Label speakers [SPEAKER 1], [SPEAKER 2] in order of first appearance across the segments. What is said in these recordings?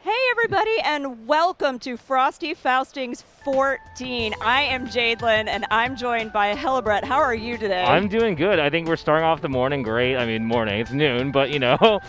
[SPEAKER 1] Hey everybody, and welcome to Frosty Faustings 14. I am Jadelyn, and I'm joined by Hellebrett. How are you today?
[SPEAKER 2] I'm doing good. I think we're starting off the morning great. I mean, morning, it's noon, but you know,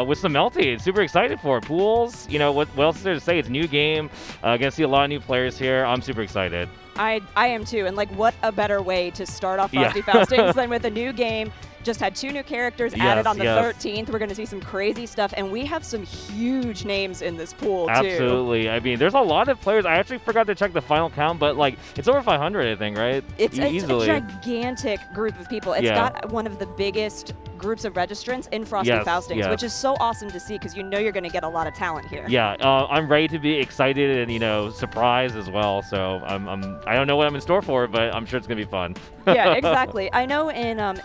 [SPEAKER 2] with some Melty. Super excited for it. Pools, you know, what else is there to say? It's a new game. Gonna see a lot of new players here. I'm super excited.
[SPEAKER 1] I am too, and like, what a better way to start off Frosty Faustings than with a new game. Just had 2 new characters added on the 13th. We're going to see some crazy stuff, and we have some huge names in this pool, too.
[SPEAKER 2] Absolutely. I mean, there's a lot of players. I actually forgot to check the final count, but, like, it's over 500, I think, right?
[SPEAKER 1] It's a gigantic group of people. It's got one of the biggest groups of registrants in Frosty Faustings, which is so awesome to see because you know you're going to get a lot of talent here.
[SPEAKER 2] Yeah, I'm ready to be excited and, you know, surprised as well. So I don't know what I'm in store for, but I'm sure it's going to be fun.
[SPEAKER 1] Yeah, exactly. I know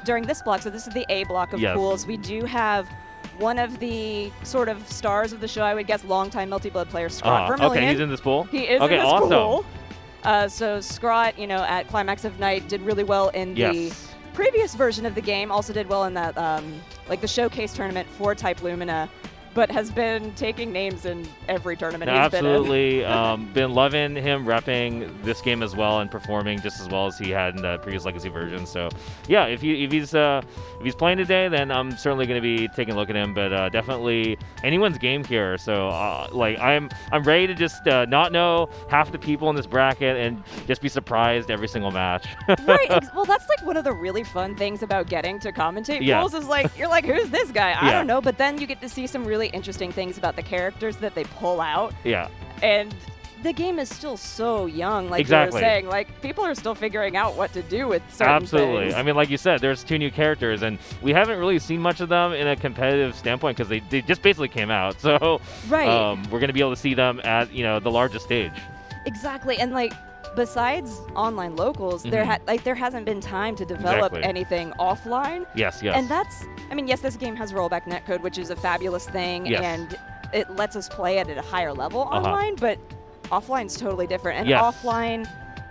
[SPEAKER 1] during this block, so this is the A block of pools, we do have one of the sort of stars of the show, I would guess, longtime Melty-Blood player, Scrawtvermillion.
[SPEAKER 2] Okay, he's in this pool?
[SPEAKER 1] He is in this pool. So Scrawt, you know, at Climax of Night did really well in the previous version of the game, also did well in that, like the showcase tournament for Type Lumina, but has been taking names in every tournament he's been in.
[SPEAKER 2] Absolutely. Been loving him repping this game as well and performing just as well as he had in the previous Legacy version. So, yeah, if he's playing today, then I'm certainly going to be taking a look at him. But definitely anyone's game here. So, like, I'm ready to just not know half the people in this bracket and just be surprised every single match.
[SPEAKER 1] Right. Well, that's like one of the really fun things about getting to commentate pools is like, you're like, who's this guy? I don't know. But then you get to see some really interesting things about the characters that they pull out.
[SPEAKER 2] Yeah.
[SPEAKER 1] And the game is still so young, like you were saying. Like, people are still figuring out what to do with certain things.
[SPEAKER 2] I mean, like you said, there's 2 new characters, and we haven't really seen much of them in a competitive standpoint because they just basically came out. So we're going to be able to see them at, you know, the largest stage.
[SPEAKER 1] Exactly. And, like, besides online locals, there hasn't been time to develop anything offline.
[SPEAKER 2] Yes.
[SPEAKER 1] And that's, I mean, yes, this game has rollback netcode, which is a fabulous thing, and it lets us play it at a higher level online, but offline's totally different. And offline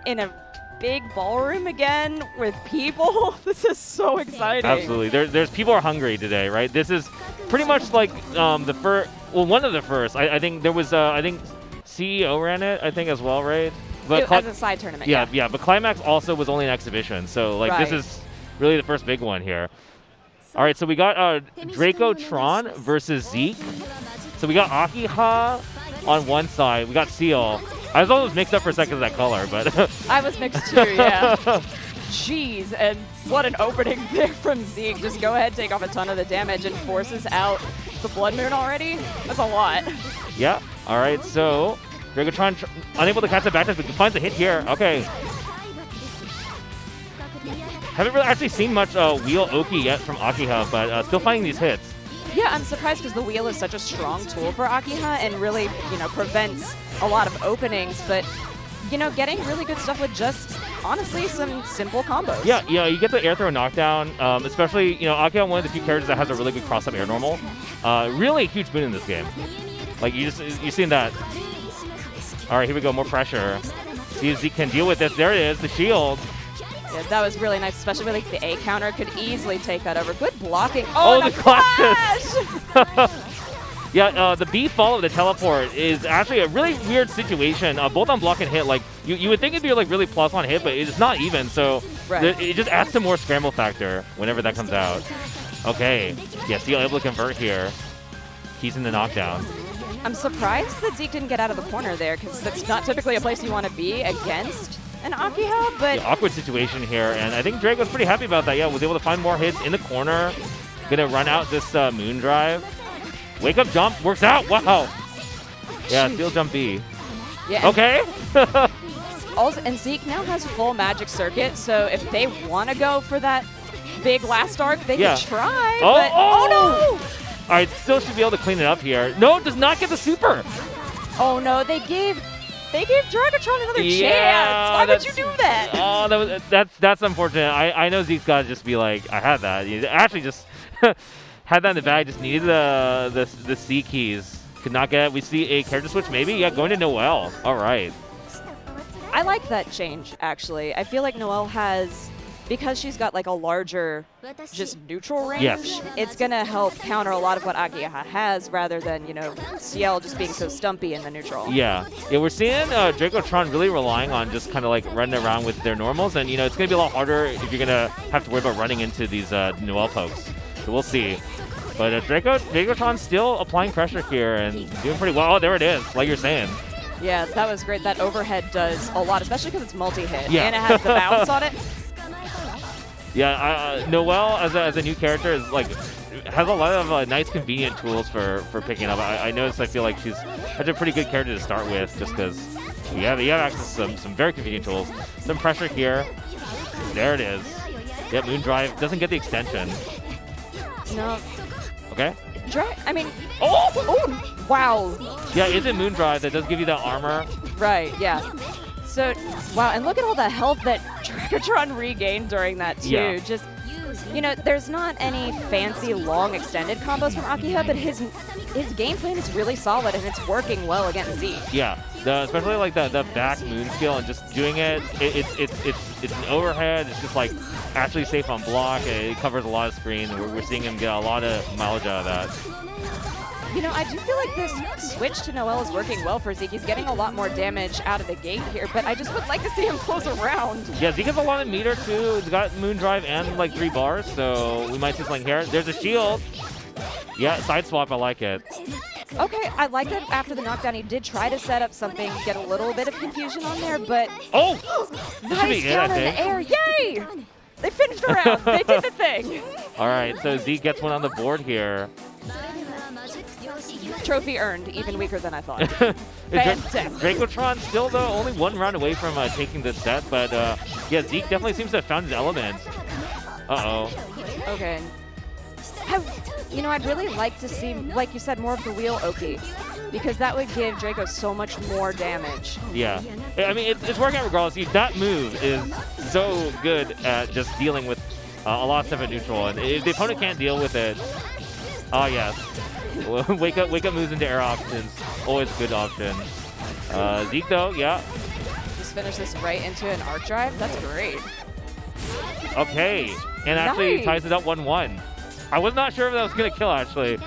[SPEAKER 1] in a big ballroom again with people, this is so exciting.
[SPEAKER 2] Absolutely. There's people are hungry today, right? This is pretty much like the first, well, one of the first. I think there was, I think CEO ran it, I think, as well, right?
[SPEAKER 1] But as a side tournament,
[SPEAKER 2] yeah. But Climax also was only an exhibition, so like this is really the first big one here. All right, so we got Dracotron versus Zeke. So we got Akiha on one side. We got Ciel. I was almost mixed up for a second of that color, but
[SPEAKER 1] I was mixed too, yeah. Jeez, and what an opening pick from Zeke. Just go ahead, take off a ton of the damage, and forces out the Blood Moon already. That's a lot.
[SPEAKER 2] Yeah. All right, so Dracotron unable to catch the back, but finds a hit here. Okay. Haven't really actually seen much wheel Oki yet from Akiha, but still finding these hits.
[SPEAKER 1] Yeah, I'm surprised because the wheel is such a strong tool for Akiha and really, you know, prevents a lot of openings, but, you know, getting really good stuff with just, honestly, some simple combos.
[SPEAKER 2] Yeah, you get the air throw knockdown, especially, you know, Akiha, one of the few characters that has a really good cross-up air normal. Really a huge boon in this game. Like, you've seen that. All right, here we go, more pressure. See if Zeke can deal with this. There it is, the shield.
[SPEAKER 1] Yeah, that was really nice, especially with like, the A counter could easily take that over. Good blocking.
[SPEAKER 2] Oh, the clash! Yeah, the B follow, the teleport, is actually a really weird situation, both on block and hit. Like, you would think it'd be like really plus on hit, but it's not even, so it just adds to more scramble factor whenever that comes out. Okay, yeah, Ciel able to convert here. He's in the knockdown.
[SPEAKER 1] I'm surprised that Zeke didn't get out of the corner there, because that's not typically a place you want to be against an Akiha, but...
[SPEAKER 2] Yeah, awkward situation here, and I think Drake was pretty happy about that. Yeah, was able to find more hits in the corner. Gonna run out this moon drive. Wake up jump works out. Wow. Yeah, steel jump B.
[SPEAKER 1] Yeah.
[SPEAKER 2] Okay.
[SPEAKER 1] Also, and Zeke now has full magic circuit, so if they want to go for that big last arc, they can try. Oh no!
[SPEAKER 2] All right, still should be able to clean it up here. No, does not get the super.
[SPEAKER 1] Oh no, they gave Dracotron another chance. Why would you do that?
[SPEAKER 2] Oh, that's unfortunate. I know Zeke's got to just be like, I had that. He actually just had that in the bag. Just needed the C keys. Could not get it. We see a character switch maybe. Yeah, going to Noel. All right.
[SPEAKER 1] I like that change, actually. I feel like Noel has because she's got like a larger just neutral range, it's going to help counter a lot of what Akiha has rather than, you know, Ciel just being so stumpy in the neutral.
[SPEAKER 2] Yeah, we're seeing Dracotron really relying on just kind of like running around with their normals, and you know, it's going to be a lot harder if you're going to have to worry about running into these Noel pokes. So we'll see. But Dracotron's still applying pressure here and doing pretty well. Oh, there it is, like you're saying.
[SPEAKER 1] Yeah, that was great. That overhead does a lot, especially because it's multi-hit.
[SPEAKER 2] Yeah.
[SPEAKER 1] And it has the bounce on it.
[SPEAKER 2] Yeah, Noel as a new character is like has a lot of nice convenient tools for picking up. I noticed. I feel like she's a pretty good character to start with, just because you have access to some very convenient tools. Some pressure here. There it is. Yep, Moon Drive doesn't get the extension.
[SPEAKER 1] No.
[SPEAKER 2] Okay.
[SPEAKER 1] I mean, oh, wow.
[SPEAKER 2] Yeah, is it Moon Drive that does give you that armor?
[SPEAKER 1] Right, yeah. So, wow, and look at all the health that Dracotron regained during that, too.
[SPEAKER 2] Yeah.
[SPEAKER 1] Just, you know, there's not any fancy, long, extended combos from Akiha, but his game plan is really solid, and it's working well against Zeke.
[SPEAKER 2] Yeah, especially like the back moon skill and just doing it. It's an overhead. It's just like actually safe on block. It covers a lot of screen. We're seeing him get a lot of mileage out of that.
[SPEAKER 1] You know, I do feel like this switch to Noel is working well for Zeke. He's getting a lot more damage out of the gate here, but I just would like to see him close around.
[SPEAKER 2] Yeah, Zeke has a lot of meter too. He's got Moon Drive and like 3 bars, so we might see something here. There's a shield. Yeah, side swap, I like it.
[SPEAKER 1] Okay, I like that after the knockdown he did try to set up something, get a little bit of confusion on there, but...
[SPEAKER 2] Oh!
[SPEAKER 1] Nice down in the air, yay! They finished the round, they did the thing.
[SPEAKER 2] All right, so Zeke gets one on the board here.
[SPEAKER 1] Trophy earned, even weaker than I thought.
[SPEAKER 2] Dracotron still, though, only 1 round away from taking this set, but yeah, Zeke definitely seems to have found his element. Uh-oh.
[SPEAKER 1] Okay. You know, I'd really like to see, like you said, more of the wheel Oki, because that would give Draco so much more damage.
[SPEAKER 2] Yeah. I mean, it's working out regardless. See, that move is so good at just dealing with a lot of stuff at neutral, and if the opponent can't deal with it, oh, yes. wake up moves into air options. Always a good option. Zeke, though, yeah.
[SPEAKER 1] Just finish this right into an arc drive? That's great.
[SPEAKER 2] Okay. And actually ties it up 1-1. I was not sure if that was going to kill, actually.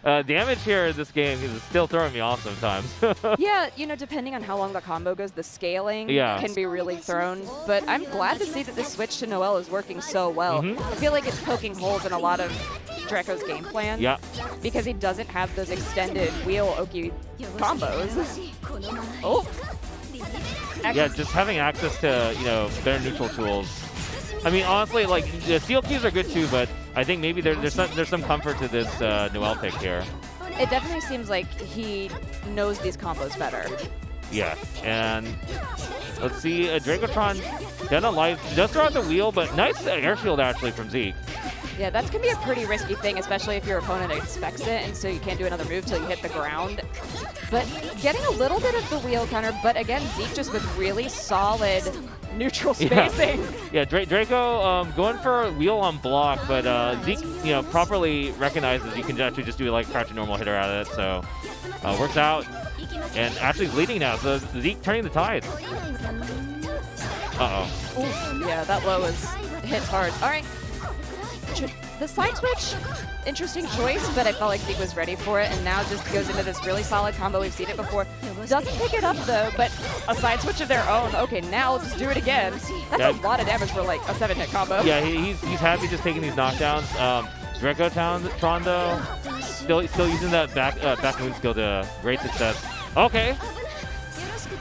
[SPEAKER 2] Damage here in this game is still throwing me off sometimes.
[SPEAKER 1] Yeah, you know, depending on how long the combo goes, the scaling can be really thrown. But I'm glad to see that this switch to Noel is working so well. I feel like it's poking holes in a lot of Draco's game plan.
[SPEAKER 2] Yeah.
[SPEAKER 1] Because he doesn't have those extended wheel Oki combos. Oh.
[SPEAKER 2] Yeah, just having access to, you know, better neutral tools. I mean, honestly, like, the steel keys are good too, but I think maybe there's some comfort to this Noel pick here.
[SPEAKER 1] It definitely seems like he knows these combos better.
[SPEAKER 2] Yeah, and let's see, Dracotron dead on life. Does throw out the wheel, but nice air shield actually from Zeke.
[SPEAKER 1] Yeah, that's going to be a pretty risky thing, especially if your opponent expects it, and so you can't do another move till you hit the ground. But getting a little bit of the wheel counter, but again, Zeke just with really solid neutral spacing.
[SPEAKER 2] Yeah, Draco going for a wheel on block, but Zeke, you know, properly recognizes you can actually just do like a crouching normal hitter out of it, so works out. And actually leading now, so Zeke turning the tide. Uh-oh.
[SPEAKER 1] Oof, yeah, that low hits hard. All right. The side switch, interesting choice, but I felt like Zeke was ready for it, and now just goes into this really solid combo. We've seen it before. Doesn't pick it up, though, but a side switch of their own. Okay, now let's do it again. That's a lot of damage for, like, a 7-hit combo.
[SPEAKER 2] Yeah, he's happy just taking these knockdowns. Dracotron, though, still using that back moon skill to great success. Okay.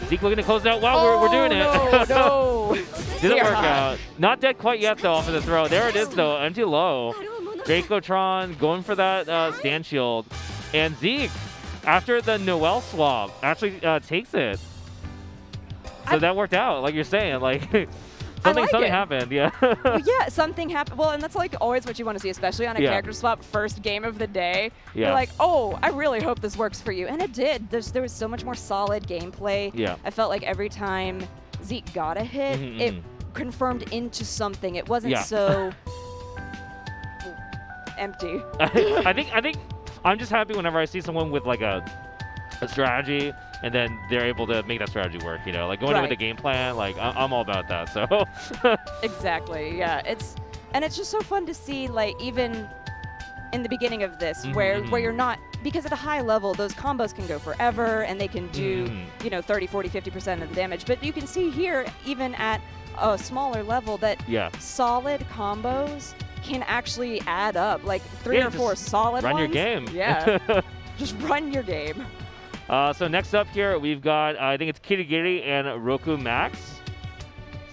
[SPEAKER 2] Zeke looking to close out. Wow, we're doing it.
[SPEAKER 1] No.
[SPEAKER 2] Didn't work out. Not dead quite yet, though, off of the throw. There it is, though. Empty low. Dracotron going for that stand shield. And Zeke, after the Noel swap, actually takes it. So that worked out, like you're saying. Like, something happened, yeah.
[SPEAKER 1] Well, yeah, something happened. Well, and that's like always what you want to see, especially on a character swap first game of the day. Yeah. You're like, oh, I really hope this works for you. And it did. There was so much more solid gameplay.
[SPEAKER 2] Yeah.
[SPEAKER 1] I felt like every time Zeke got a hit, it confirmed into something. It wasn't so empty.
[SPEAKER 2] I think I'm just happy whenever I see someone with like a a strategy, and then they're able to make that strategy work. You know, like going in with a game plan. Like I'm all about that. So
[SPEAKER 1] exactly, yeah. It's just so fun to see, like even in the beginning of this, where you're not, because at a high level, those combos can go forever, and they can do 30, 40, 50% of the damage. But you can see here, even at a smaller level, that solid combos can actually add up. Like 3 or 4 solid
[SPEAKER 2] ones. Run your game.
[SPEAKER 1] Yeah. Just run your game.
[SPEAKER 2] So next up here, we've got, I think it's Kirigiri and rockumax.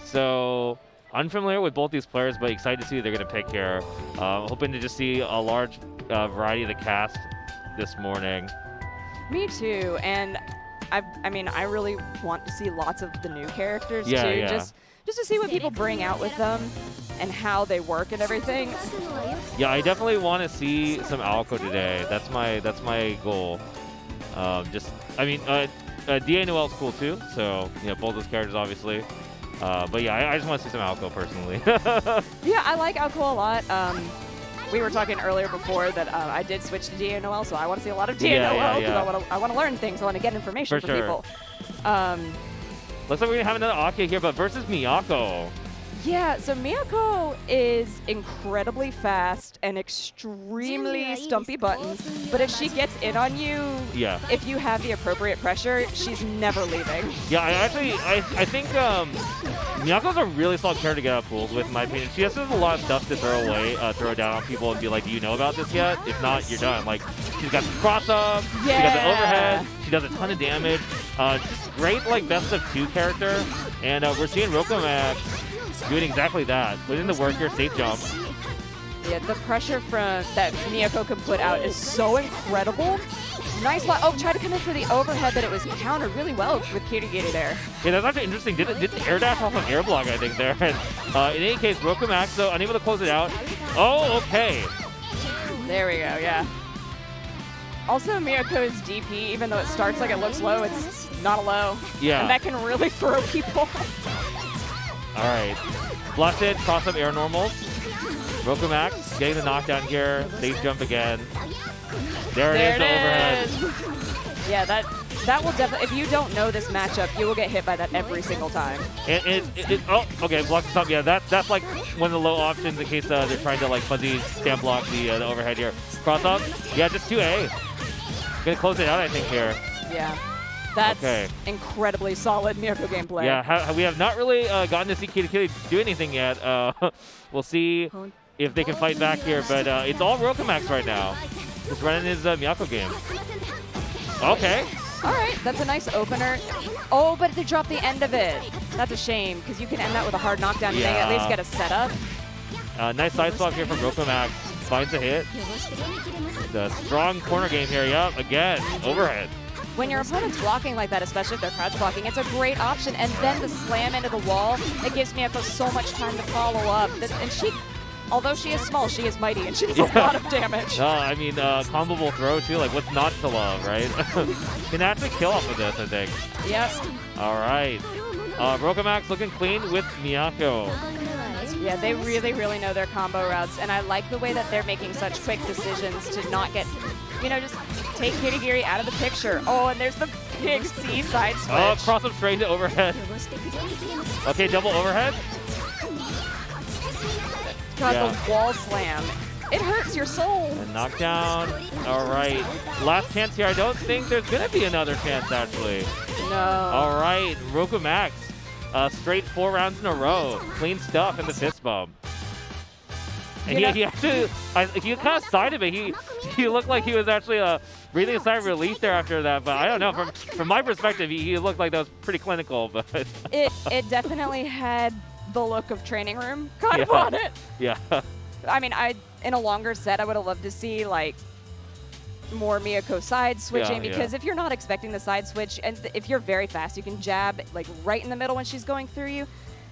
[SPEAKER 2] So unfamiliar with both these players, but excited to see who they're going to pick here. Hoping to just see a large variety of the cast this morning.
[SPEAKER 1] Me too. And I mean, I really want to see lots of the new characters too.
[SPEAKER 2] Yeah.
[SPEAKER 1] Just to see what people bring out with them and how they work and everything.
[SPEAKER 2] Yeah, I definitely want to see some Aoko today. That's my goal. DA Noel's cool too. So both those characters obviously. But yeah, I just want to see some Aoko personally.
[SPEAKER 1] Yeah, I like Aoko a lot. We were talking earlier before that I did switch to DA Noel, so I want to see a lot of DA Noel because I want to learn things. I want to get information from people.
[SPEAKER 2] Looks like we're going to have another Akiha here, but versus Miyako.
[SPEAKER 1] Yeah, so Miyako is incredibly fast and extremely stumpy buttons, but if she gets in on you, if you have the appropriate pressure, she's never leaving.
[SPEAKER 2] Yeah, I think Miyako's a really solid character to get out of pools with, in my opinion. She has a lot of stuff to throw down on people and be like, do you know about this yet? If not, you're done. Like, she's got the cross-up, she got the overhead, she does a ton of damage. Just great, like, best of 2 character, and we're seeing rockumax doing exactly that. Put in the work here, safe jump.
[SPEAKER 1] Yeah, the pressure that Miyako can put out is so incredible. Nice block. Oh, tried to come in for the overhead, but it was countered really well with kirigiri there.
[SPEAKER 2] Yeah, that's actually interesting. Did air dash off of air block, I think, there. And in any case, rockumax, though, unable to close it out. Oh, okay.
[SPEAKER 1] There we go, yeah. Also, Miyako's DP, even though it starts like it looks low, it's not a low.
[SPEAKER 2] Yeah.
[SPEAKER 1] And that can really throw people.
[SPEAKER 2] All right. Blessed, cross-up air normals. rockumax getting the knockdown here. Safe jump again. There it is, the overhead.
[SPEAKER 1] Yeah, that will definitely, if you don't know this matchup, you will get hit by that every single time.
[SPEAKER 2] Oh, okay, block the top. Yeah, that's like one of the low options in case they're trying to like fuzzy stand block the overhead here. Cross up. Yeah, just 2A. Gonna close it out, I think, here.
[SPEAKER 1] Yeah. That's incredibly solid Miyako gameplay.
[SPEAKER 2] Yeah, we have not really gotten to see Kirigiri do anything yet. We'll see if they can fight back here, but it's all rockumax right now. Just running his Miyako game. Okay.
[SPEAKER 1] All right, that's a nice opener. Oh, but they dropped the end of it. That's a shame, because you can end that with a hard knockdown. You may at least get a setup.
[SPEAKER 2] Nice side swap here from rockumax. Finds a hit. The strong corner game here. Yep, again, overhead.
[SPEAKER 1] When your opponent's blocking like that, especially if they're crouch blocking, it's a great option. And then the slam into the wall, it gives Miyako so much time to follow up. And she, although she is small, she is mighty, and she does a lot of damage.
[SPEAKER 2] I mean, comboable throw, too. Like, what's not to love, right? Can actually kill off of this, I think.
[SPEAKER 1] Yep.
[SPEAKER 2] All right. rockumax looking clean with Miyako.
[SPEAKER 1] Yeah, they really, really know their combo routes, and I like the way that they're making such quick decisions to not get, just take kirigiri out of the picture. Oh, and there's the big C side switch.
[SPEAKER 2] Oh, cross up straight to overhead. Okay, double overhead.
[SPEAKER 1] God, the wall slam. It hurts your soul.
[SPEAKER 2] And knockdown. All right. Last chance here. I don't think there's going to be another chance, actually.
[SPEAKER 1] No.
[SPEAKER 2] All right. rockumax. Straight 4 rounds in a row. Clean stuff in the fist bump. And he actually, he kind of sided it. He looked like he was actually breathing a sigh of relief there after that. But I don't know. From my perspective, he looked like that was pretty clinical. But
[SPEAKER 1] it definitely had the look of training room kind of on it.
[SPEAKER 2] Yeah.
[SPEAKER 1] I mean, in a longer set, I would have loved to see like more Miyako side switching, because if you're not expecting the side switch, and if you're very fast, you can jab like right in the middle when she's going through you.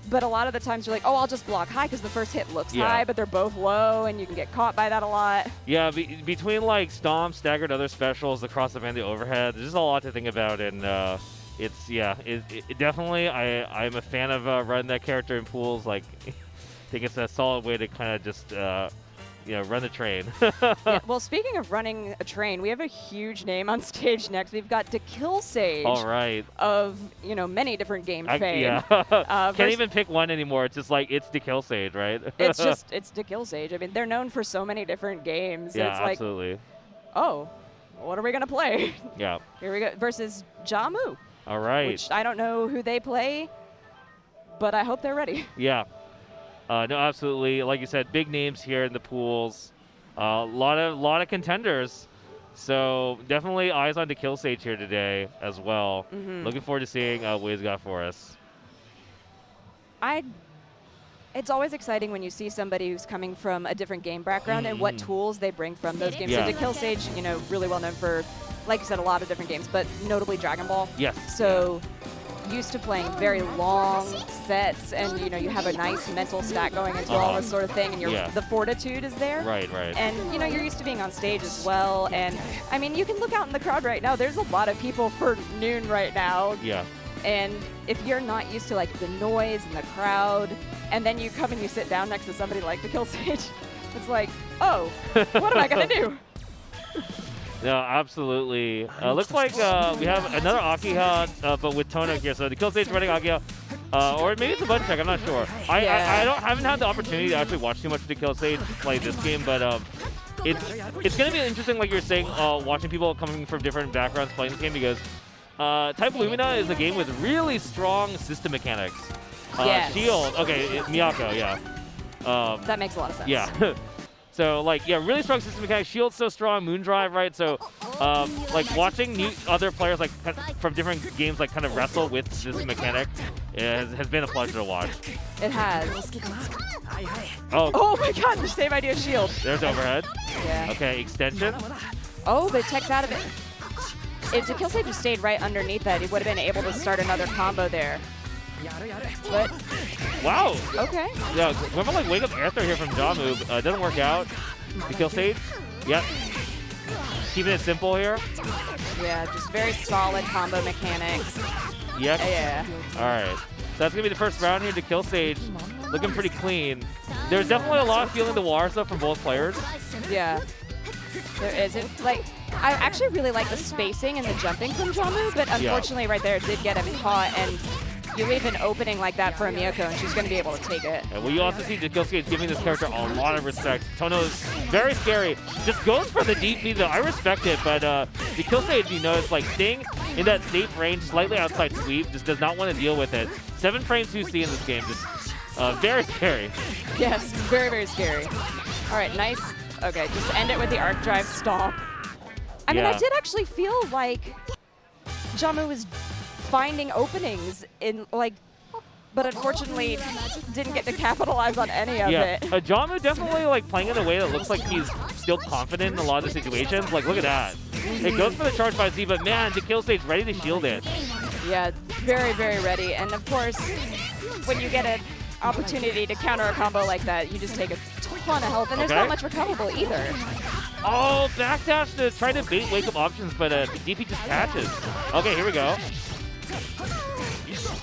[SPEAKER 1] But a lot of the times you're like, oh, I'll just block high because the first hit looks high, but they're both low, and you can get caught by that a lot. Yeah,
[SPEAKER 2] between like stomp, staggered other specials, the cross-up and the overhead, there's just a lot to think about, and it's it definitely. I'm a fan of running that character in pools. Like, I think it's a solid way to kind of just run the train.
[SPEAKER 1] Yeah, well, speaking of running a train, we have a huge name on stage next. We've got dekillsage.
[SPEAKER 2] All right.
[SPEAKER 1] Of many different game fame.
[SPEAKER 2] Yeah. Can't even pick one anymore. It's just like it's dekillsage, right?
[SPEAKER 1] it's dekillsage. I mean, they're known for so many different games.
[SPEAKER 2] Yeah,
[SPEAKER 1] it's like,
[SPEAKER 2] absolutely.
[SPEAKER 1] Oh, what are we gonna play?
[SPEAKER 2] Yeah.
[SPEAKER 1] Here we go. Versus Jamu.
[SPEAKER 2] All right.
[SPEAKER 1] Which I don't know who they play, but I hope they're ready.
[SPEAKER 2] Yeah. No, absolutely. Like you said, big names here in the pools. A lot of contenders. So definitely eyes on dekillsage here today as well. Looking forward to seeing what he's got for us.
[SPEAKER 1] It's always exciting when you see somebody who's coming from a different game background and what tools they bring from those games.
[SPEAKER 2] Yeah.
[SPEAKER 1] So dekillsage, really well known for, like you said, a lot of different games, but notably Dragon Ball.
[SPEAKER 2] Yes.
[SPEAKER 1] So used to playing very long sets, and you have a nice mental stack going into all this sort of thing, and the fortitude is there.
[SPEAKER 2] Right.
[SPEAKER 1] And you're used to being on stage as well. And I mean, you can look out in the crowd right now. There's a lot of people for noon right now.
[SPEAKER 2] Yeah.
[SPEAKER 1] And if you're not used to like the noise and the crowd, and then you come and you sit down next to somebody like dekillsage, it's like, oh, what am I gonna do?
[SPEAKER 2] No, absolutely. Looks like we have another Akiha, but with Tono here. So dekillsage running Akiha, or maybe it's a button check. I'm not sure. I haven't had the opportunity to actually watch too much of dekillsage play this game, but it's gonna be interesting, like you're saying, watching people coming from different backgrounds playing this game, because Type Lumina is a game with really strong system mechanics. Shield, okay, Miyako, yeah.
[SPEAKER 1] That makes a lot of sense.
[SPEAKER 2] Yeah. So, really strong system mechanics. Shield's so strong, Moondrive, right? So, watching other players, from different games, kind of wrestle with this mechanic has been a pleasure to watch.
[SPEAKER 1] It has.
[SPEAKER 2] Oh
[SPEAKER 1] my god, the same idea of Shield.
[SPEAKER 2] There's overhead.
[SPEAKER 1] Yeah.
[SPEAKER 2] Okay, extension.
[SPEAKER 1] Oh, but tech's out of it. If dekillsage had stayed right underneath that, he would have been able to start another combo there. But
[SPEAKER 2] wow.
[SPEAKER 1] Okay.
[SPEAKER 2] Yeah, remember wake up air throw here from Jamu. Doesn't work out. dekillsage. Yep. Keeping it simple here.
[SPEAKER 1] Yeah, just very solid combo mechanics.
[SPEAKER 2] Yep.
[SPEAKER 1] Yeah.
[SPEAKER 2] All right. So that's gonna be the first round here. dekillsage looking pretty clean. There's definitely a lot of feeling the water stuff from both players.
[SPEAKER 1] Yeah. There isn't. I actually really like the spacing and the jumping from Jamu, but unfortunately right there it did get him caught, and you leave an opening like that for a Miyako, and she's going to be able to take it.
[SPEAKER 2] Well, you also see dekillsage giving this character a lot of respect. Tono is very scary. Just goes for the DP, though. I respect it, but dekillsage, it's staying in that safe range, slightly outside sweep, just does not want to deal with it. 7 frames 2C in this game, just very scary.
[SPEAKER 1] Yes, very, very scary. All right, nice. Okay, just end it with the arc drive stomp. I mean, I did actually feel like Jamu was finding openings in but unfortunately didn't get to capitalize on any of it.
[SPEAKER 2] Jamu definitely playing in a way that looks like he's still confident in a lot of the situations. Look at that. It goes for the charge by Z, but man, dekillsage ready to shield it.
[SPEAKER 1] Yeah, very, very ready. And of course, when you get an opportunity to counter a combo like that, you just take a ton of health, and there's not much recoverable either.
[SPEAKER 2] Oh, backdash to try to bait wake-up options, but DP just catches. Okay, here we go.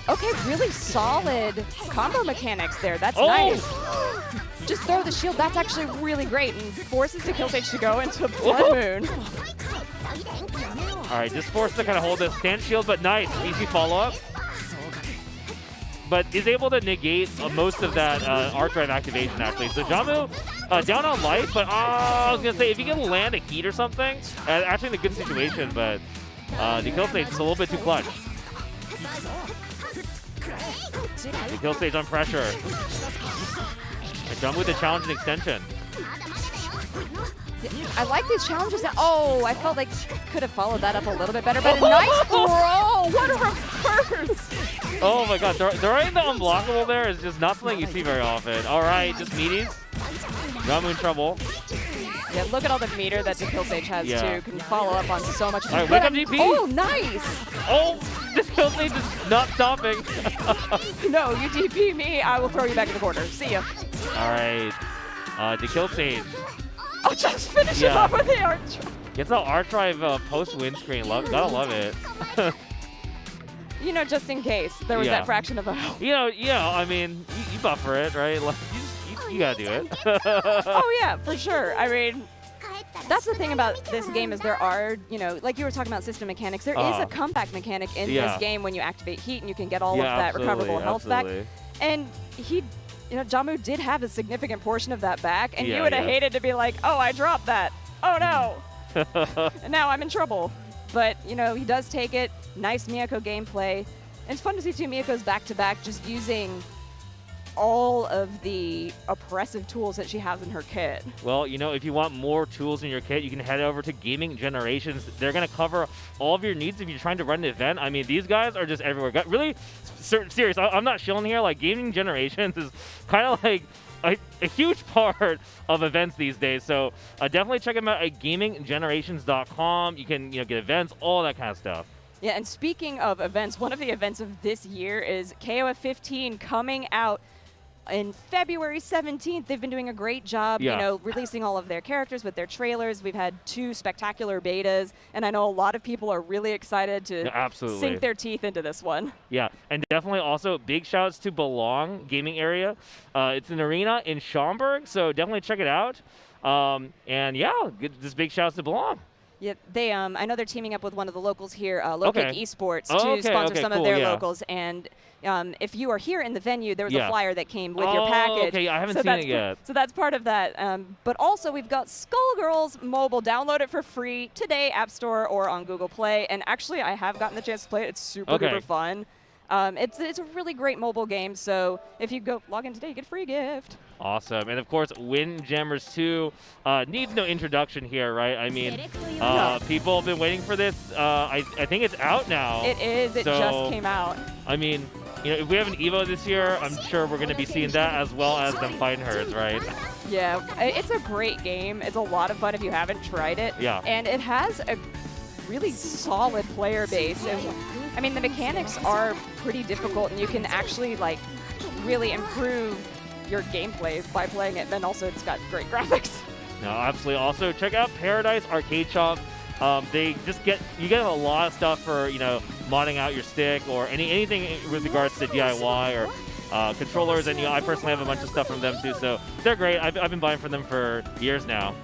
[SPEAKER 1] Okay, really solid combo mechanics there. That's nice. Just throw the shield. That's actually really great, and forces dekillsage to go into Blood Moon.
[SPEAKER 2] All right, just forced to kind of hold this stand shield, but nice. Easy follow-up. But is able to negate most of that arc drive activation, actually. So Jamu down on life, but I was going to say, if you can land a heat or something, actually in a good situation, but dekillsage is a little bit too clutch. dekillsage on pressure. And Jamu with the challenge and extension.
[SPEAKER 1] I like these challenges. Oh, I felt like could have followed that up a little bit better, but a nice throw! What a reverse!
[SPEAKER 2] Oh my god, throwing the unblockable there is just not something you see very often. All right, just meaties. Jamu in trouble.
[SPEAKER 1] Yeah, look at all the meter that dekillsage has too. Can follow up on so much.
[SPEAKER 2] All right, wake up DP.
[SPEAKER 1] Oh, nice!
[SPEAKER 2] Oh, dekillsage is not stopping.
[SPEAKER 1] No, you DP me, I will throw you back in the corner. See ya.
[SPEAKER 2] All right, dekillsage.
[SPEAKER 1] Oh, just finish it off with the arc drive.
[SPEAKER 2] Gets the arc drive post windscreen. Gotta love it.
[SPEAKER 1] Just in case there was that fraction of a health.
[SPEAKER 2] I mean, you buffer it, right? you gotta do it.
[SPEAKER 1] Oh yeah, for sure. I mean, that's the thing about this game is there are, you know, like you were talking about system mechanics, there is a comeback mechanic in this game when you activate heat and you can get all of that recoverable health back. And he, you know, Jamu did have a significant portion of that back, and you would have hated to be like, oh, I dropped that. Oh no. And now I'm in trouble. But, you know, he does take it. Nice Miyako gameplay. And it's fun to see two Miyakos back-to-back just using all of the oppressive tools that she has in her kit.
[SPEAKER 2] Well, you know, if you want more tools in your kit, you can head over to Gaming Generations. They're going to cover all of your needs if you're trying to run an event. I mean, these guys are just everywhere. Really serious. I'm not shilling here. Like, Gaming Generations is kind of like a huge part of events these days. So definitely check them out at gaminggenerations.com. You can, you know, get events, all that kind of stuff.
[SPEAKER 1] Yeah, and speaking of events, one of the events of this year is KOF 15 coming out in February 17th. They've been doing a great job, you know, releasing all of their characters with their trailers. We've had 2 spectacular betas, and I know a lot of people are really excited to sink their teeth into this one. Yeah,
[SPEAKER 2] and definitely also big shouts to Belong Gaming Area. It's an arena in Schaumburg, so definitely check it out. And yeah, just big shouts to Belong.
[SPEAKER 1] Yeah, they I know they're teaming up with one of the locals here, Lokic Esports, to sponsor some of their locals. And if you are here in the venue, there was a flyer that came with your package.
[SPEAKER 2] Okay, I haven't seen it yet.
[SPEAKER 1] So that's part of that. But also, we've got Skullgirls Mobile. Download it for free today, App Store or on Google Play. And actually, I have gotten the chance to play it. It's super duper fun. It's a really great mobile game, so if you go log in today, you get a free gift.
[SPEAKER 2] Awesome. And of course, Windjammers 2 needs no introduction here, right? I mean, people have been waiting for this. I think it's out now.
[SPEAKER 1] It is. It just came out.
[SPEAKER 2] I mean, you know, if we have an Evo this year, I'm sure we're going to be seeing that as well as them fighting herds, right?
[SPEAKER 1] Yeah, it's a great game. It's a lot of fun if you haven't tried it.
[SPEAKER 2] Yeah.
[SPEAKER 1] And it has a really solid player base. And I mean, the mechanics are pretty difficult, and you can actually like really improve your gameplay by playing it. And then also it's got great graphics.
[SPEAKER 2] No, absolutely. Also, check out Paradise Arcade Shop. They just you get a lot of stuff for, you know, modding out your stick or anything with regards to DIY or controllers. And, you know, I personally have a bunch of stuff from them too, so they're great. I've been buying from them for years now.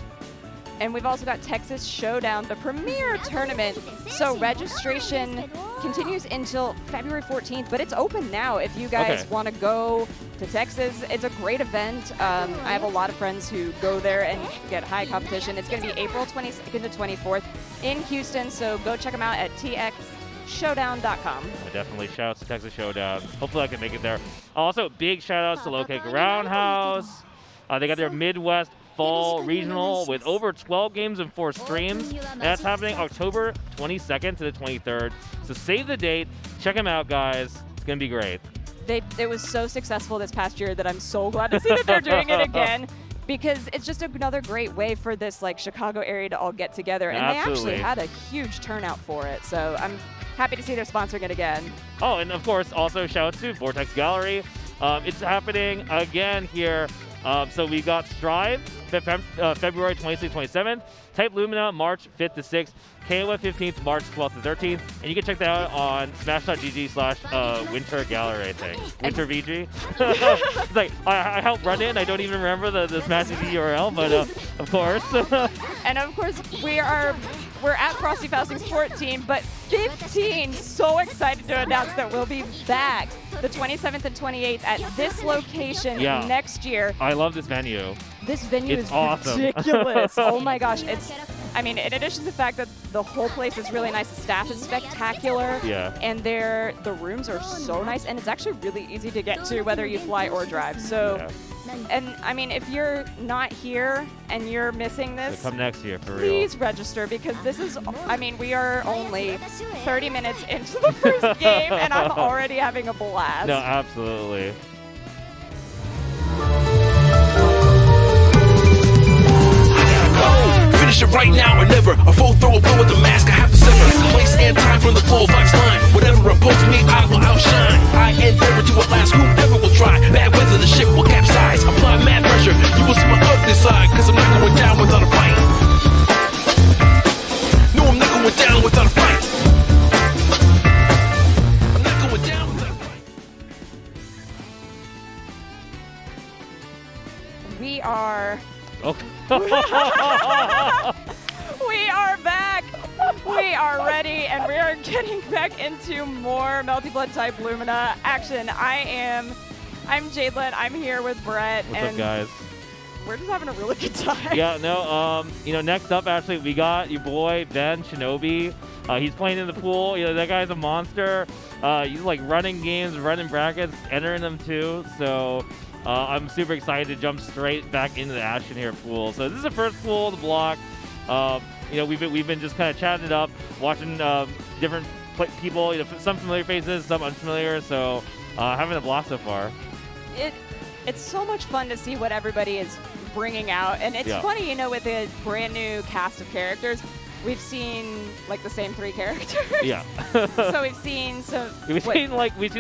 [SPEAKER 1] And we've also got Texas Showdown, the premier tournament. So registration continues until February 14th, but it's open now if you guys want to go to Texas. It's a great event. I have a lot of friends who go there and get high competition. It's going to be April 22nd to 24th in Houston, so go check them out at txshowdown.com.
[SPEAKER 2] Definitely shout outs to Texas Showdown. Hopefully I can make it there. Also, big shout outs to Low-Kick Roundhouse. They got their Midwest Fall Regional with over 12 games and 4 streams. And that's happening October 22nd to the 23rd. So save the date. Check them out, guys. It's going to be great.
[SPEAKER 1] It was so successful this past year that I'm so glad to see that they're doing it again, because it's just another great way for this like Chicago area to all get together. And they actually had a huge turnout for it. So I'm happy to see they're sponsoring it again. Oh, and of course, also shout out to Vortex Gallery. It's happening again here. So we got Strive, February 26th, 27th. Type Lumina, March 5th to 6th. KOF 15th, March 12th to 13th. And you can check that out on smash.gg/Winter Gallery, I think. Winter VG. It's like, I helped run it. I don't even remember the Smash GG URL, but of course. And of course, we're at Frosty Fausting's support team, but 15, so excited to announce that we'll be back the 27th and 28th at this location next year. I love this venue. This venue is awesome. Ridiculous. Oh my gosh. I mean, in addition to the fact that the whole place is really nice, the staff is spectacular. Yeah. And the rooms are so nice, and it's actually really easy to get to whether you fly or drive. So, and I mean, if you're not here and you're missing this, come next year for real. Please register, because this is, I mean, we are only 30 minutes into the first game, and I'm already having a blast. No, absolutely.
[SPEAKER 3] Finish it right now or never. A full throw blow with the mask, I have to sever. Place and time from the full vibes line. Whatever imposes me, I will outshine. I endeavor to outlast whoever will try. Bad weather, the ship will capsize. Apply mad pressure, you will see my ugly side. Cause I'm not going down without a fight. No, I'm not going down without a fight. I'm not going down without a fight.
[SPEAKER 1] we are...
[SPEAKER 2] Oh.
[SPEAKER 1] We are back. We are ready, and we are getting back into more Melty Blood type Lumina action. I'm Jadelyn. I'm here with Brett.
[SPEAKER 2] What's up, guys?
[SPEAKER 1] We're just having a really good time.
[SPEAKER 2] Yeah, no, next up, actually, we got your boy, Ben Shinobi. He's playing in the pool. That guy's a monster. He's like running games, running brackets, entering them too. So I'm super excited to jump straight back into the action here at pool. So this is the first pool of the block. We've been just kind of chatting it up, watching different people, some familiar faces, some unfamiliar. So having a blast so far.
[SPEAKER 1] It's so much fun to see what everybody is bringing out, and it's funny, with a brand new cast of characters. We've seen like the same 3 characters.
[SPEAKER 2] Yeah.
[SPEAKER 1] So we've seen
[SPEAKER 2] We've seen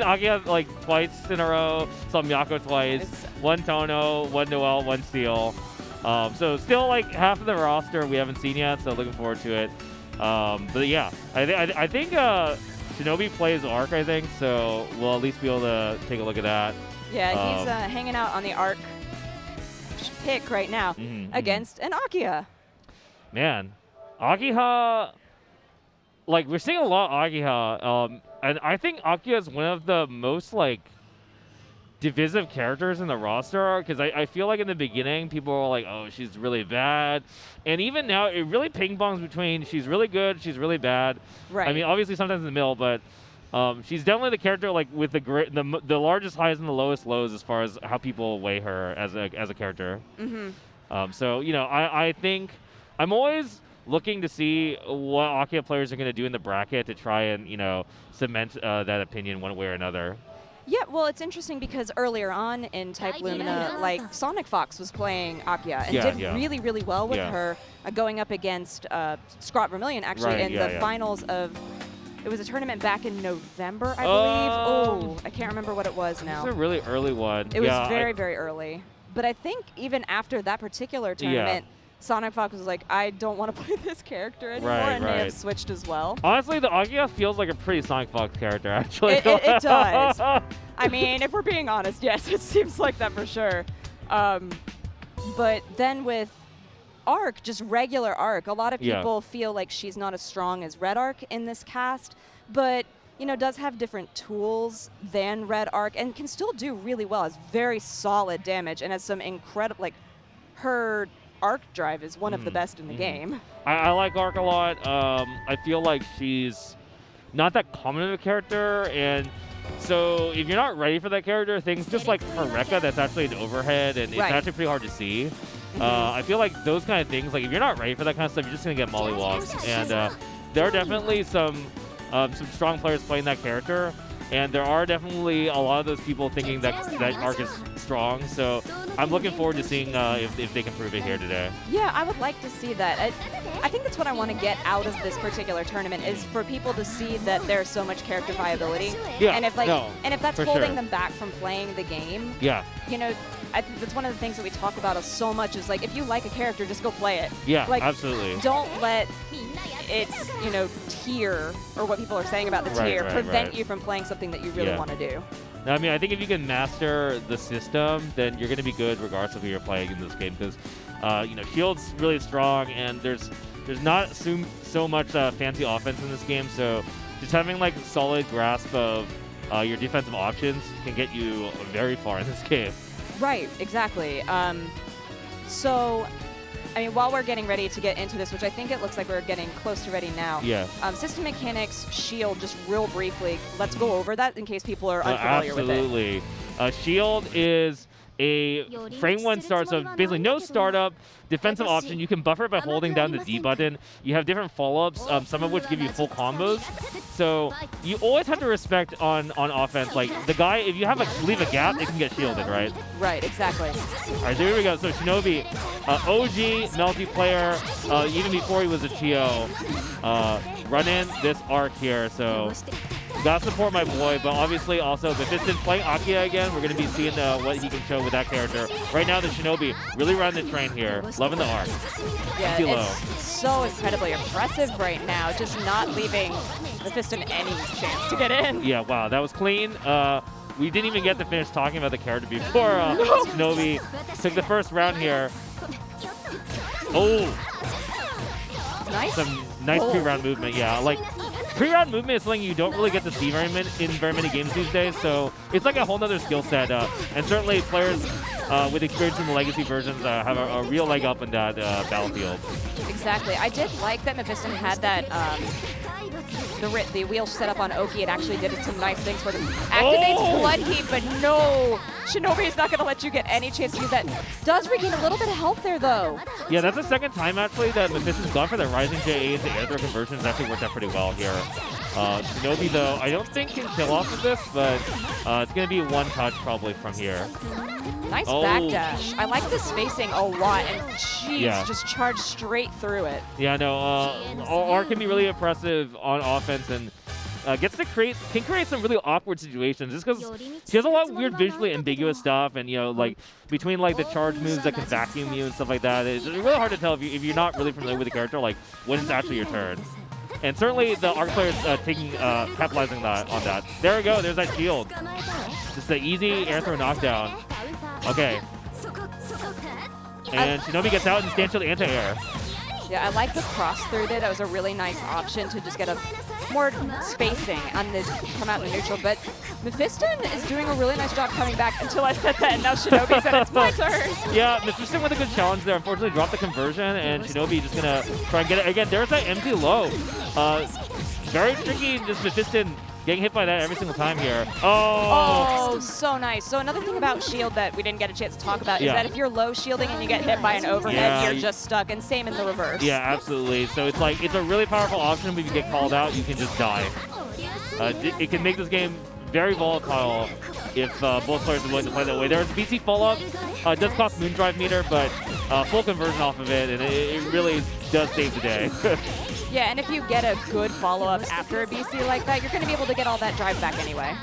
[SPEAKER 2] Akiha like twice in a row, saw Miyako twice, one Tono, one Noel, one Ciel. So still like half of the roster we haven't seen yet, so looking forward to it. But yeah, I think Shinobi plays Arc, I think, so we'll at least be able to take a look at that.
[SPEAKER 1] Yeah, he's hanging out on the Arc pick right now against an Akiha.
[SPEAKER 2] Man, Akiha, like we're seeing a lot of Akiha, and I think Akiha is one of the most like divisive characters in the roster, because I feel like in the beginning people were like, oh, she's really bad, and even now it really ping pongs between she's really good, she's really bad.
[SPEAKER 1] Right.
[SPEAKER 2] I mean, obviously sometimes in the middle, but she's definitely the character like with the largest highs and the lowest lows as far as how people weigh her as a character. So I think I'm always looking to see what Akiha players are going to do in the bracket to try and cement that opinion one way or another.
[SPEAKER 1] Yeah, well, it's interesting because earlier on in Type Lumina, like Sonic Fox was playing Akiha and did really, really well with her, going up against Scrawtvermillion actually in the finals of. It was a tournament back in November, I believe. Oh, I can't remember what it was now.
[SPEAKER 2] It was a really early one.
[SPEAKER 1] It was very, very early. But I think even after that particular tournament, Sonic Fox was like, I don't want to play this character anymore, and may have switched as well.
[SPEAKER 2] Honestly, the Akiha feels like a pretty Sonic Fox character, actually.
[SPEAKER 1] It does. I mean, if we're being honest, yes, it seems like that for sure. But then with Arc, just regular Arc, a lot of people feel like she's not as strong as Red Arc in this cast, but does have different tools than Red Arc and can still do really well. Has very solid damage and has some incredible, like her Arc drive is one of the best in the game.
[SPEAKER 2] I like Arc a lot. I feel like she's not that common of a character, and so if you're not ready for that character, things just like Eureka, that's actually an overhead, and it's actually pretty hard to see. I feel like those kind of things, like if you're not ready for that kind of stuff, you're just going to get mollywopped. And there are definitely some strong players playing that character, and there are definitely a lot of those people thinking that Arc is strong. So I'm looking forward to seeing if they can prove it here today. Yeah,
[SPEAKER 1] I would like to see that. I think that's what I want to get out of this particular tournament is for people to see that there's so much character viability.
[SPEAKER 2] Yeah,
[SPEAKER 1] and if that's holding them back from playing the game.
[SPEAKER 2] Yeah.
[SPEAKER 1] I think that's one of the things that we talk about so much is like if you like a character, just go play it.
[SPEAKER 2] Yeah,
[SPEAKER 1] like,
[SPEAKER 2] absolutely.
[SPEAKER 1] Don't let its tier or what people are saying about the tier prevent you from playing something that you really want to do.
[SPEAKER 2] No, I mean, I think if you can master the system, then you're going to be good regardless of who you're playing in this game because Shield's really strong and there's not so much fancy offense in this game, so just having like a solid grasp of your defensive options can get you very far in this game.
[SPEAKER 1] Right, exactly. So, I mean, while we're getting ready to get into this, which I think it looks like we're getting close to ready now.
[SPEAKER 2] Yeah.
[SPEAKER 1] System mechanics, Shield, just real briefly. Let's go over that in case people are unfamiliar with it.
[SPEAKER 2] Absolutely. Shield is a frame 1 start, so basically no startup, defensive option. You can buffer it by holding down the D button. You have different follow-ups, some of which give you full combos. So you always have to respect on offense. Like the guy, if you have leave a gap, it can get shielded, right?
[SPEAKER 1] Right, exactly.
[SPEAKER 2] All right, there we go. So Shinobi, OG Melty player, even before he was a TO, running this Arc here. So gotta support my boy, but obviously also Mephiston playing Akiha again. We're gonna be seeing what he can show with that character. Right now, the Shinobi really running the train here, loving the Arc.
[SPEAKER 1] Yeah, it's so incredibly impressive right now, just not leaving Mephiston any chance to get in.
[SPEAKER 2] Yeah, wow, that was clean. we didn't even get to finish talking about the character before Shinobi took the first round here. Oh!
[SPEAKER 1] Nice.
[SPEAKER 2] Some nice pre-round movement, yeah. Like, pre-round movement is something you don't really get to see in very many games these days, so it's like a whole nother skill set. And certainly players with experience in the legacy versions have a real leg up in that battlefield.
[SPEAKER 1] Exactly. I did like that Mephiston had that the wheel set up on Oki. It actually did some nice things for them. Activates Blood Heat, but no! Shinobi is not going to let you get any chance to use that. Does regain a little bit of health there, though.
[SPEAKER 2] Yeah, that's the second time, actually, that Mephiston's gone for the Rising JA into air throw conversions. Actually worked out pretty well here. Shinobi, though, I don't think can kill off of this, but it's going to be one touch probably from here.
[SPEAKER 1] Nice backdash. I like the spacing a lot, and jeez, just charged straight through it.
[SPEAKER 2] Yeah, no, R can be really impressive on offense, and can create some really awkward situations just because she has a lot of weird visually ambiguous stuff, and like between like the charge moves that can vacuum you and stuff like that, it's really hard to tell if you're not really familiar with the character, like when it's actually your turn. And certainly the Arc players capitalizing on that. There we go. There's that shield. Just the easy air throw knockdown. Okay. And Shinobi gets out instantially anti-air.
[SPEAKER 1] Yeah, I like the cross through there. That was a really nice option to just get a more spacing on this come out in the neutral. But Mephiston is doing a really nice job coming back until I said that, and now Shinobi said it's my turn.
[SPEAKER 2] Yeah, Mephiston with a good challenge there. Unfortunately, dropped the conversion, and Shinobi just gonna try and get it again. There's that empty low. Very tricky. Just Mephiston getting hit by that every single time here.
[SPEAKER 1] Oh, so nice. So another thing about shield that we didn't get a chance to talk about is that if you're low shielding and you get hit by an overhead, you're just stuck, and same in the reverse.
[SPEAKER 2] Yeah, absolutely. So it's like, it's a really powerful option, but if you get called out, you can just die. It can make this game very volatile if both players are willing to play that way. There's BC follow-up. It does cost Moondrive meter, but full conversion off of it, and it really does save the day.
[SPEAKER 1] Yeah, and if you get a good follow-up after a BC like that, you're going to be able to get all that drive back anyway.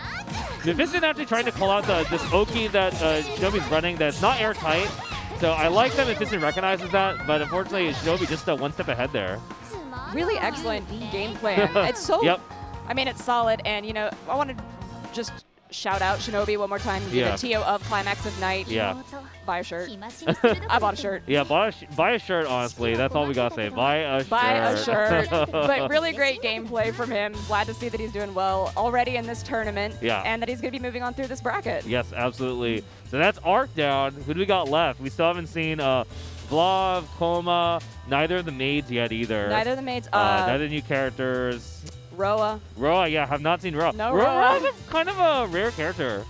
[SPEAKER 2] Mephiston actually trying to call out this Oki that Shinobi's running that's not airtight. So I like that Mephiston recognizes that, but unfortunately Shinobi just one step ahead there.
[SPEAKER 1] Really excellent game plan. It's so...
[SPEAKER 2] Yep.
[SPEAKER 1] I mean, it's solid, and, I want to just shout out Shinobi one more time. The TO of Climax of Night.
[SPEAKER 2] Yeah.
[SPEAKER 1] Buy a shirt. I bought a shirt.
[SPEAKER 2] Yeah, buy a shirt, honestly. That's all we got to say. Buy a shirt.
[SPEAKER 1] Buy a shirt. But really great gameplay from him. Glad to see that he's doing well already in this tournament.
[SPEAKER 2] Yeah.
[SPEAKER 1] And that he's going to be moving on through this bracket.
[SPEAKER 2] Yes, absolutely. So that's Arc down. Who do we got left? We still haven't seen Vlav, Kouma, neither of the maids yet either.
[SPEAKER 1] Neither of the maids.
[SPEAKER 2] Neither of the new characters.
[SPEAKER 1] Roa.
[SPEAKER 2] Roa, yeah, have not seen Roa.
[SPEAKER 1] No,
[SPEAKER 2] Roa's kind of a rare character.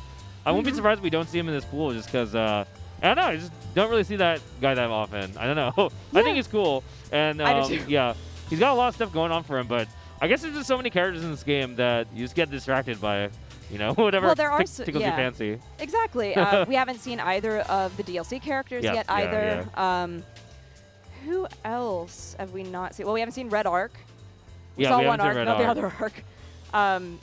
[SPEAKER 2] I won't be surprised if we don't see him in this pool just because, I don't know, I just don't really see that guy that often. I don't know. I think he's cool. And, yeah, he's got a lot of stuff going on for him, but I guess there's just so many characters in this game that you just get distracted by, whatever tickles your fancy.
[SPEAKER 1] Exactly. We haven't seen either of the DLC characters yet either.
[SPEAKER 2] Yeah.
[SPEAKER 1] Who else have we not seen? Well, we haven't seen Red Arc. We
[SPEAKER 2] Yeah,
[SPEAKER 1] saw
[SPEAKER 2] we
[SPEAKER 1] one
[SPEAKER 2] haven't
[SPEAKER 1] arc,
[SPEAKER 2] seen
[SPEAKER 1] not
[SPEAKER 2] Red
[SPEAKER 1] the other arc.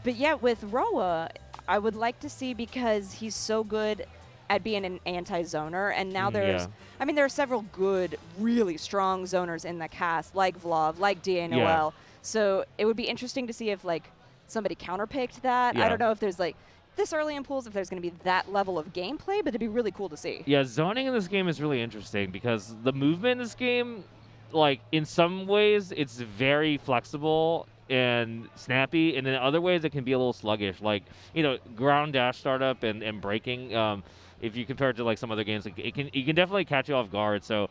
[SPEAKER 1] But yeah, with Roa, I would like to see, because he's so good at being an anti-zoner, and now there's, I mean, there are several good, really strong zoners in the cast, like Vlav, like DA Noel. So it would be interesting to see if, like, somebody counterpicked that. I don't know if there's, like, this early in pools, if there's going to be that level of gameplay, but it'd be really cool to see.
[SPEAKER 2] Yeah, zoning in this game is really interesting, because the movement in this game, like, in some ways, it's very flexible and snappy, and in other ways, it can be a little sluggish. Like, ground dash startup and braking. If you compare it to like some other games, like, it can definitely catch you off guard. So,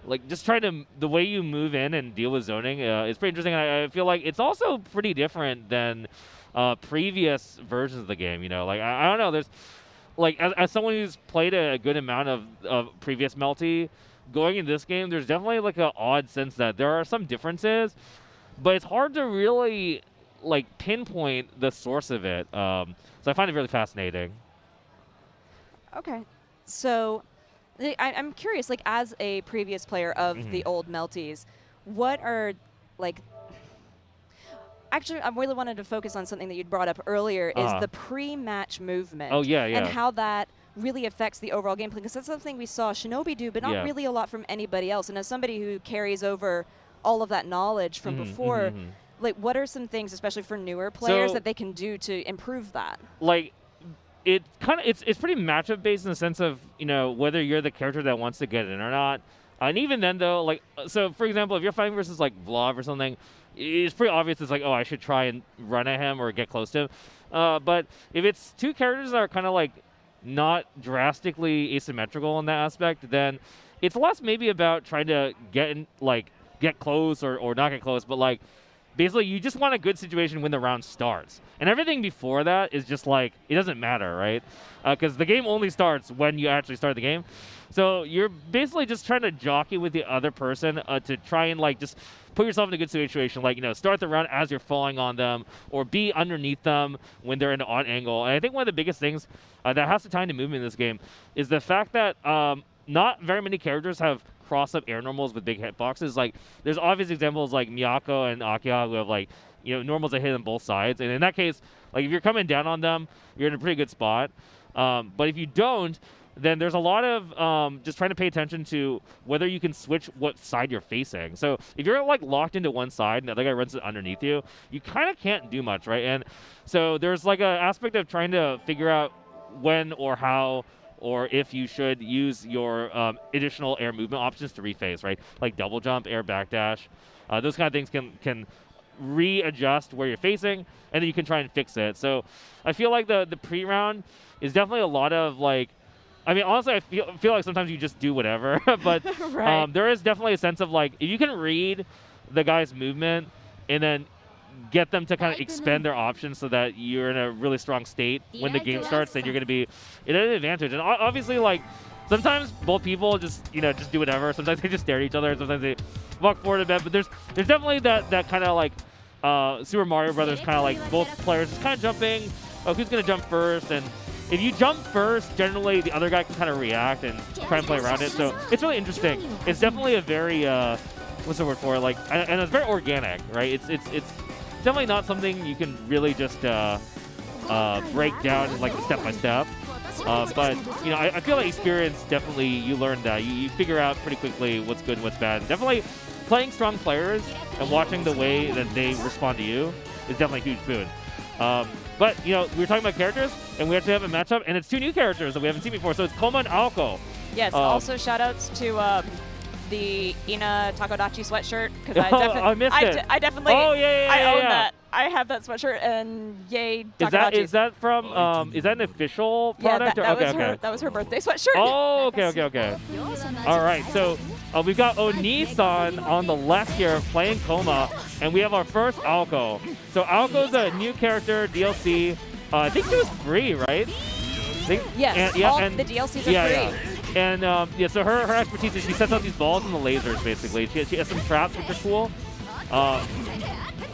[SPEAKER 2] like, just trying to the way you move in and deal with zoning, it's pretty interesting. And I feel like it's also pretty different than previous versions of the game. Like I don't know. There's like as someone who's played a good amount of previous Melty. Going into this game, there's definitely like an odd sense that there are some differences, but it's hard to really like pinpoint the source of it. So I find it really fascinating.
[SPEAKER 1] Okay, so I'm curious, like, as a previous player of the old Melties, what are like? Actually, I really wanted to focus on something that you'd brought up earlier, is the pre-match movement.
[SPEAKER 2] Oh yeah.
[SPEAKER 1] And how that really affects the overall gameplay, because that's something we saw Shinobi do, but not really a lot from anybody else. And as somebody who carries over all of that knowledge from before, like, what are some things, especially for newer players, that they can do to improve that?
[SPEAKER 2] Like, it's pretty matchup based in the sense of, you know, whether you're the character that wants to get in or not. And even then, though, like, so for example, if you're fighting versus like Vlov or something, it's pretty obvious. It's like, oh, I should try and run at him or get close to him. But if it's two characters that are kind of like not drastically asymmetrical in that aspect, then it's less maybe about trying to get close or not get close, but like basically you just want a good situation when the round starts. And everything before that is just like, it doesn't matter, right? Because the game only starts when you actually start the game. So you're basically just trying to jockey with the other person to try and like just put yourself in a good situation, like, you know, start the round as you're falling on them or be underneath them when they're in an odd angle. And I think one of the biggest things that has to tie into movement in this game is the fact that not very many characters have cross-up air normals with big hitboxes. Like, there's obvious examples like Miyako and Akiha who have, like, you know, normals that hit on both sides. And in that case, like, if you're coming down on them, you're in a pretty good spot. But if you don't, then there's a lot of just trying to pay attention to whether you can switch what side you're facing. So if you're like locked into one side and the other guy runs it underneath you, you kind of can't do much, right? And so there's like an aspect of trying to figure out when or how or if you should use your additional air movement options to rephase, right? Like double jump, air backdash. Those kind of things can readjust where you're facing, and then you can try and fix it. So I feel like the pre-round is definitely a lot of like, I mean, honestly, I feel like sometimes you just do whatever, but
[SPEAKER 1] right.
[SPEAKER 2] There is definitely a sense of like, if you can read the guy's movement and then get them to kind of expend their options so that you're in a really strong state when the game starts, then you're going to be at an advantage. And obviously, like, sometimes both people just do whatever. Sometimes they just stare at each other. Sometimes they walk forward a bit. But there's definitely that kind of like Super Mario Brothers kind of like both players just kind of jumping. Oh, who's going to jump first? And if you jump first, generally the other guy can kind of react and try and play around it. So it's really interesting. It's definitely a very what's the word for it? Like, and it's very organic, right? It's definitely not something you can really just break down like step by step. But you know, I feel like experience definitely you learn that you figure out pretty quickly what's good and what's bad. Definitely playing strong players and watching the way that they respond to you is definitely a huge boon. But, you know, we were talking about characters, and we actually have a matchup, and it's two new characters that we haven't seen before. So it's Kouma and Aoko.
[SPEAKER 1] Yes, also shout-outs to the Ina Takodachi sweatshirt, because I definitely I own that. I have that sweatshirt, and yay, Takodachi.
[SPEAKER 2] Is that from, is that an official product?
[SPEAKER 1] Yeah, that was her birthday sweatshirt.
[SPEAKER 2] Oh, okay. All right, so we've got KneeSan on the left here playing Kouma, and we have our first Aoko. So Aoko's a new character, DLC. I think she was free, right?
[SPEAKER 1] Yes, all the DLCs are free.
[SPEAKER 2] Yeah. And so her expertise is she sets out these balls and the lasers, basically. She has some traps, which are cool.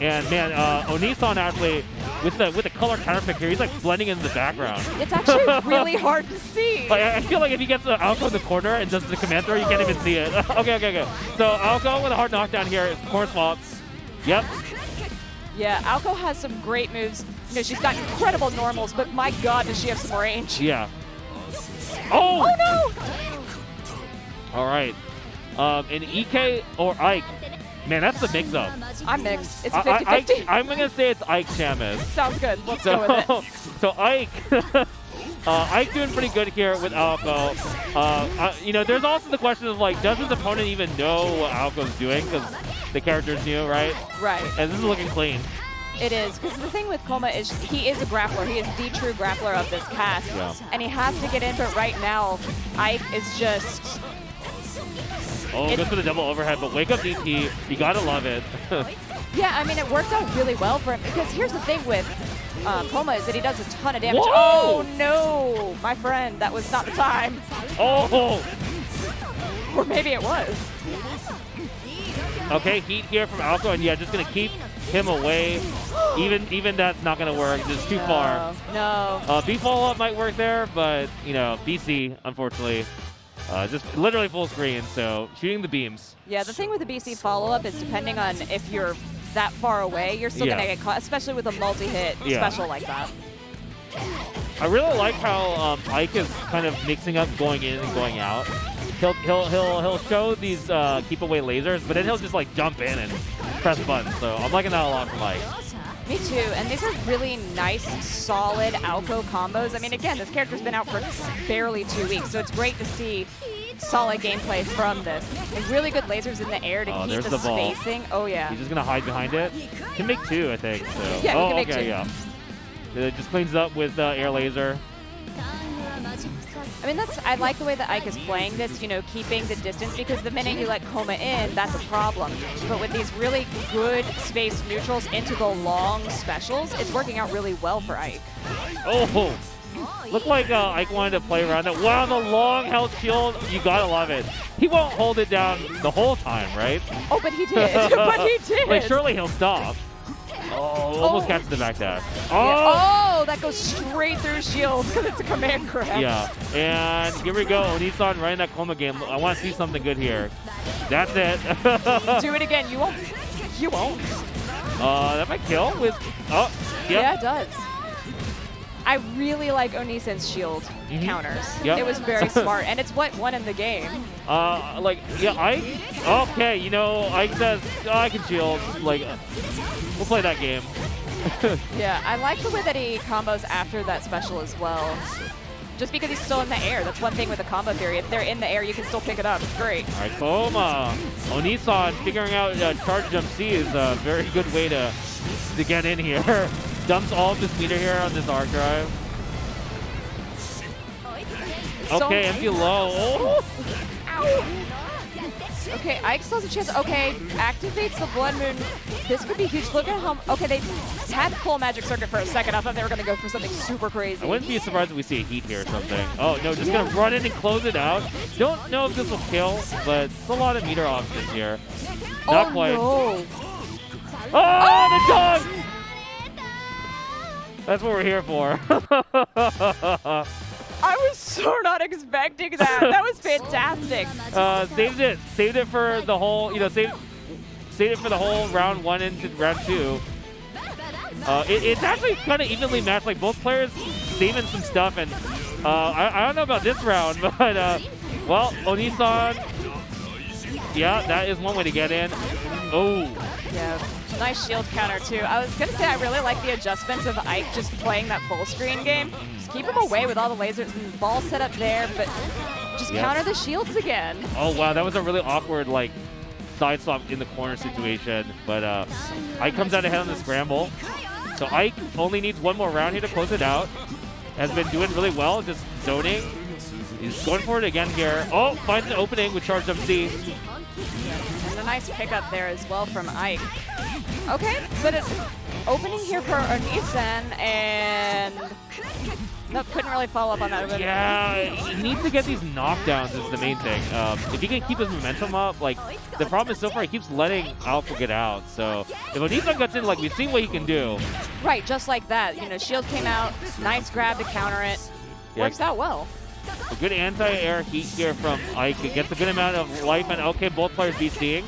[SPEAKER 2] And man, KneeSan actually, with the color counterpick here, he's like blending into the background.
[SPEAKER 1] It's actually really hard to see.
[SPEAKER 2] Like, I feel like if he gets Aoko in the corner and does the command throw, you can't even see it. Okay. So Aoko with a hard knockdown here, core swap. Yep.
[SPEAKER 1] Yeah, Aoko has some great moves. You know, she's got incredible normals, but my God, does she have some range?
[SPEAKER 2] Yeah. Oh
[SPEAKER 1] no!
[SPEAKER 2] All right. And Ike or Ike. Man, that's the mix-up.
[SPEAKER 1] I'm mixed. It's a 50-50.
[SPEAKER 2] I'm going to say it's IkeShamus.
[SPEAKER 1] Sounds good. Let's go with it.
[SPEAKER 2] So Ike, Ike doing pretty good here with Aoko. You know, there's also the question of, like, does his opponent even know what Aoko's doing? Because the character's new, right?
[SPEAKER 1] Right.
[SPEAKER 2] And this is looking clean.
[SPEAKER 1] It is, because the thing with Kouma is he is a grappler. He is the true grappler of this cast.
[SPEAKER 2] Yeah.
[SPEAKER 1] And he has to get in, but right now, Ike is just...
[SPEAKER 2] Oh, goes for the double overhead, but wake up DT. You gotta love it.
[SPEAKER 1] Yeah, I mean, it worked out really well for him, because here's the thing with Kouma is that he does a ton of damage.
[SPEAKER 2] Whoa!
[SPEAKER 1] Oh, no! My friend, that was not the time.
[SPEAKER 2] Oh!
[SPEAKER 1] Or maybe it was.
[SPEAKER 2] Okay, heat here from Aoko, and yeah, just gonna keep him away. Even that's not gonna work. Just too far.
[SPEAKER 1] No.
[SPEAKER 2] B follow-up might work there, but you know, BC unfortunately, just literally full screen. So shooting the beams.
[SPEAKER 1] Yeah, the thing with the BC follow-up is depending on if you're that far away, you're still gonna get caught, especially with a multi-hit special like that.
[SPEAKER 2] I really like how Ike is kind of mixing up going in and going out. He'll show these keep away lasers, but then he'll just like jump in and press buttons. So I'm liking that a lot from Ike.
[SPEAKER 1] Me too, and these are really nice, solid Aoko combos. I mean, again, this character's been out for barely 2 weeks, so it's great to see solid gameplay from this. And really good lasers in the air to keep the spacing. Oh, yeah.
[SPEAKER 2] He's just going to hide behind it. Can make 2, I think. So.
[SPEAKER 1] Yeah, he can make 2.
[SPEAKER 2] Yeah. It just cleans up with air laser.
[SPEAKER 1] I mean, I like the way that Ike is playing this, you know, keeping the distance, because the minute you let Kouma in, that's a problem. But with these really good space neutrals into the long specials, it's working out really well for Ike.
[SPEAKER 2] Oh, looked like Ike wanted to play around it. Wow, the long held shield, you gotta love it. He won't hold it down the whole time, right?
[SPEAKER 1] Oh, but he did. But he did.
[SPEAKER 2] Like, surely he'll stop. Oh, almost catches the back dash. Oh!
[SPEAKER 1] Yeah. Oh, that goes straight through shield because it's a command grab.
[SPEAKER 2] Yeah, and here we go. Nissan running that Kouma game. I want to see something good here. That's it.
[SPEAKER 1] Do it again. You won't. You won't.
[SPEAKER 2] That might kill with... Oh, yep.
[SPEAKER 1] Yeah, it does. I really like Onisen's shield counters.
[SPEAKER 2] Yep.
[SPEAKER 1] It was very smart, and it's what won in the game.
[SPEAKER 2] Okay, you know, Ike says, I can shield. Like, we'll play that game.
[SPEAKER 1] Yeah, I like the way that he combos after that special as well. Just because he's still in the air. That's one thing with the combo theory. If they're in the air, you can still pick it up. It's great.
[SPEAKER 2] All right, Kouma. Onisan figuring out charge jump C is a very good way to get in here. Dumps all of this meter here on this arc drive. Okay, empty low. Oh.
[SPEAKER 1] Ow. Okay, Ike still has a chance. Okay, activates the Blood Moon. This could be huge. Look at how... Okay, they had full magic circuit for a second. I thought they were going to go for something super crazy.
[SPEAKER 2] I wouldn't be surprised if we see a heat here or something. Oh, no, just going to run in and close it out. Don't know if this will kill, but it's a lot of meter options here. Not quite.
[SPEAKER 1] No.
[SPEAKER 2] Oh, the dog! That's what we're here for.
[SPEAKER 1] I was so not expecting that. That was fantastic.
[SPEAKER 2] Saved it for the whole, you know, saved it for the whole round 1 into round 2. It's actually kind of evenly matched. Like, both players saving some stuff, and I don't know about this round, but well, Onisan, yeah, that is one way to get in. Oh.
[SPEAKER 1] Yeah. Nice shield counter, too. I was going to say I really like the adjustments of Ike just playing that full screen game. Just keep him away with all the lasers and ball set up there, but just counter the shields again.
[SPEAKER 2] Oh, wow. That was a really awkward, like, side swap in the corner situation. But Ike comes out ahead on the scramble. So Ike only needs one more round here to close it out. Has been doing really well, just zoning. He's going for it again here. Oh, finds an opening with charge up C.
[SPEAKER 1] And a nice pickup there as well from Ike. Okay, but it's opening here for NeeSan, and nope, couldn't really follow up on that.
[SPEAKER 2] Yeah, he needs to get these knockdowns is the main thing. If he can keep his momentum up, like, the problem is so far he keeps letting Aoko get out. So if NeeSan gets in, like, we've seen what he can do.
[SPEAKER 1] Right, just like that. You know, shield came out, nice grab to counter it. Works out well.
[SPEAKER 2] A good anti-air heat here from Ike. It gets a good amount of life, and okay, both players BCing.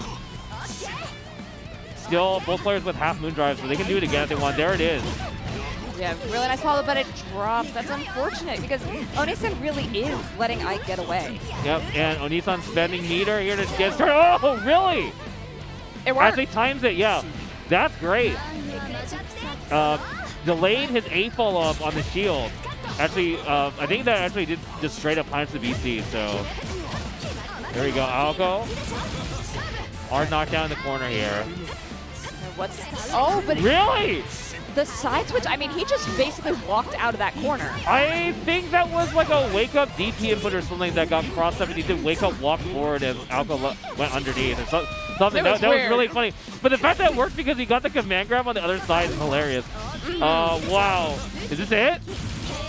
[SPEAKER 2] Still, both players with half moon drive, so they can do it again if they want. There it is.
[SPEAKER 1] Yeah, really nice follow, but it drops. That's unfortunate because Onisan really is letting Ike get away.
[SPEAKER 2] Yep, and Onisan spending meter here to get started. Oh, really?
[SPEAKER 1] It worked.
[SPEAKER 2] Actually times it, yeah. That's great. Delayed his A follow-up on the shield. Actually, I think that actually did just straight up punish the BC, so there we go. Aoko. Hard knockdown in the corner here.
[SPEAKER 1] What's... Oh, but...
[SPEAKER 2] Really?
[SPEAKER 1] The side switch, I mean, he just basically walked out of that corner.
[SPEAKER 2] I think that was like a wake-up DP input or something that got crossed up, and he did wake-up, walk forward, and Aoko went underneath. Or something. That was really funny. But the fact that it worked because he got the command grab on the other side is hilarious. Wow. Is this it?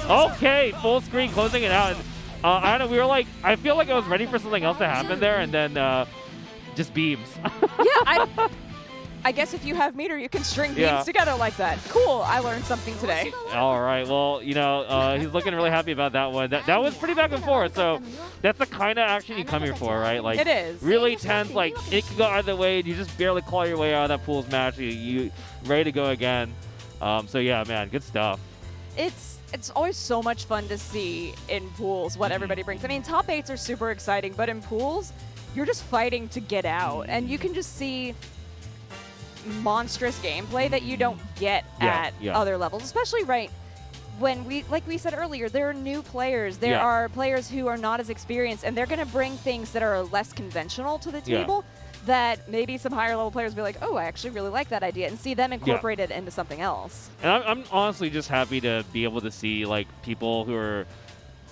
[SPEAKER 2] Okay, full screen, closing it out. And, I don't know, we were like, I feel like I was ready for something else to happen there, and then just beams.
[SPEAKER 1] Yeah, I guess if you have meter, you can string beams together like that. Cool, I learned something today.
[SPEAKER 2] All right, well, you know, he's looking really happy about that one. That was pretty back and forth, so that's the kind of action you come here for, right? Like,
[SPEAKER 1] it is.
[SPEAKER 2] Really tense, like, it can go either way, and you just barely claw your way out of that pools match. You ready to go again. So, yeah, man, good stuff.
[SPEAKER 1] It's always so much fun to see in pools what everybody brings. I mean, top 8s are super exciting, but in pools, you're just fighting to get out. And you can just see monstrous gameplay that you don't get at other levels, especially when like we said earlier, there are new players. There are players who are not as experienced, and they're going to bring things that are less conventional to the table that maybe some higher level players will be like, oh, I actually really like that idea, and see them incorporated into something else.
[SPEAKER 2] And I'm honestly just happy to be able to see like people who are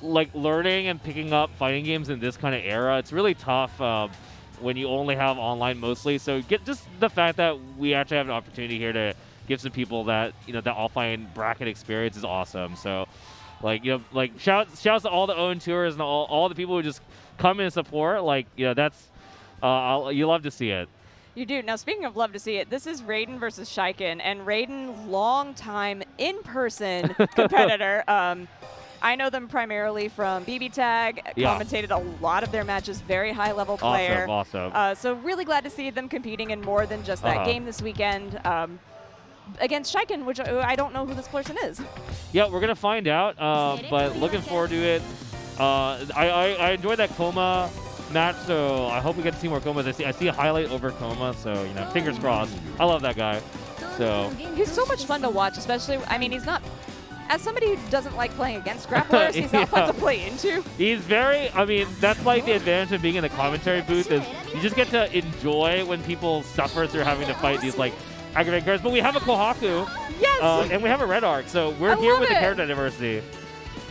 [SPEAKER 2] like learning and picking up fighting games in this kind of era. It's really tough when you only have online mostly. So just the fact that we actually have an opportunity here to give some people that that offline bracket experience is awesome. So, like shouts to all the own tours and all the people who just come in and support. Like that's you love to see it.
[SPEAKER 1] You do. Now, speaking of love to see it, this is Raiden versus Shykin, and Raiden, long-time in-person competitor. I know them primarily from BB Tag, commentated a lot of their matches, very high-level player.
[SPEAKER 2] Awesome.
[SPEAKER 1] So really glad to see them competing in more than just that game this weekend. Against Shykin, which I don't know who this person is.
[SPEAKER 2] Yeah, we're going to find out, but looking forward to it. I enjoyed that Kouma match, so I hope we get to see more Koumas. I see a highlight over Kouma, so, fingers crossed. I love that guy. So
[SPEAKER 1] he's so much fun to watch, especially, I mean, he's not, as somebody who doesn't like playing against grapplers, he's not fun to play into.
[SPEAKER 2] He's very, I mean, that's like the advantage of being in the commentary booth is you just get to enjoy when people suffer through having to fight these, like, aggravating characters. But we have a Kohaku.
[SPEAKER 1] Yes!
[SPEAKER 2] And we have a Red Arc, so we're here with the character diversity.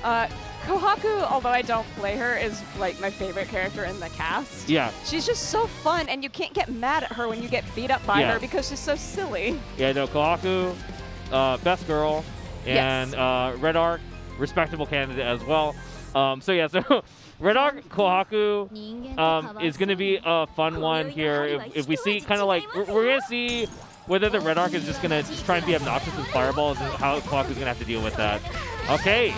[SPEAKER 1] Kohaku, although I don't play her, is like my favorite character in the cast.
[SPEAKER 2] Yeah.
[SPEAKER 1] She's just so fun, and you can't get mad at her when you get beat up by her because she's so silly.
[SPEAKER 2] Yeah, no, Kohaku, best girl, and Red Arc, respectable candidate as well. So Red Arc Kohaku is going to be a fun one here. If we see kind of like, we're going to see whether the Red Arc is just going to try and be obnoxious with fireballs and how Kohaku's going to have to deal with that. Okay.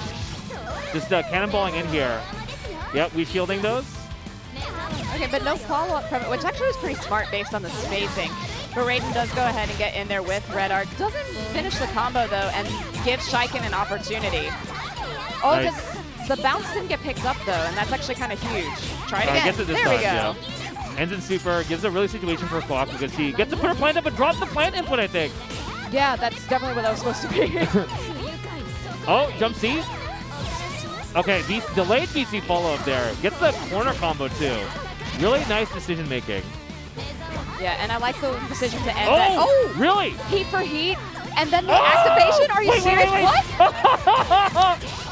[SPEAKER 2] Just cannonballing in here. Yep, we shielding those.
[SPEAKER 1] Okay, but no follow-up from it, which actually was pretty smart based on the spacing. But Raiden does go ahead and get in there with Red Arc. Doesn't finish the combo, though, and gives Shykin an opportunity. Oh,
[SPEAKER 2] nice.
[SPEAKER 1] The bounce didn't get picked up, though, and that's actually kind of huge. Try it again.
[SPEAKER 2] Gets it this
[SPEAKER 1] there
[SPEAKER 2] time,
[SPEAKER 1] we go.
[SPEAKER 2] Ends in super. Gives a really situation for Kohaku because he gets to put a plant up and drops the plant input, I think.
[SPEAKER 1] Yeah, that's definitely what that was supposed to be.
[SPEAKER 2] Oh, jump C. Okay, delayed VC follow-up there. Gets the corner combo, too. Really nice decision-making.
[SPEAKER 1] Yeah, and I like the decision to end
[SPEAKER 2] that.
[SPEAKER 1] Oh,
[SPEAKER 2] really?
[SPEAKER 1] Heat for heat, and then the activation? Are you serious?
[SPEAKER 2] Wait.
[SPEAKER 1] What?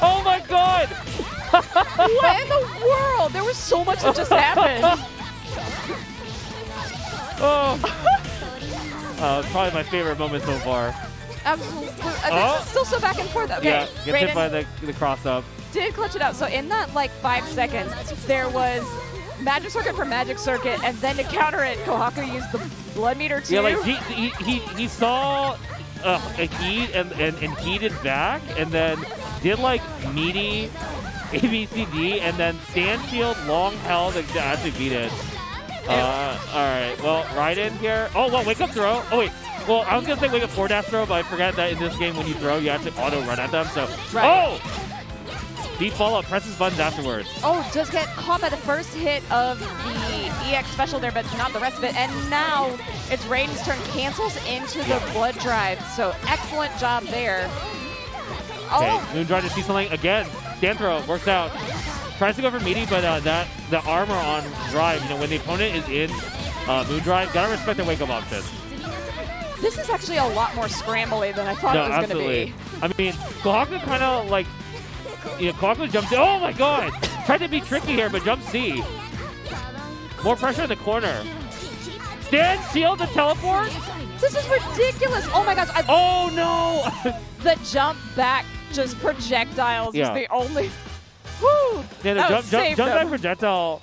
[SPEAKER 2] Oh, my God.
[SPEAKER 1] What in the world? There was so much that just happened.
[SPEAKER 2] Probably my favorite moment so far.
[SPEAKER 1] Absolutely. This is still so back and forth. Okay,
[SPEAKER 2] yeah, gets hit by the cross-up.
[SPEAKER 1] Did clutch it out. So in that, 5 seconds, there was Magic Circuit for Magic Circuit, and then to counter it, Kohaku used the Blood Meter too.
[SPEAKER 2] Yeah, he saw a heat and heated back, and then did meaty ABCD, and then stand shield long held to actually beat it. All right, well, Raiden here. Oh, well, wake up throw. Oh, wait. Well, I was going to say wake up forward dash throw, but I forgot that in this game when you throw, you actually auto run at them. So,
[SPEAKER 1] right.
[SPEAKER 2] Oh! Deep follow-up, presses buttons afterwards.
[SPEAKER 1] Oh, does get caught by the first hit of the EX special there, but not the rest of it. And now it's Raiden's turn. Cancels into the blood drive. So excellent job there.
[SPEAKER 2] Okay,
[SPEAKER 1] Oh,
[SPEAKER 2] Moon Drive to see something again. Stand throw, works out. Tries to go for meaty, but the armor on drive, when the opponent is in Moon Drive, gotta respect the wake-up option.
[SPEAKER 1] this is actually a lot more scrambly than I thought it was going to be.
[SPEAKER 2] I mean, Kohaku kind of Kohaku jumps in. Oh my God! Tried to be tricky here, but jump C. More pressure in the corner. Stand shield to teleport?
[SPEAKER 1] This is ridiculous. Oh my gosh.
[SPEAKER 2] Oh no!
[SPEAKER 1] The jump back, just projectiles is the only. Woo!
[SPEAKER 2] Yeah, the jump back projectile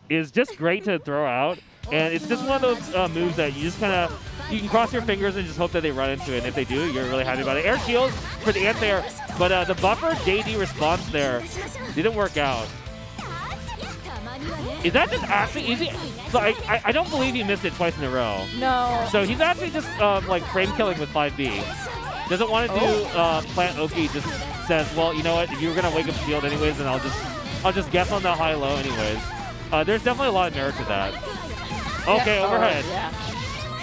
[SPEAKER 2] is just great to throw out. And it's just one of those moves that you just you can cross your fingers and just hope that they run into it. And if they do, you're really happy about it. Air shield for the anti-air. But the buffer JD response there didn't work out. Is that just actually easy? So I don't believe he missed it twice in a row.
[SPEAKER 1] No.
[SPEAKER 2] So he's actually just frame killing with 5B. Doesn't want to do plant Oki, just says, well, you know what, if you were going to wake up shield anyways, then I'll just guess on the high-low anyways. There's definitely a lot of merit to that. Okay, overhead.
[SPEAKER 1] Yeah.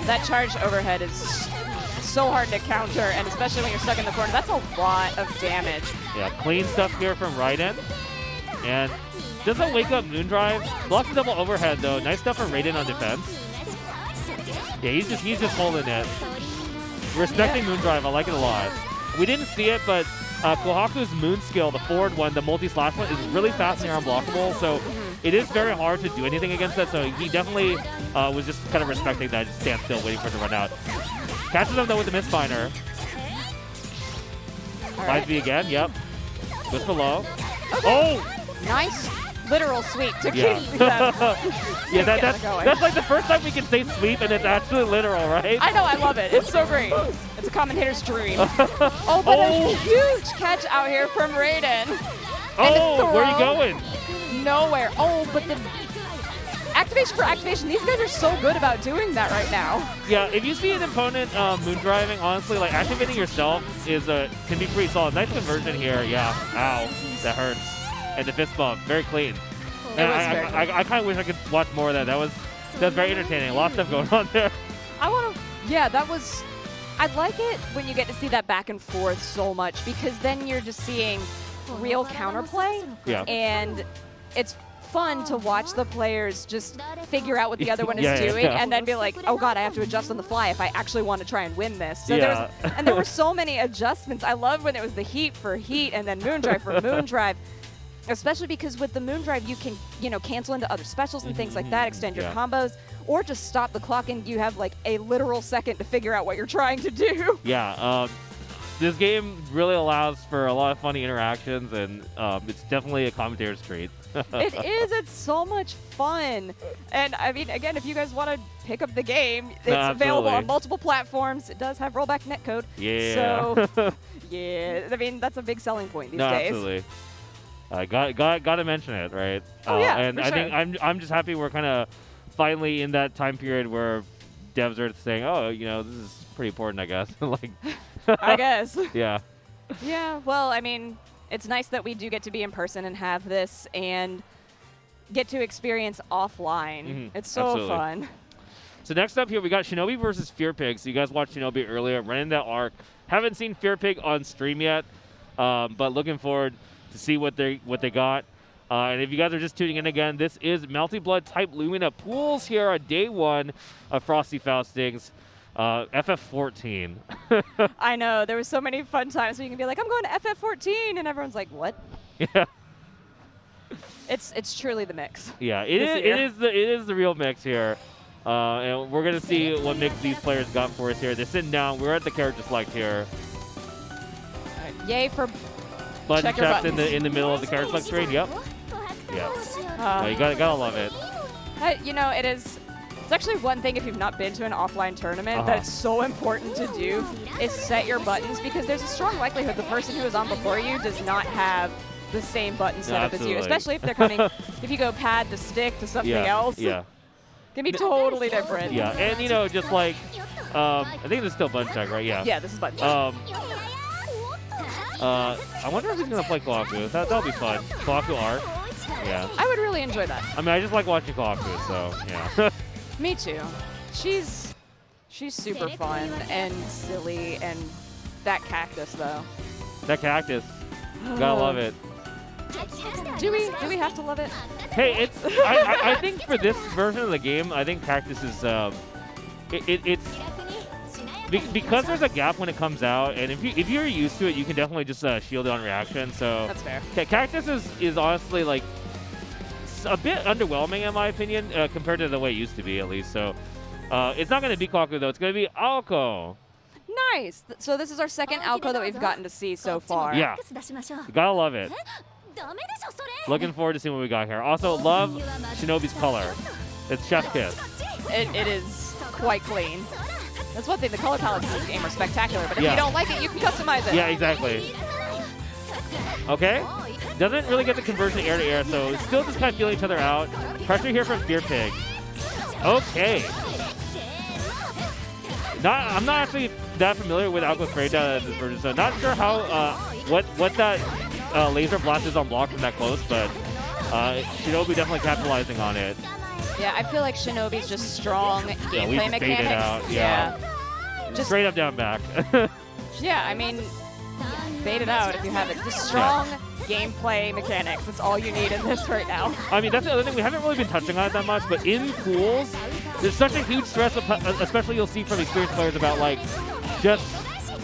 [SPEAKER 1] That charged overhead is so hard to counter, and especially when you're stuck in the corner. That's a lot of damage.
[SPEAKER 2] Yeah, clean stuff here from Raiden. And doesn't wake up Moondrive. Blocks the double overhead, though. Nice stuff from Raiden on defense. Yeah, he's just holding it. Respecting Moondrive, I like it a lot. We didn't see it, but Kohaku's Moon skill, the forward one, the multi-slash one, is really fast and unblockable, so it is very hard to do anything against that, so he definitely was just kind of respecting that, just stand still, waiting for it to run out. Catches him, though, with the misfiner. 5B again, yep. Goes below.
[SPEAKER 1] Okay. Oh! Nice literal sweep to keep them.
[SPEAKER 2] Yeah, that's like the first time we can say sweep and it's actually literal, right?
[SPEAKER 1] I know, I love it. It's so great. It's a commentator's dream. Oh, but a huge catch out here from Raiden.
[SPEAKER 2] Oh, where are you going?
[SPEAKER 1] Nowhere. Oh, but the activation for activation, these guys are so good about doing that right now.
[SPEAKER 2] Yeah, if you see an opponent moon driving, honestly, like activating yourself can be pretty solid. Nice conversion here. Yeah, ow, that hurts. And the fist bump, very clean. And I kind of wish I could watch more of that. That was very entertaining. A lot of stuff going on there.
[SPEAKER 1] I like it when you get to see that back and forth so much, because then you're just seeing real counterplay.
[SPEAKER 2] Yeah.
[SPEAKER 1] And it's fun to watch the players just figure out what the other one is doing and then be like, oh god, I have to adjust on the fly if I actually want to try and win this. So there were so many adjustments. I love when it was the heat for heat and then Moondrive for Moondrive. Especially because with the Moondrive, you can, cancel into other specials and things like that, extend your combos, or just stop the clock and you have like a literal second to figure out what you're trying to do.
[SPEAKER 2] Yeah, this game really allows for a lot of funny interactions, and it's definitely a commentator's treat.
[SPEAKER 1] It is. It's so much fun. And I mean, again, if you guys want to pick up the game, it's available on multiple platforms. It does have rollback netcode.
[SPEAKER 2] Yeah.
[SPEAKER 1] So, yeah, I mean, that's a big selling point these days.
[SPEAKER 2] Absolutely. Got to mention it, right?
[SPEAKER 1] Oh yeah,
[SPEAKER 2] and I think I'm just happy we're kind of finally in that time period where devs are saying, oh, this is pretty important, I guess. Like,
[SPEAKER 1] I guess.
[SPEAKER 2] Yeah.
[SPEAKER 1] Yeah. Well, I mean, it's nice that we do get to be in person and have this and get to experience offline. It's so fun.
[SPEAKER 2] So next up here, we got Shinobi versus FearPig. So you guys watched Shinobi earlier, running that arc. Haven't seen FearPig on stream yet, but looking forward to see what they got. And if you guys are just tuning in again, this is Melty Blood type Lumina pools here on day 1 of Frosty Faustings. FF14.
[SPEAKER 1] I know, there were so many fun times where you can be like, I'm going to FF14, and everyone's like, what?
[SPEAKER 2] Yeah.
[SPEAKER 1] It's truly the mix.
[SPEAKER 2] Yeah, it is the real mix here. And we're gonna see what mix these players got for us here. They're sitting down. We're at the character select here.
[SPEAKER 1] Yay for
[SPEAKER 2] button checks in the middle of the character select screen. Yep. Yeah. You gotta love it.
[SPEAKER 1] It's actually one thing, if you've not been to an offline tournament, that's so important to do is set your buttons, because there's a strong likelihood the person who is on before you does not have the same button setup as you, especially if they're coming, if you go pad to stick to something else.
[SPEAKER 2] Yeah.
[SPEAKER 1] It can be totally different.
[SPEAKER 2] Yeah, and just like, I think this is still button check, right? Yeah.
[SPEAKER 1] Yeah, this is button check.
[SPEAKER 2] I wonder if he's going to play Kohaku. That'll be fun. Kohaku art. Yeah.
[SPEAKER 1] I would really enjoy that.
[SPEAKER 2] I mean, I just like watching Kohaku, so yeah.
[SPEAKER 1] Me too. She's super fun and silly, and that cactus though.
[SPEAKER 2] That cactus. Gotta love it.
[SPEAKER 1] Do we have to love it?
[SPEAKER 2] Hey, I think for this version of the game, I think cactus is it's because there's a gap when it comes out, and if you're used to it, you can definitely just shield it on reaction. So
[SPEAKER 1] that's fair.
[SPEAKER 2] Cactus is honestly like a bit underwhelming in my opinion compared to the way it used to be, at least. So it's not going to be Kohaku though. It's going to be Aoko.
[SPEAKER 1] Nice. So this is our second Aoko that we've gotten to see so far.
[SPEAKER 2] Yeah. You gotta love it. Looking forward to seeing what we got here. Also, love Shinobi's color. It's Chef's Kiss.
[SPEAKER 1] It is quite clean. That's one thing. The color palettes in this game are spectacular, but if you don't like it, you can customize it.
[SPEAKER 2] Yeah, exactly. Okay. Doesn't really get the conversion air to air, so still just kind of feeling each other out. Pressure here from FearPig. Okay. I'm not actually that familiar with Aoko's trade this version, so not sure how what that laser blast is on block from that close, but Shinobi definitely capitalizing on it.
[SPEAKER 1] Yeah, I feel like Shinobi's just strong gameplay mechanics.
[SPEAKER 2] Fade it out. Yeah. Just straight up, down, back.
[SPEAKER 1] Yeah, I mean, fade it out if you have it. Just strong gameplay mechanics. That's all you need in this right now.
[SPEAKER 2] I mean, that's the other thing. We haven't really been touching on it that much, but in pools, there's such a huge stress, especially you'll see from experienced players, about like just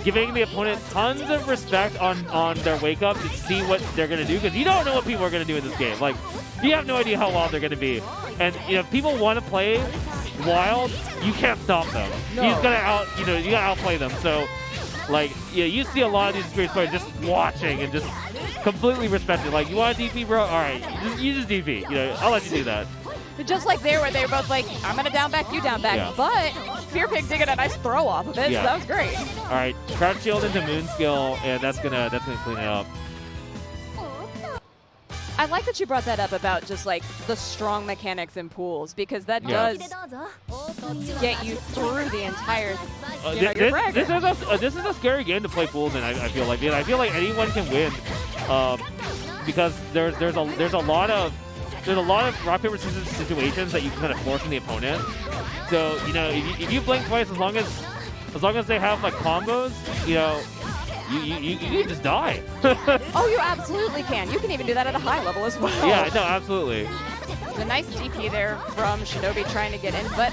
[SPEAKER 2] giving the opponent tons of respect on their wake up to see what they're going to do, because you don't know what people are going to do in this game. Like, you have no idea how wild they're going to be. And if people want to play wild, you can't stop them.
[SPEAKER 1] No.
[SPEAKER 2] You gotta you gotta outplay them. So, like, you see a lot of these experienced players just watching and just completely respected. Like, you want a DP, bro? All right, you just DP. I'll let you do that.
[SPEAKER 1] Just like there, where they were both like, I'm gonna down back, you down back.
[SPEAKER 2] Yeah.
[SPEAKER 1] But FearPig did get a nice throw off of it, so that was great.
[SPEAKER 2] All right, crouch shield into moon skill, and that's gonna clean it up.
[SPEAKER 1] I like that you brought that up about just like the strong mechanics in pools, because that does get you through the entire your bracket.
[SPEAKER 2] This is a scary game to play pools in. I feel like I feel like anyone can win, because there's a lot of rock paper scissors situations that you can kind of force on the opponent. So if you blink twice, as long as they have like combos, you can just die.
[SPEAKER 1] Oh, you absolutely can. You can even do that at a high level as well.
[SPEAKER 2] Yeah, no, absolutely.
[SPEAKER 1] The nice DP there from Shinobi trying to get in, but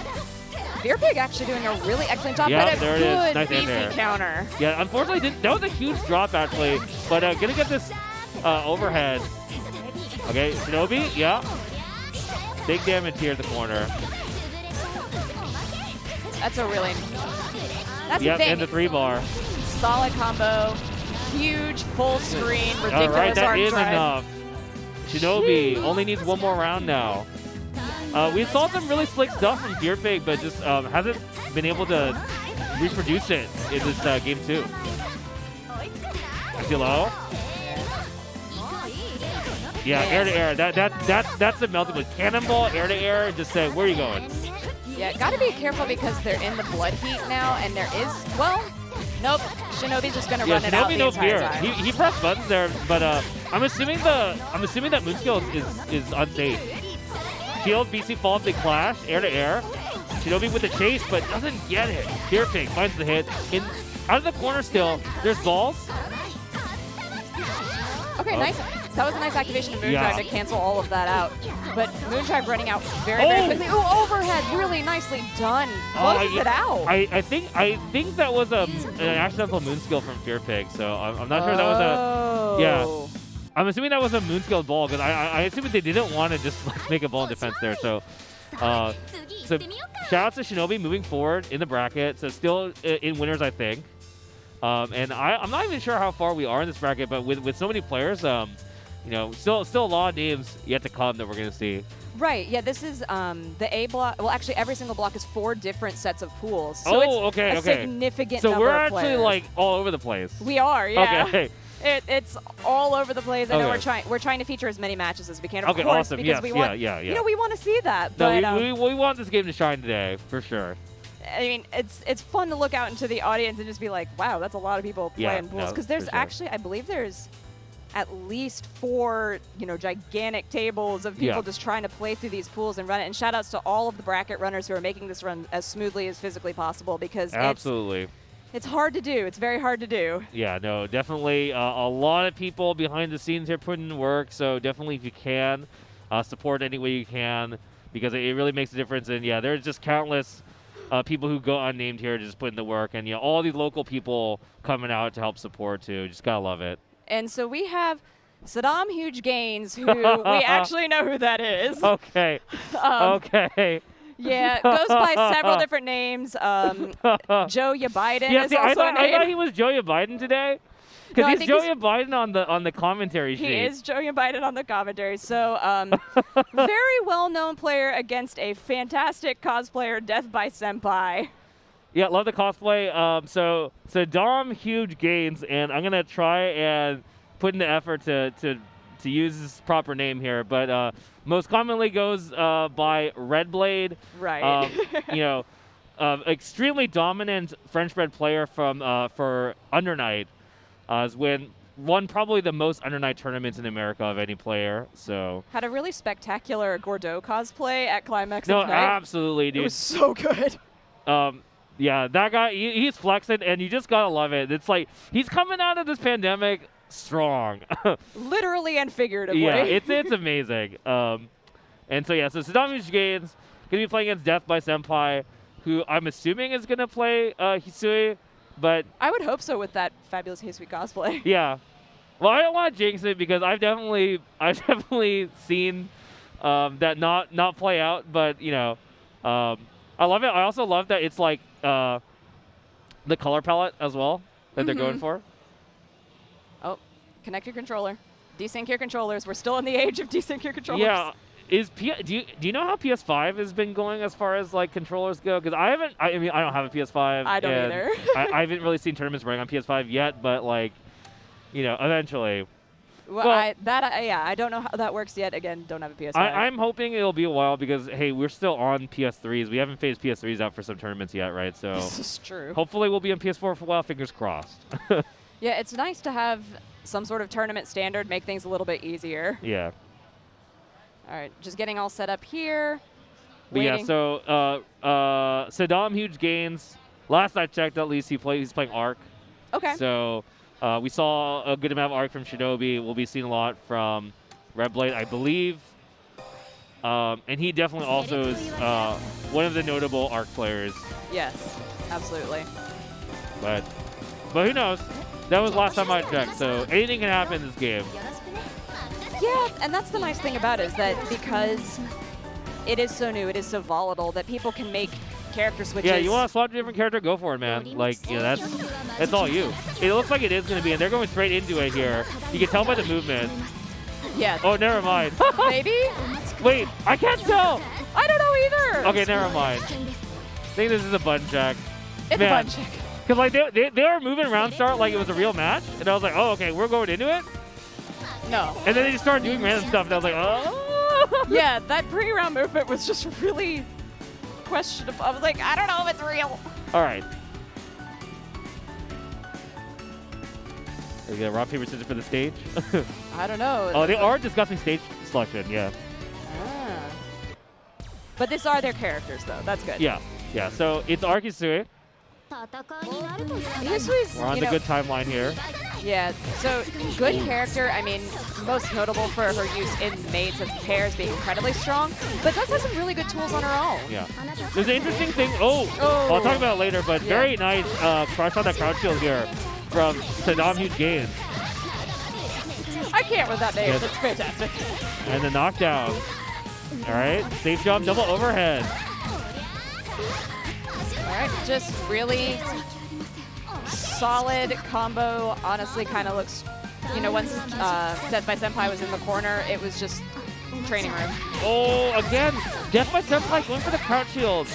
[SPEAKER 1] FearPig actually doing a really excellent job.
[SPEAKER 2] Yeah,
[SPEAKER 1] but a
[SPEAKER 2] there it
[SPEAKER 1] good
[SPEAKER 2] is. Nice
[SPEAKER 1] BC counter.
[SPEAKER 2] Yeah, unfortunately, that was a huge drop actually, but gonna get this overhead. Okay, Shinobi, yeah. Big damage here at the corner.
[SPEAKER 1] That's a really... That's
[SPEAKER 2] yep,
[SPEAKER 1] the thing.
[SPEAKER 2] and the 3-bar.
[SPEAKER 1] Solid combo. Huge full screen. Ridiculous
[SPEAKER 2] all right, that
[SPEAKER 1] arm
[SPEAKER 2] is
[SPEAKER 1] drive.
[SPEAKER 2] enough. Shinobi only needs one more round now. We saw some really slick stuff from FearPig, but just hasn't been able to reproduce it in this game 2. Hello? Yeah, air to air. That's the Melty with cannonball, air to air. Just say, where are you going?
[SPEAKER 1] Yeah, gotta be careful because they're in the blood heat now, and there is, well, nope. Shinobi's just gonna run it out the entire time.
[SPEAKER 2] He pressed buttons there, but I'm assuming that moon skill is unsafe. Shield, BC fall, big clash, air to air. Shinobi with the chase, but doesn't get it. FearPig finds the hit. Out of the corner still, there's balls.
[SPEAKER 1] Okay, nice. That was a nice activation of Moondrive to cancel all of that out. But Moondrive running out very, very quickly. Ooh, overhead, really nicely done. Closes it out.
[SPEAKER 2] I think that was an accidental moon skill from FearPig, so I'm not sure that was a... Yeah. I'm assuming that was a moon skill ball, because I assume they didn't want to just like, make a ball in defense there, so... So shout out to Shinobi moving forward in the bracket, so still in winners, I think. And I'm not even sure how far we are in this bracket, but with so many players, still a lot of names yet to come that we're going to see.
[SPEAKER 1] Right, yeah, this is the A block. Well, actually, every single block is 4 different sets of pools. So it's a significant number
[SPEAKER 2] we're
[SPEAKER 1] of players.
[SPEAKER 2] actually like all over the place.
[SPEAKER 1] We are, yeah.
[SPEAKER 2] Okay.
[SPEAKER 1] It's all over the place. I know we're trying to feature as many matches as we can, of course,
[SPEAKER 2] awesome.
[SPEAKER 1] because we want, we want to see that.
[SPEAKER 2] No,
[SPEAKER 1] but,
[SPEAKER 2] we want this game to shine today, for sure.
[SPEAKER 1] I mean, it's fun to look out into the audience and just be like, wow, that's a lot of people playing pools. Because there's actually, I believe there's at least 4, gigantic tables of people just trying to play through these pools and run it. And shout outs to all of the bracket runners who are making this run as smoothly as physically possible, because it's hard to do. It's very hard to do. Yeah, no, definitely a lot of people behind the scenes here putting in work. So definitely, if you can, support any way you can, because it really makes a difference. And yeah, there's just countless people who go unnamed here just putting the work, and all these local people coming out to help support too. Just gotta love it. And so we have Sadaam HugeGainz, who we actually know who that is. Okay. Okay. Yeah, goes by several different names. Joya Biden is also a name. I thought he was Joya Biden today. Because he's Joya Biden on the commentary sheet. He is Joya Biden on the commentary. So, very well-known player against a fantastic cosplayer, Death by Senpai. Yeah, love the cosplay. So Dom HugeGainz, and I'm gonna try and put in the effort to use his proper name here, but most commonly goes by Red Blade. Right. Extremely dominant French-bred player for Under Night. Is when
[SPEAKER 2] won probably the most under-night tournaments in America of any player. So
[SPEAKER 1] had a really spectacular Gordeau cosplay at Climax.
[SPEAKER 2] No,
[SPEAKER 1] of Night.
[SPEAKER 2] absolutely, dude.
[SPEAKER 1] It was so good.
[SPEAKER 2] Yeah, that guy, he's flexing, and you just gotta love it. It's like he's coming out of this pandemic strong.
[SPEAKER 1] Literally and figuratively.
[SPEAKER 2] Yeah, it's amazing. And so yeah, so Sadaam HugeGainz gonna be playing against Death by Senpai, who I'm assuming is gonna play Hisui, but
[SPEAKER 1] I would hope so with that fabulous Hisui cosplay.
[SPEAKER 2] yeah. Well, I don't want to jinx it because I've definitely seen that not play out, but you know, I love it. I also love that it's like the color palette as well that they're going for.
[SPEAKER 1] Oh, connect your controller. Desync your controllers. We're still in the age of desync your controllers.
[SPEAKER 2] Yeah. Do you know how PS5 has been going as far as like controllers go? Because I mean I don't have a PS5.
[SPEAKER 1] I don't either.
[SPEAKER 2] I haven't really seen tournaments running on PS5 yet, but like, you know, eventually.
[SPEAKER 1] Well, I don't know how that works yet. Again, don't have a PS5.
[SPEAKER 2] I'm hoping it'll be a while because hey, we're still on PS3s. We haven't phased PS3s out for some tournaments yet, right? So
[SPEAKER 1] this is true.
[SPEAKER 2] Hopefully we'll be on PS4 for a while. Fingers crossed.
[SPEAKER 1] Yeah, it's nice to have some sort of tournament standard, make things a little bit easier.
[SPEAKER 2] Yeah.
[SPEAKER 1] All right, just getting all set up here.
[SPEAKER 2] But
[SPEAKER 1] waiting.
[SPEAKER 2] yeah, so Sadaam HugeGainz. Last I checked, at least he's playing Arc.
[SPEAKER 1] Okay.
[SPEAKER 2] So we saw a good amount of Arc from Shinobi. We'll be seeing a lot from Red Blade, I believe. And he definitely also is one of the notable Arc players.
[SPEAKER 1] Yes, absolutely.
[SPEAKER 2] But who knows? That was last time I checked, so anything can happen in this game.
[SPEAKER 1] Yeah, and that's the nice thing about it is that because it is so new, it is so volatile that people can make character switches.
[SPEAKER 2] Yeah, you want to swap to a different character? Go for it, man. Like, you know, that's all you. It looks like it is going to be, and they're going straight into it here. You can tell by the movement.
[SPEAKER 1] Yeah.
[SPEAKER 2] Oh, never mind.
[SPEAKER 1] Maybe?
[SPEAKER 2] Wait, I can't tell.
[SPEAKER 1] I don't know either.
[SPEAKER 2] Okay, never mind. I think this is a button check.
[SPEAKER 1] It's a button check.
[SPEAKER 2] Because like they were moving around start like it was a real match, and I was like, oh, okay, we're going into it.
[SPEAKER 1] No.
[SPEAKER 2] And then they just started doing random stuff, and I was like, oh.
[SPEAKER 1] Yeah, that pre-round movement was just really questionable. I was like, I don't know if it's real.
[SPEAKER 2] All right. Are you gonna rock, paper, scissors for the stage?
[SPEAKER 1] I don't know.
[SPEAKER 2] Oh, they are discussing stage selection, yeah.
[SPEAKER 1] Ah. But these are their characters, though. That's good.
[SPEAKER 2] Yeah, yeah. So it's Hisui.
[SPEAKER 1] Hisui's,
[SPEAKER 2] We're on the good timeline here.
[SPEAKER 1] Yeah, so good character. I mean, most notable for her use in mates of pairs being incredibly strong, but does have some really good tools on her own.
[SPEAKER 2] Yeah. There's an interesting thing. Oh. I'll talk about it later, but very nice crush on that crowd shield here from Sadaam HugeGainz.
[SPEAKER 1] I can't with that name. Yes. That's fantastic.
[SPEAKER 2] And the knockdown. All right, safe jump, double overhead.
[SPEAKER 1] All right, just really solid combo. Honestly, kind of looks, you know, once Death by Senpai was in the corner, it was just training room.
[SPEAKER 2] Oh, again, Death by Senpai going for the crouch shield.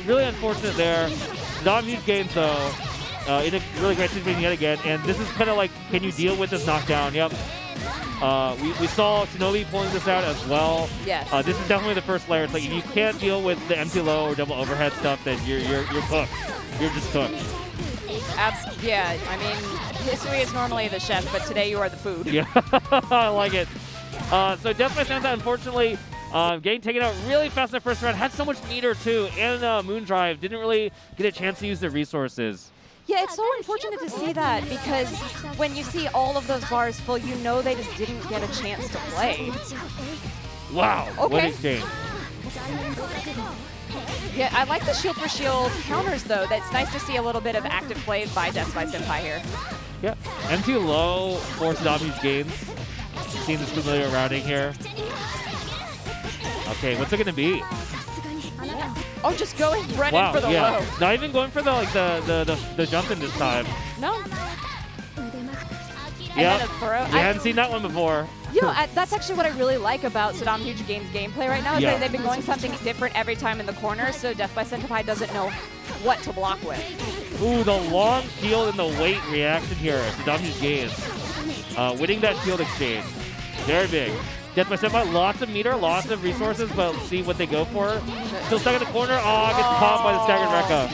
[SPEAKER 2] Really unfortunate there. Sadaam HugeGainz though, in a really great situation yet again. And this is kind of like, can you deal with this knockdown? Yep. We saw Shinobi pulling this out as well.
[SPEAKER 1] Yes.
[SPEAKER 2] This is definitely the first layer. It's like if you can't deal with the empty low or double overhead stuff, then you're cooked. You're just cooked.
[SPEAKER 1] Yeah, I mean, Hisui is normally the chef, but today you are the food.
[SPEAKER 2] Yeah, I like it. So Death by Senpai, unfortunately, getting taken out really fast in the first round. Had so much meter too, and Moondrive didn't really get a chance to use the resources.
[SPEAKER 1] Yeah, it's so unfortunate to see that because when you see all of those bars full, you know they just didn't get a chance to play.
[SPEAKER 2] Wow,
[SPEAKER 1] okay.
[SPEAKER 2] What exchange.
[SPEAKER 1] Yeah, I like the shield for shield counters though. That's nice to see a little bit of active play by Death by Senpai here.
[SPEAKER 2] Yeah, empty low for Sadaam HugeGainz. Seeing this familiar routing here. Okay, what's it gonna be?
[SPEAKER 1] Oh, just going right in for the low.
[SPEAKER 2] Not even going for the jump in this time.
[SPEAKER 1] No.
[SPEAKER 2] Yeah, we hadn't seen that one before.
[SPEAKER 1] You know, that's actually what I really like about Sadaam HugeGainz gameplay right now is that they've been going something different every time in the corner, so Death by Senpai doesn't know what to block with.
[SPEAKER 2] Ooh, the long shield and the weight reaction here. Sadaam HugeGainz winning that shield exchange. Very big. Death by Senpai, lots of meter, lots of resources, but let's see what they go for. Still stuck in the corner. Oh, gets caught by the staggered Rekka.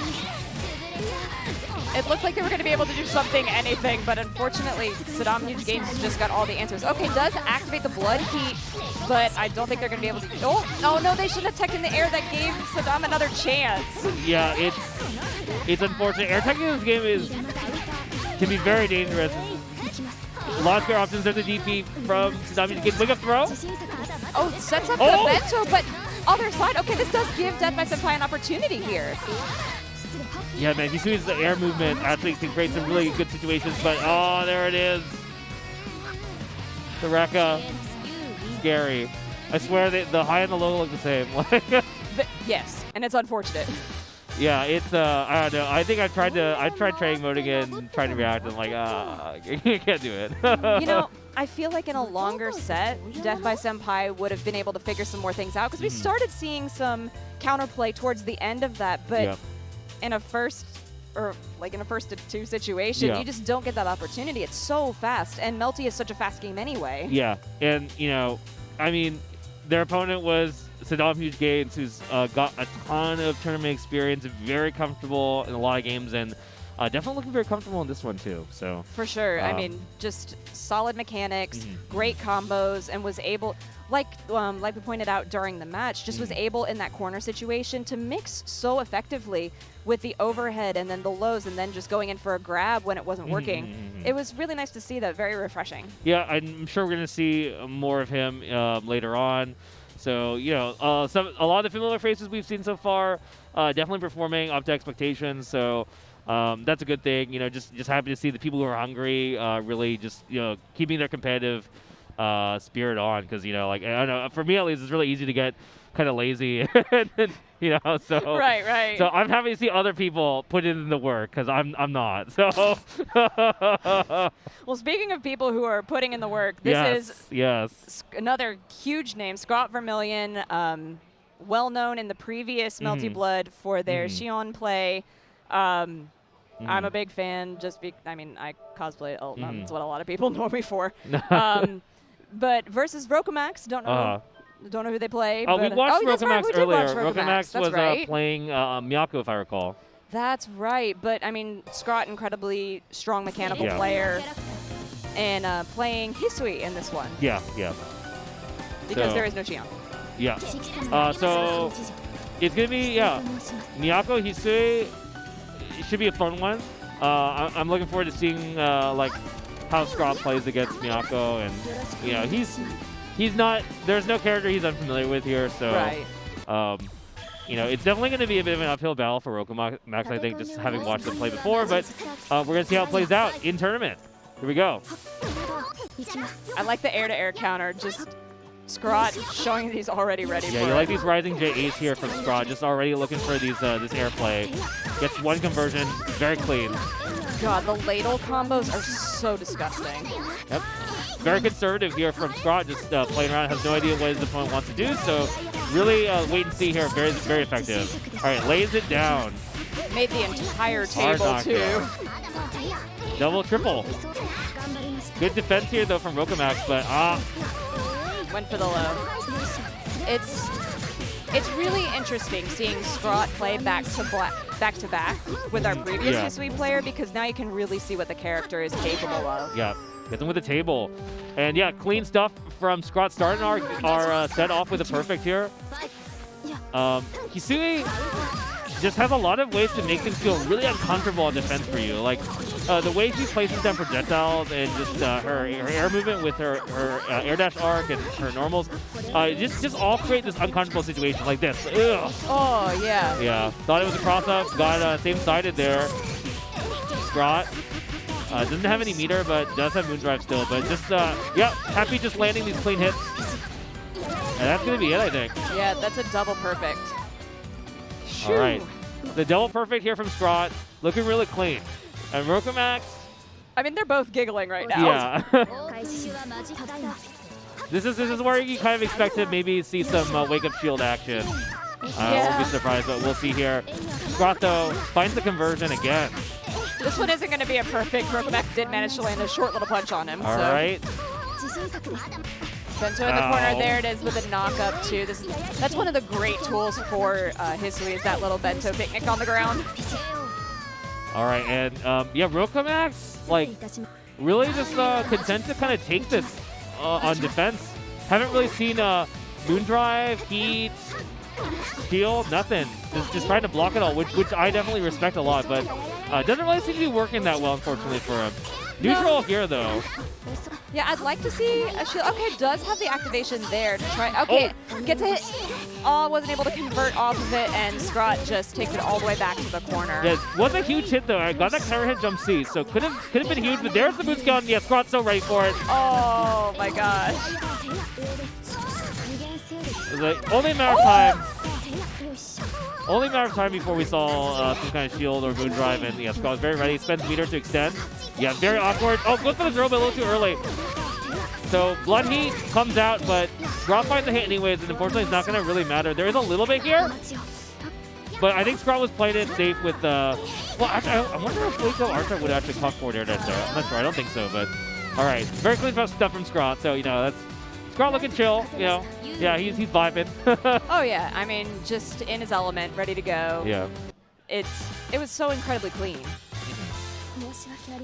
[SPEAKER 1] It looked like they were going to be able to do something, anything, but unfortunately, Sadaam HugeGainz just got all the answers. Okay, does activate the blood heat, but I don't think they're going to be able to. Oh no, they should have teched in the air. That gave Sadaam another chance.
[SPEAKER 2] Yeah, it's unfortunate. Air teching in this game can be very dangerous. Lots of options. There's a DP from Sadaam HugeGainz. Wake up throw.
[SPEAKER 1] Oh, sets up the bento, but other side. Okay, this does give Death by Senpai an opportunity here.
[SPEAKER 2] Yeah, man, Hisui's the air movement actually can create some really good situations, but oh, there it is. The Rekka. Scary. I swear the high and the low look the same.
[SPEAKER 1] Yes, and it's unfortunate.
[SPEAKER 2] Yeah, it's I don't know. I think I tried training mode again, trying to react, and I'm like, I can't do it.
[SPEAKER 1] You know, I feel like in a longer set, Death by Senpai would have been able to figure some more things out, because we started seeing some counterplay towards the end of that, but in a first to two situation, you just don't get that opportunity. It's so fast, and Melty is such a fast game anyway.
[SPEAKER 2] Yeah, and you know, I mean, their opponent was Sadaam HugeGainz, who's got a ton of tournament experience, very comfortable in a lot of games, and definitely looking very comfortable in this one too. So
[SPEAKER 1] for sure, I mean, just solid mechanics, great combos, and was able, like we pointed out during the match, just was able in that corner situation to mix so effectively with the overhead and then the lows, and then just going in for a grab when it wasn't working. It was really nice to see that. Very refreshing. Yeah,
[SPEAKER 2] I'm sure we're gonna see more of him later on. So, you know, a lot of the familiar faces we've seen so far definitely performing up to expectations. So that's a good thing. You know, just happy to see the people who are hungry really just, you know, keeping their competitive spirit on. Because, you know, like, I don't know, for me at least, it's really easy to get kind of lazy. You know, so
[SPEAKER 1] right.
[SPEAKER 2] So I'm happy to see other people put in the work, because I'm not. So
[SPEAKER 1] well, speaking of people who are putting in the work, this is another huge name, Scrawtvermillion, well known in the previous Melty Blood for their Shion play. I'm a big fan. I mean, I cosplay. That's what a lot of people know me for. But versus rockumax, don't know who they play.
[SPEAKER 2] Oh, we watched rockumax earlier.
[SPEAKER 1] Rockumax
[SPEAKER 2] was playing Miyako, if I recall.
[SPEAKER 1] That's right. But, I mean, Scrawt, incredibly strong mechanical player. And playing Hisui in this one.
[SPEAKER 2] Yeah.
[SPEAKER 1] Because there is no Shion.
[SPEAKER 2] Yeah. So it's going to be, Miyako, Hisui. It should be a fun one. I'm looking forward to seeing, like, how Scrawt plays against Miyako. And, you know, he's not, there's no character he's unfamiliar with here, so you know, it's definitely going to be a bit of an uphill battle for rockumax, I think, just having watched him play before, but we're going to see how it plays out in tournament. Here we go.
[SPEAKER 1] I like the air-to-air counter, just Scrawt showing that he's already ready for it.
[SPEAKER 2] Yeah, you like these rising J8s here from Scrawt, just already looking for these this airplay. Gets one conversion, very clean.
[SPEAKER 1] God, the ladle combos are so disgusting.
[SPEAKER 2] Yep. Very conservative here from Scrawt, just playing around, has no idea what his opponent wants to do, so really wait and see here, very, very effective. All right, lays it down.
[SPEAKER 1] Made the entire table, too.
[SPEAKER 2] Double, triple. Good defense here, though, from rockumax, but
[SPEAKER 1] went for the low. It's really interesting seeing Scrawt play back to back with our previous Hisui player, because now you can really see what the character is capable of.
[SPEAKER 2] Yeah. Get them with the table. And yeah, clean stuff from Scrawt, starting our set off with a perfect here. Hisui just has a lot of ways to make things feel really uncomfortable on defense for you. Like the way she places down projectiles and just her air movement with her air dash arc and her normals, just all create this uncomfortable situation like this. Ugh.
[SPEAKER 1] Oh, yeah.
[SPEAKER 2] Yeah. Thought it was a cross-up. Got same-sided there. Scrawt. Doesn't have any meter, but does have Moondrive still. But just, happy just landing these clean hits. And that's going to be it, I think.
[SPEAKER 1] Yeah, that's a double perfect.
[SPEAKER 2] All right. The double perfect here from Scrawt, looking really clean. And rockumax.
[SPEAKER 1] I mean, they're both giggling right now.
[SPEAKER 2] Yeah. This is where you kind of expect to maybe see some wake-up shield action. I won't be surprised, but we'll see here. Scrawt, though, finds the conversion again.
[SPEAKER 1] This one isn't going to be a perfect. rockumax did manage to land a short little punch on him.
[SPEAKER 2] All right.
[SPEAKER 1] Bento in the corner. There it is with a knock-up, too. That's one of the great tools for Hisui, is that little bento picnic on the ground.
[SPEAKER 2] All right, and yeah, rockumax, like, really just content to kind of take this on defense. Haven't really seen Moondrive, Heat, Shield, nothing. Just trying to block it all, which I definitely respect a lot, but doesn't really seem to be working that well, unfortunately, for him. Neutral here, though.
[SPEAKER 1] Yeah, I'd like to see a shield. Okay, does have the activation there to try. Okay, gets a hit. Oh, wasn't able to convert off of it, and Scrawt just takes it all the way back to the corner.
[SPEAKER 2] Yeah, was a huge hit, though. I got that counter hit jump C, so could have been huge, but there's the boot scout. Yeah, Scrawt's so ready for it.
[SPEAKER 1] Oh, my gosh.
[SPEAKER 2] It was like only a matter of time. Only a matter of time before we saw some kind of shield or Moondrive, and yeah, Scrawt was very ready. Spends meter to extend. Yeah, very awkward. Oh, goes for the throw, but a little too early. So Blood Heat comes out, but Scrawt finds a hit anyways, and unfortunately it's not going to really matter. There is a little bit here, but I think Scrawt was playing it safe with well, actually, I wonder if Waco Archer would actually clock forward air dash there. I'm not sure. I don't think so, but all right. Very clean stuff from Scrawt, so, you know, that's Scrawt looking chill, you know. Yeah, he's vibing.
[SPEAKER 1] Oh, yeah. I mean, just in his element, ready to go.
[SPEAKER 2] Yeah.
[SPEAKER 1] It was so incredibly clean.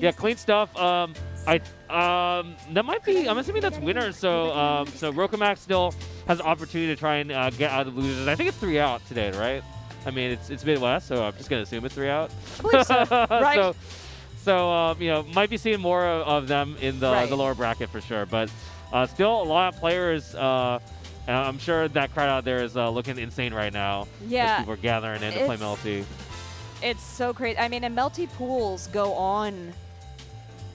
[SPEAKER 2] Yeah, clean stuff. That might be. I'm assuming that's winner. So so rockumax still has an opportunity to try and get out of the losers. I think it's 3 out today, right? I mean, it's Midwest, so I'm just gonna assume it's 3 out.
[SPEAKER 1] I believe so. Right.
[SPEAKER 2] So you know, might be seeing more of them in the lower bracket for sure. But still a lot of players. I'm sure that crowd out there is looking insane right now.
[SPEAKER 1] Yeah.
[SPEAKER 2] As people are gathering in to play Melty.
[SPEAKER 1] It's so crazy. I mean, and Melty pools go on,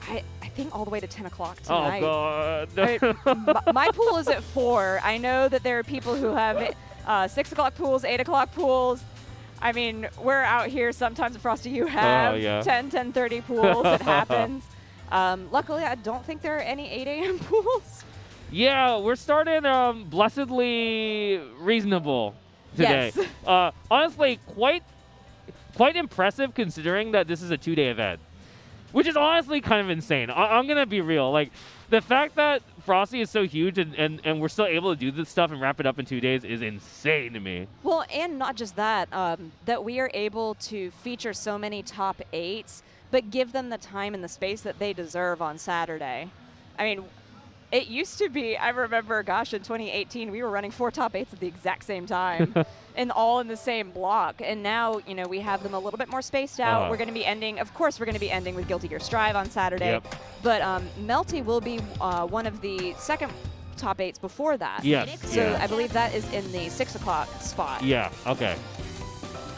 [SPEAKER 1] I think, all the way to 10 o'clock tonight.
[SPEAKER 2] Oh, God.
[SPEAKER 1] I mean, my pool is at 4. I know that there are people who have 6 o'clock pools, 8 o'clock pools. I mean, we're out here sometimes at Frosty. You have 10, 10:30 pools. It happens. Luckily, I don't think there are any 8 a.m. pools.
[SPEAKER 2] Yeah, we're starting blessedly reasonable today.
[SPEAKER 1] Yes.
[SPEAKER 2] Honestly, quite impressive considering that this is a 2-day event, which is honestly kind of insane. I'm going to be real. Like, the fact that Frosty is so huge and we're still able to do this stuff and wrap it up in 2 days is insane to me.
[SPEAKER 1] Well, and not just that, that we are able to feature so many top 8s, but give them the time and the space that they deserve on Saturday. I mean, it used to be, I remember, gosh, in 2018, we were running 4 top 8s at the exact same time and all in the same block. And now, you know, we have them a little bit more spaced out. We're going to be ending, of course, we're going to be ending with Guilty Gear Strive on Saturday.
[SPEAKER 2] Yep.
[SPEAKER 1] But Melty will be one of the second top 8s before that.
[SPEAKER 2] Yes.
[SPEAKER 1] So I believe that is in the 6 o'clock spot.
[SPEAKER 2] Yeah, okay.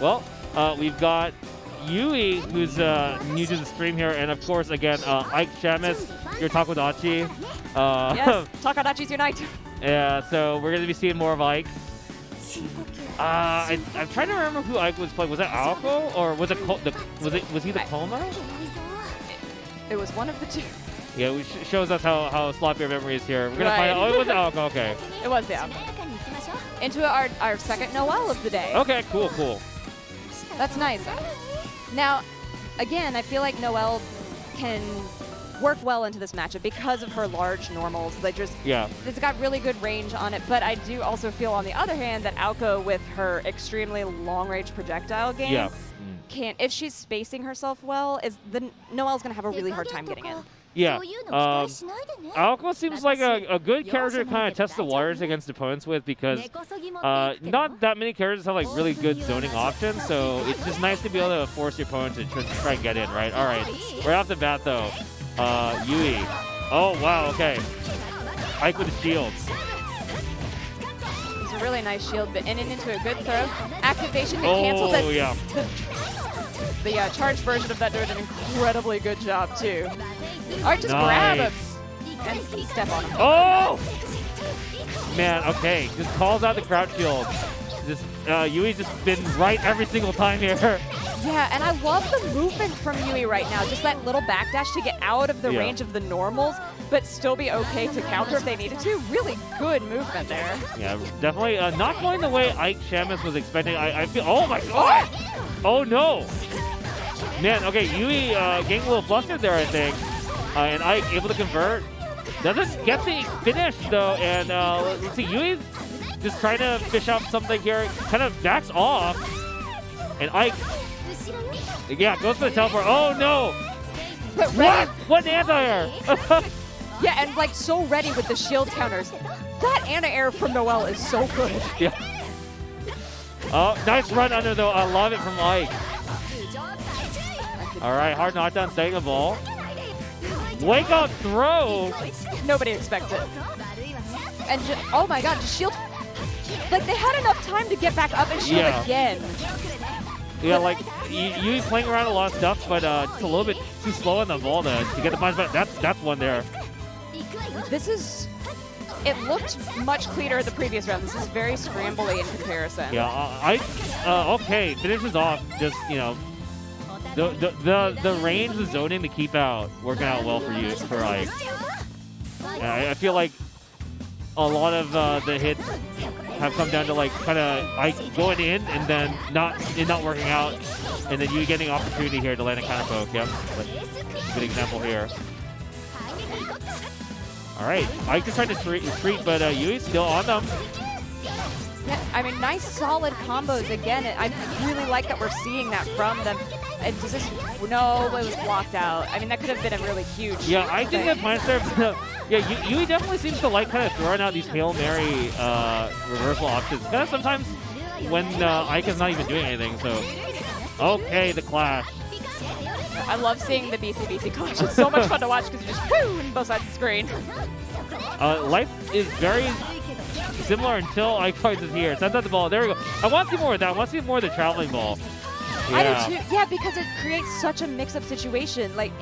[SPEAKER 2] Well, we've got Yui, who's new to the stream here, and of course, again, IkeShamus, your Takodachi.
[SPEAKER 1] Yes, Takadachi's unite.
[SPEAKER 2] Yeah, so we're going to be seeing more of Ike. I'm trying to remember who Ike was playing. Was that Aoko, or was it was he the Kouma?
[SPEAKER 1] It was one of the two.
[SPEAKER 2] Yeah, which shows us how sloppy our memory is here. We're gonna find out. Oh, it was Aoko. Okay.
[SPEAKER 1] It was the Aoko. Into our second Noel of the day.
[SPEAKER 2] Okay, cool.
[SPEAKER 1] That's nice. Now, again, I feel like Noel can work well into this matchup because of her large normals. It's got really good range on it, but I do also feel, on the other hand, that Aoko, with her extremely long-range projectile game, if she's spacing herself well, Noel's going to have a really hard time getting in.
[SPEAKER 2] Yeah. Aoko seems like a good character to kind of test the waters against opponents with, because not that many characters have like really good zoning options, so it's just nice to be able to force your opponent to try and get in, right? All right. Right off the bat, though, Yui. Oh, wow, okay. Ike with the shield.
[SPEAKER 1] It's a really nice shield, but in and into a good throw. Activation to cancel that.
[SPEAKER 2] Oh, yeah.
[SPEAKER 1] The charged version of that did an incredibly good job, too. All right, just grab him and step on him.
[SPEAKER 2] Oh! Man, okay. Just calls out the crouch shield. Yui's just been right every single time here.
[SPEAKER 1] Yeah, and I love the movement from Yui right now. Just that little backdash to get out of the range of the normals, but still be okay to counter if they needed to. Really good movement there.
[SPEAKER 2] Yeah, definitely not going the way IkeShamus was expecting. I feel. Oh my god! Oh no! Man, okay, Yui getting a little flustered there, I think. And Ike able to convert. Doesn't get the finish though, and let's see, Yui's just trying to fish out something here. Kind of backs off, and Ike Yeah, goes for the teleport. Oh no!
[SPEAKER 1] But
[SPEAKER 2] What? What anti-air?
[SPEAKER 1] Yeah, and like so ready with the shield counters. That anti-air from Noel is so good.
[SPEAKER 2] Yeah. Oh, nice run under though. I love it from Ike. All right, hard knockdown, staying the ball. Wake up throw.
[SPEAKER 1] Nobody expects it. And oh my god, just shield. Like they had enough time to get back up and shield again.
[SPEAKER 2] Yeah, like you playing around a lot of stuff, but just a little bit too slow on the ball to get the punch. But that's one there.
[SPEAKER 1] This is. It looked much cleaner the previous round. This is very scrambly in comparison.
[SPEAKER 2] Yeah, okay, finishes off. Just the range, the zoning to keep out, working out well for you for Ike. I feel like a lot of the hits have come down to like kind of Ike going in and then not working out, and then you getting opportunity here to land a counter poke. Yep, good example here. All right, Ike is trying to retreat, but Yui's still on them.
[SPEAKER 1] Yeah, I mean, nice solid combos again. I really like that we're seeing that from them. And does this? No, it was blocked out. I mean, that could have been a really huge.
[SPEAKER 2] Yeah, I think that mine serves. Yeah, Yui definitely seems to like kind of throwing out these Hail Mary reversal options. Kind of sometimes when Ike is not even doing anything. So, okay, the clash.
[SPEAKER 1] I love seeing the BC clash. It's so much fun to watch because you just woo in both sides of the screen.
[SPEAKER 2] Life is very similar until Ike finds it here. Sends out the ball. There we go. I want to see more of that. I want to see more of the traveling ball. Yeah.
[SPEAKER 1] I do too. Yeah, because it creates such a mix-up situation. Like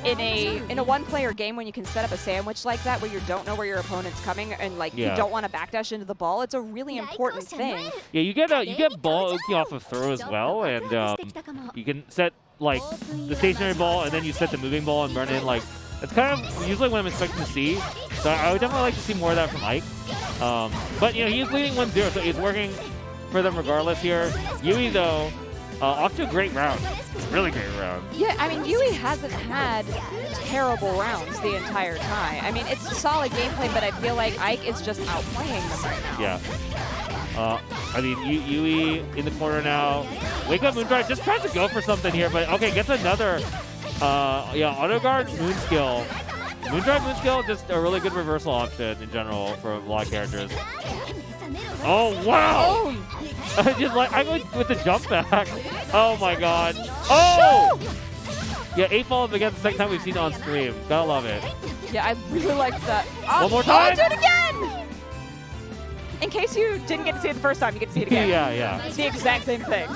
[SPEAKER 1] in a one-player game, when you can set up a sandwich like that, where you don't know where your opponent's coming, and like you don't want to backdash into the ball, it's a really important thing.
[SPEAKER 2] Yeah, you get ball opening off of throw as well, and you can set like the stationary ball, and then you set the moving ball and run in. Like it's kind of usually what I'm expecting to see. So I would definitely like to see more of that from Ike. But he's leading 1-0, so he's working for them regardless here. Yui though. Off to a great round. Really great round.
[SPEAKER 1] Yeah, I mean, Yui hasn't had terrible rounds the entire time. I mean, it's solid gameplay, but I feel like Ike is just outplaying them right now.
[SPEAKER 2] Yeah. I mean, Yui in the corner now. Wake up Moondrive just tries to go for something here, but okay, gets another auto guard moon skill. Moondrive moon skill, just a really good reversal option in general for a lot of characters. Oh wow! Just like I went with the jump back. Oh my god! Oh! Yeah, 8-ball up against the second time we've seen it on stream. Gotta love it.
[SPEAKER 1] Yeah, I really like that.
[SPEAKER 2] One more time.
[SPEAKER 1] Do it again! In case you didn't get to see it the first time, you get to see it again.
[SPEAKER 2] Yeah.
[SPEAKER 1] It's the exact same thing.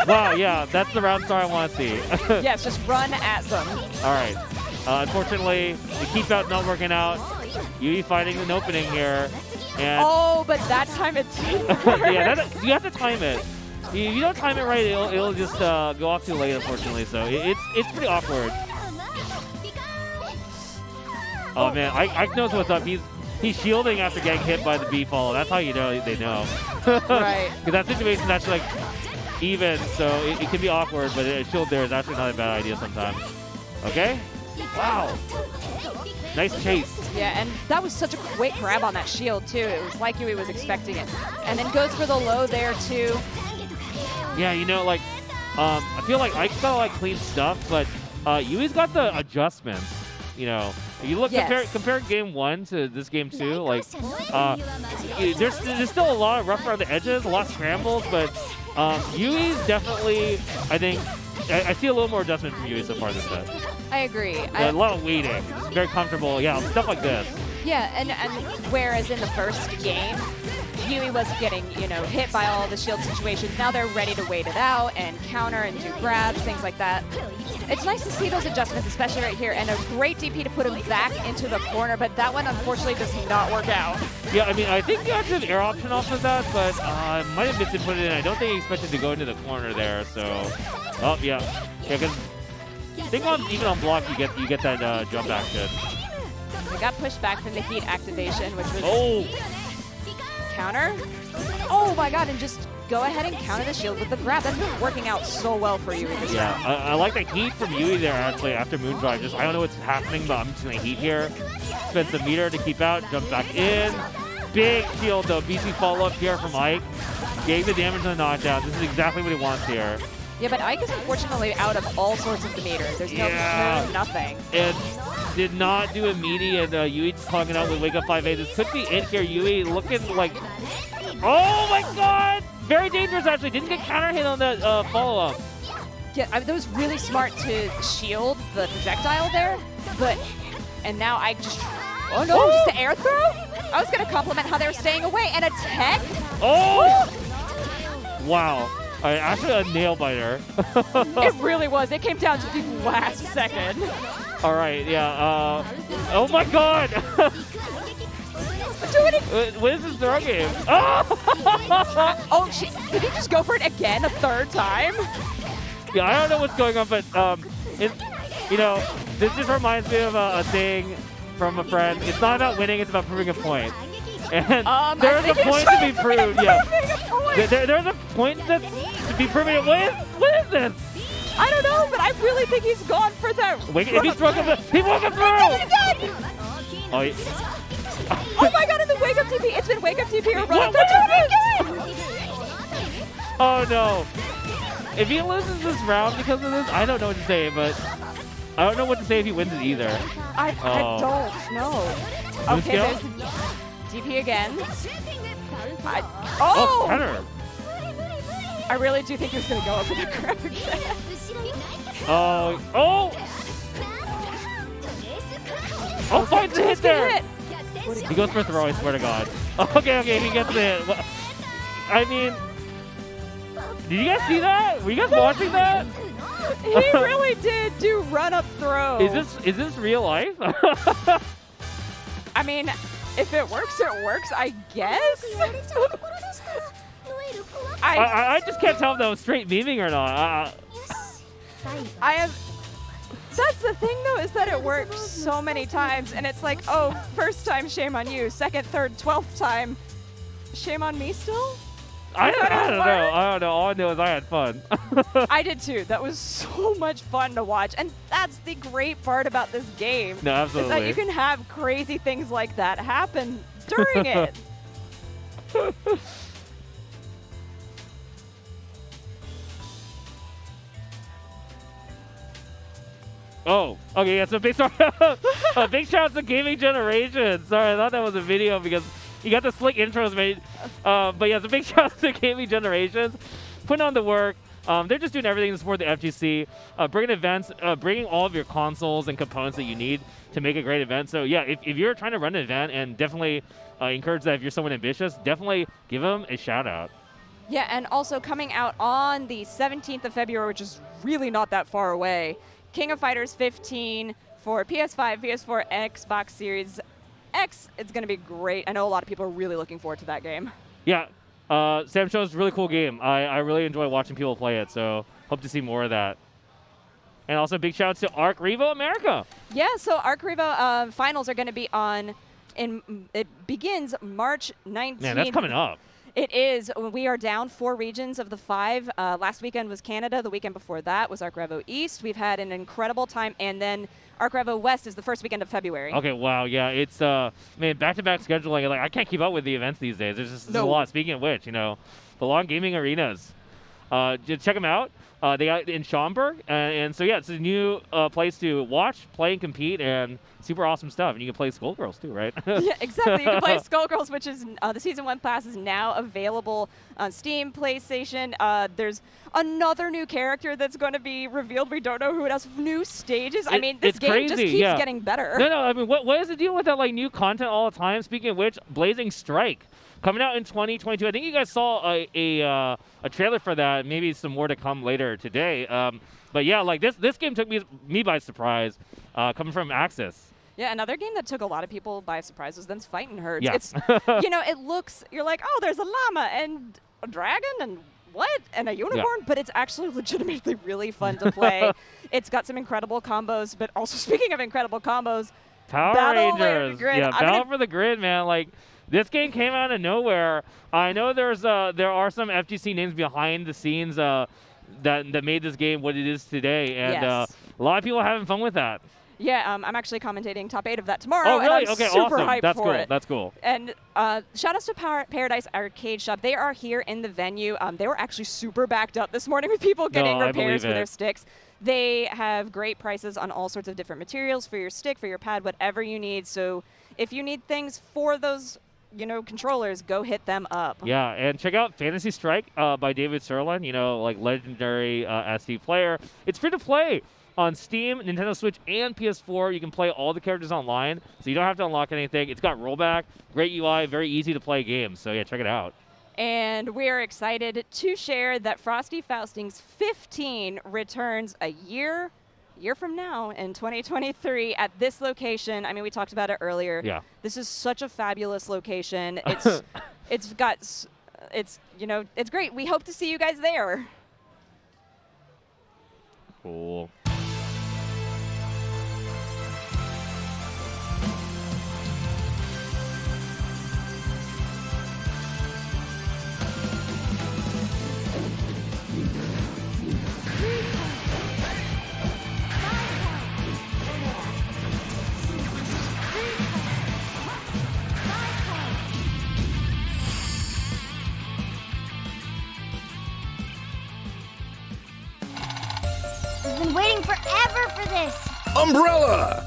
[SPEAKER 2] Wow, yeah, that's the round star I want to see.
[SPEAKER 1] Yes, just run at them.
[SPEAKER 2] All right. Unfortunately, the keep out not working out. Yui finding an opening here. And
[SPEAKER 1] oh, but that time it didn't work.
[SPEAKER 2] Yeah, you have to time it. If you don't time it right, it'll just go off too late, unfortunately. So it's pretty awkward. Oh man, Ike knows what's up. He's shielding after getting hit by the B follow. That's how you know they know.
[SPEAKER 1] Right.
[SPEAKER 2] Because that situation, that's like even, so it can be awkward, but a shield there is actually not a bad idea sometimes. Okay? Wow. Nice chase.
[SPEAKER 1] Yeah, and that was such a quick grab on that shield, too. It was like Yui was expecting it. And then goes for the low there, too.
[SPEAKER 2] Yeah, like, I feel like Ike's got a lot of clean stuff, but Yui's got the adjustments. If you look, compare game 1 to this game 2, like, there's still a lot of rough around the edges, a lot of scrambles, but Yui's definitely, I think, I see a little more adjustment from Yui so far this set.
[SPEAKER 1] I agree.
[SPEAKER 2] A lot of waiting. It's very comfortable. Yeah, stuff like this.
[SPEAKER 1] Yeah, and whereas in the first game, Yui was getting, hit by all the shield situations. Now they're ready to wait it out and counter and do grabs, things like that. It's nice to see those adjustments, especially right here, and a great DP to put him back into the corner, but that one unfortunately does not work out.
[SPEAKER 2] Yeah, I mean, I think you have to have air option off of that, but I might have missed it, put it in. I don't think he expected to go into the corner there, so... Oh, yeah. Yeah, because I think even on block, you get that jump action.
[SPEAKER 1] We got pushed back from the heat activation, which was...
[SPEAKER 2] Oh!
[SPEAKER 1] Counter? Oh my god, and just go ahead and counter the shield with the grab. That's been working out so well for Yui this round.
[SPEAKER 2] I like the heat from Yui there, actually, after Moondrive. Just, I don't know what's happening, but I'm just going to heat here. Spends the meter to keep out, jumps back in. Big shield, though. BC follow-up here from Ike. Gave the damage on the knockdown. This is exactly what he wants here.
[SPEAKER 1] Yeah, but Ike is unfortunately out of all sorts of the meter. There's no nothing.
[SPEAKER 2] And did not do a meaty, and Yui just calling it out with Wake Up 5A. This could be it here. Yui looking like... Oh my god! Very dangerous, actually. Didn't get counter hit on that follow-up.
[SPEAKER 1] Yeah, that was really smart to shield the projectile there, but... And now Ike just... Oh no, just the air throw? I was going to compliment how they were staying away. And a tech?
[SPEAKER 2] Oh! Wow. Actually a nail biter.
[SPEAKER 1] It really was. It came down to the last second.
[SPEAKER 2] All right, yeah. Oh my god! What is this throw game? Oh!
[SPEAKER 1] Oh, shit. Did he just go for it again a third time?
[SPEAKER 2] Yeah, I don't know what's going on, but you know, this just reminds me of a thing from a friend. It's not about winning; it's about proving a point. And there's a point to be proved. Yeah, there's a point to be proven. What is this?
[SPEAKER 1] I don't know, but I really think he's gone for that.
[SPEAKER 2] Wait, if he's broken, he broke him through. Oh, yeah.
[SPEAKER 1] Oh my god, in the wake up TP. It's been wake up TP or run.
[SPEAKER 2] Oh no. If he loses this round because of this, I don't know what to say, but I don't know what to say if he wins it either.
[SPEAKER 1] I don't know. Okay, there's TP again. Oh!
[SPEAKER 2] Counter.
[SPEAKER 1] I really do think he's going to go up with the grab again.
[SPEAKER 2] Oh! Oh, finds the hit there! He goes for a throw, I swear to God. Okay, he gets the hit. Well, I mean, did you guys see that? Were you guys watching that?
[SPEAKER 1] He really did do run-up throw.
[SPEAKER 2] Is this real life?
[SPEAKER 1] I mean, if it works, it works, I guess.
[SPEAKER 2] I just can't tell if that was straight memeing or not.
[SPEAKER 1] That's the thing, though, is that it works so many times, and it's like, oh, first time, shame on you. Second, third, 12th time, shame on me still?
[SPEAKER 2] I don't know. All I know is I had fun.
[SPEAKER 1] I did too. That was so much fun to watch. And that's the great part about this game.
[SPEAKER 2] No, absolutely.
[SPEAKER 1] Is that you can have crazy things like that happen during it.
[SPEAKER 2] Oh, okay, yeah, so big shout out to Gaming Generation. Sorry, I thought that was a video because you got the slick intros made. But yeah, it's a big shout out to Gaming Generations. Putting on the work. They're just doing everything to support the FGC. Bringing events, bringing all of your consoles and components that you need to make a great event. So yeah, if you're trying to run an event, and definitely encourage that if you're someone ambitious, definitely give them a shout out.
[SPEAKER 1] Yeah, and also coming out on the 17th of February, which is really not that far away, King of Fighters 15 for PS5, PS4, Xbox Series X. It's going to be great. I know a lot of people are really looking forward to that game.
[SPEAKER 2] Yeah, Sam shows a really cool game. I really enjoy watching people play it, so hope to see more of that. And also big shout out to Arc Revo America.
[SPEAKER 1] Yeah, so Arc Revo finals are going to be on, it begins March 19th.
[SPEAKER 2] Man, that's coming up.
[SPEAKER 1] It is. We are down 4 regions of the 5. Last weekend was Canada. The weekend before that was Arc Revo East. We've had an incredible time. And then Arc Revo West is the first weekend of February.
[SPEAKER 2] Okay, wow, yeah. It's, man, back-to-back scheduling. Like, I can't keep up with the events these days. There's just a lot. Speaking of which, you know, the Long Gaming Arenas. Just check them out. They got in Schaumburg. And so, yeah, it's a new place to watch, play, and compete, and super awesome stuff. And you can play Skullgirls, too, right?
[SPEAKER 1] Yeah, exactly. You can play Skullgirls, which is the Season 1 pass is now available on Steam, PlayStation. There's another new character that's going to be revealed. We don't know who it is. New stages. I mean, this game
[SPEAKER 2] crazy,
[SPEAKER 1] just keeps getting better.
[SPEAKER 2] No, I mean, what is the deal with that, like, new content all the time? Speaking of which, Blazing Strike. Coming out in 2022. I think you guys saw a trailer for that. Maybe some more to come later today. But yeah, like this game took me by surprise, coming from Axis.
[SPEAKER 1] Yeah, another game that took a lot of people by surprise was Them's Fighting Herds.
[SPEAKER 2] Yeah.
[SPEAKER 1] It's, you know, it looks, you're like, oh, there's a llama and a dragon and what? And a unicorn? Yeah. But it's actually legitimately really fun to play. It's got some incredible combos, but also speaking of incredible combos,
[SPEAKER 2] Power Rangers. Yeah, Battle for the Grid, man. Like, this game came out of nowhere. I know there are some FGC names behind the scenes that made this game what it is today, and a lot of people are having fun with that.
[SPEAKER 1] Yeah, I'm actually commentating top 8 of that tomorrow.
[SPEAKER 2] Oh, really?
[SPEAKER 1] And I'm
[SPEAKER 2] Okay,
[SPEAKER 1] super
[SPEAKER 2] awesome.
[SPEAKER 1] hyped
[SPEAKER 2] That's
[SPEAKER 1] for
[SPEAKER 2] cool.
[SPEAKER 1] it.
[SPEAKER 2] That's cool.
[SPEAKER 1] And shout outs to Paradise Arcade Shop. They are here in the venue. They were actually super backed up this morning with people getting repairs for their sticks. They have great prices on all sorts of different materials for your stick, for your pad, whatever you need. So if you need things for those, controllers, go hit them up.
[SPEAKER 2] Yeah, and check out Fantasy Strike by David Sirlin, like legendary SD player. It's free to play on Steam, Nintendo Switch, and PS4. You can play all the characters online, so you don't have to unlock anything. It's got rollback, great UI, very easy to play games. So yeah, check it out.
[SPEAKER 1] And we are excited to share that Frosty Faustings 15 returns a year from now in 2023 at this location. I mean, we talked about it earlier.
[SPEAKER 2] Yeah.
[SPEAKER 1] This is such a fabulous location. It's great. We hope to see you guys there.
[SPEAKER 2] Cool.
[SPEAKER 4] I've been waiting forever for this!
[SPEAKER 3] Umbrella!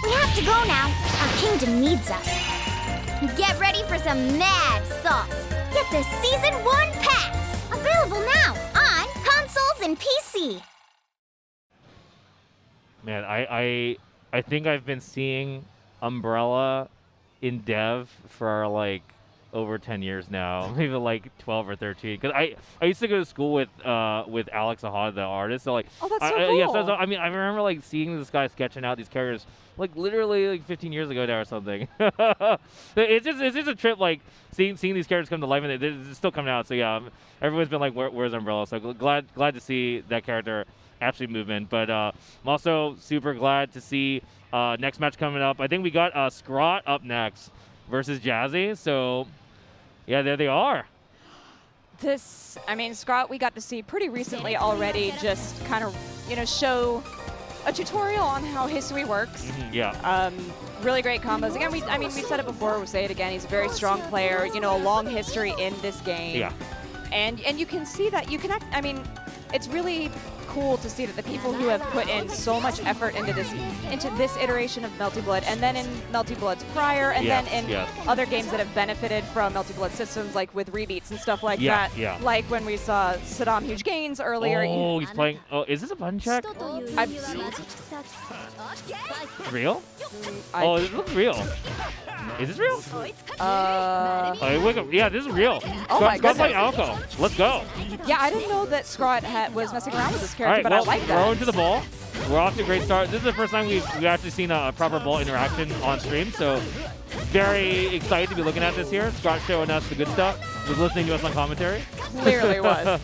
[SPEAKER 4] We have to go now. Our kingdom needs us. Get ready for some mad salt. Get the Season 1 packs! Available now on consoles and PC.
[SPEAKER 2] Man, I think I've been seeing Umbrella in dev for like over 10 years now, maybe like 12 or 13. Because I used to go to school with Alex Ahad, the artist. So like,
[SPEAKER 1] oh, that's so cool.
[SPEAKER 2] Yeah, so I mean, I remember like seeing this guy sketching out these characters like literally like 15 years ago now or something. it's just a trip, like seeing these characters come to life, and they're still coming out. So yeah, everyone's been like, where's Umbrella? So glad to see that character actually move in. But I'm also super glad to see next match coming up. I think we got Scrawt up next versus Jazzy. So yeah, there they are.
[SPEAKER 1] Scrawt we got to see pretty recently already, just kind of, show a tutorial on how Hisui works.
[SPEAKER 2] Mm-hmm, yeah.
[SPEAKER 1] Really great combos. Again, we said it before, we'll say it again. He's a very strong player, a long history in this game.
[SPEAKER 2] Yeah.
[SPEAKER 1] And you can see that, it's really cool to see that the people who have put in so much effort into this iteration of Melty Blood, and then in Melty Blood's prior, and then in other games that have benefited from Melty Blood systems, like with rebeats and stuff like that.
[SPEAKER 2] Yeah.
[SPEAKER 1] Like when we saw Sadaam HugeGainz earlier.
[SPEAKER 2] Oh, he's playing. Oh, is this a button check? Real? Oh, this looks real. Is this real? Wake up. Yeah, this is real.
[SPEAKER 1] Oh my goodness.
[SPEAKER 2] Scrawt's like Aoko. Let's go.
[SPEAKER 1] Yeah, I didn't know that Scrawt was messing around with this character,
[SPEAKER 2] All right,
[SPEAKER 1] but
[SPEAKER 2] well,
[SPEAKER 1] I like that.
[SPEAKER 2] Throw into the ball. We're off to a great start. This is the first time we've actually seen a proper ball interaction on stream, so very excited to be looking at this here. Scrawt showing us the good stuff. Was listening to us on commentary.
[SPEAKER 1] Clearly was.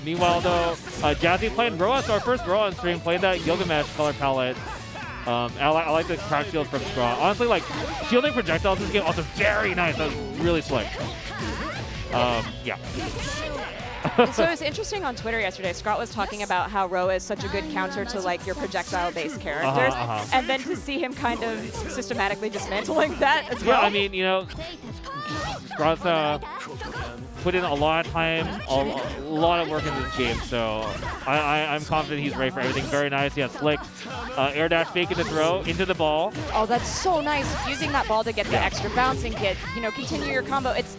[SPEAKER 2] Meanwhile, though, Jazzy playing Roa, so our first Roa on stream, played that Yoga Mesh color palette. I like the crack shield from Scrawt. Honestly, like, shielding projectiles in this game also very nice. That was really slick. Yeah.
[SPEAKER 1] So it was interesting on Twitter yesterday. Scrawt was talking about how Roa is such a good counter to like your project-based characters, and then to see him kind of systematically dismantling that as well.
[SPEAKER 2] Yeah, I mean, Scrawt's put in a lot of time, a lot of work in this game, so I'm confident he's ready for everything. Very nice. He has slick air dash fake into throw into the ball.
[SPEAKER 1] Oh, that's so nice. Using that ball to get the extra bounce and get, continue your combo. It's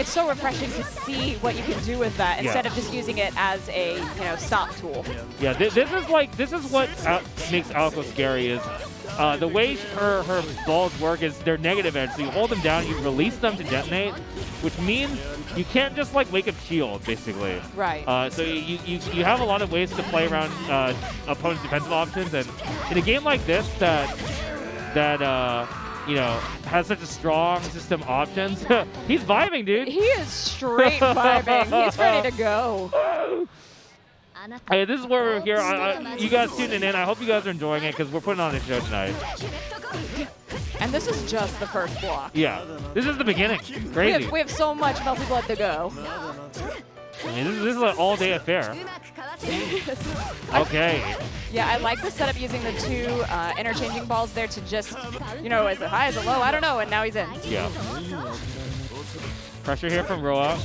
[SPEAKER 1] so refreshing to see what you can do with that instead of just using it as a stop tool.
[SPEAKER 2] Yeah, this is what makes Aoko scary is the way her balls work is they're negative edge. So you hold them down, you release them to detonate, which means you can't just like wake up shield basically.
[SPEAKER 1] Right.
[SPEAKER 2] So you have a lot of ways to play around opponent's defensive options, and in a game like this that has such a strong system options. He's vibing, dude.
[SPEAKER 1] He is straight vibing. He's ready to go.
[SPEAKER 2] Hey, this is where we're here. You guys tuning in. I hope you guys are enjoying it because we're putting on a show tonight.
[SPEAKER 1] And this is just the first block.
[SPEAKER 2] Yeah, this is the beginning. Crazy.
[SPEAKER 1] We have so much Melty Blood to go.
[SPEAKER 2] I mean, this is an all-day affair. Okay.
[SPEAKER 1] Yeah, I like the setup using the two interchanging balls there to just, you know, is it high, is it low? I don't know, and now he's in.
[SPEAKER 2] Yeah. Pressure here from Roa.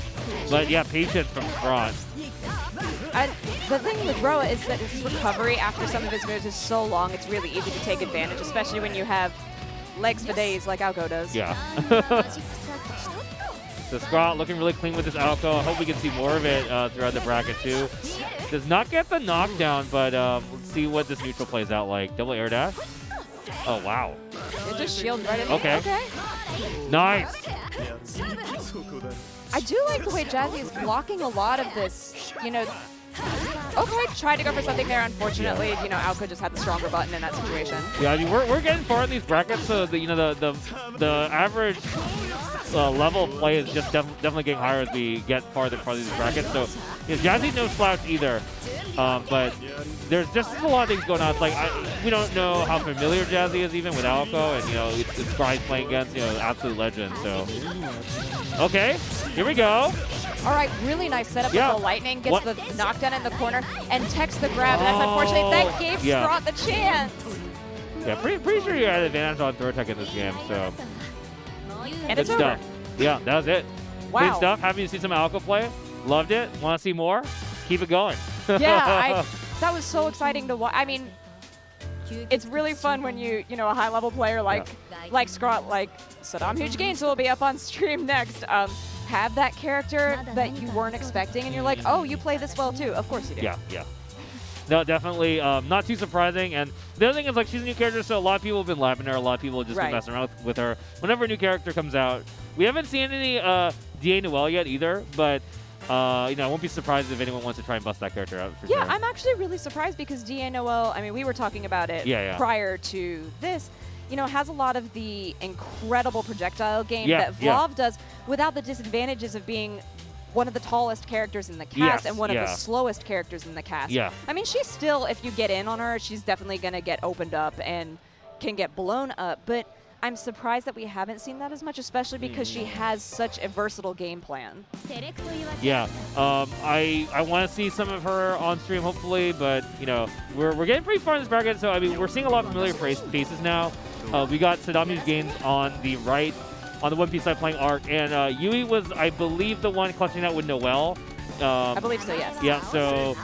[SPEAKER 2] But yeah, patience from Scrawt.
[SPEAKER 1] The thing with Roa is that his recovery after some of his moves is so long, it's really easy to take advantage, especially when you have legs for days like Aoko does.
[SPEAKER 2] Yeah. So Scrawt looking really clean with this Aoko. I hope we can see more of it throughout the bracket too. Does not get the knockdown, but let's see what this neutral plays out like. Double air dash. Oh, wow.
[SPEAKER 1] It just shields right in.
[SPEAKER 2] Okay. Nice.
[SPEAKER 1] I do like the way Jazzy is blocking a lot of this, you know. Okay, tried to go for something there. Unfortunately, you know, Aoko just had the stronger button in that situation.
[SPEAKER 2] Yeah, I mean, we're getting far in these brackets, so the, you know, the average level of play is just definitely getting higher as we get farther and farther in these brackets. So, you know, Jazzy no slouch either, but there's just a lot of things going on. It's like we don't know how familiar Jazzy is even with Aoko, and you know, it's guys playing against, you know, absolute legend. So, okay, here we go.
[SPEAKER 1] All right, really nice setup with the lightning, gets the knockdown in the corner, and techs the grab, and that's unfortunate. That gave Scrawt the chance.
[SPEAKER 2] Yeah, pretty sure you had advantage on throw tech in this game, so.
[SPEAKER 1] And it's over.
[SPEAKER 2] Yeah, that was it.
[SPEAKER 1] Wow.
[SPEAKER 2] Good stuff. Happy to see some Aoko play. Loved it. Want to see more? Keep it going.
[SPEAKER 1] Yeah, that was so exciting to watch. I mean, it's really fun when you know, a high-level player like Scrawt, like Sadaam HugeGainz will be up on stream next. Have that character that you weren't expecting, and you're like, oh, you play this well too. Of course you do.
[SPEAKER 2] Yeah. No, definitely not too surprising. And the other thing is, like, she's a new character, so a lot of people have been lapping her. A lot of people have just been messing around with her. Whenever a new character comes out, we haven't seen any DA Noel yet either, but you know, I won't be surprised if anyone wants to try and bust that character out for sure.
[SPEAKER 1] Yeah, I'm actually really surprised because DA Noel, I mean, we were talking about it prior to this, you know, has a lot of the incredible projectile game that Vlav does without the disadvantages of being one of the tallest characters in the cast and one of the slowest characters in the cast.
[SPEAKER 2] Yeah.
[SPEAKER 1] I mean, she's still, if you get in on her, she's definitely going to get opened up and can get blown up, but I'm surprised that we haven't seen that as much, especially because she has such a versatile game plan.
[SPEAKER 2] Yeah, I want to see some of her on stream, hopefully, but, you know, we're getting pretty far in this bracket, so, I mean, we're seeing a lot of familiar faces now. We got Sadaam HugeGainz on the right, on the One Piece side playing Arc, and Yui was, I believe, the one clutching that with Noel.
[SPEAKER 1] I believe so, yes.
[SPEAKER 2] Yeah, so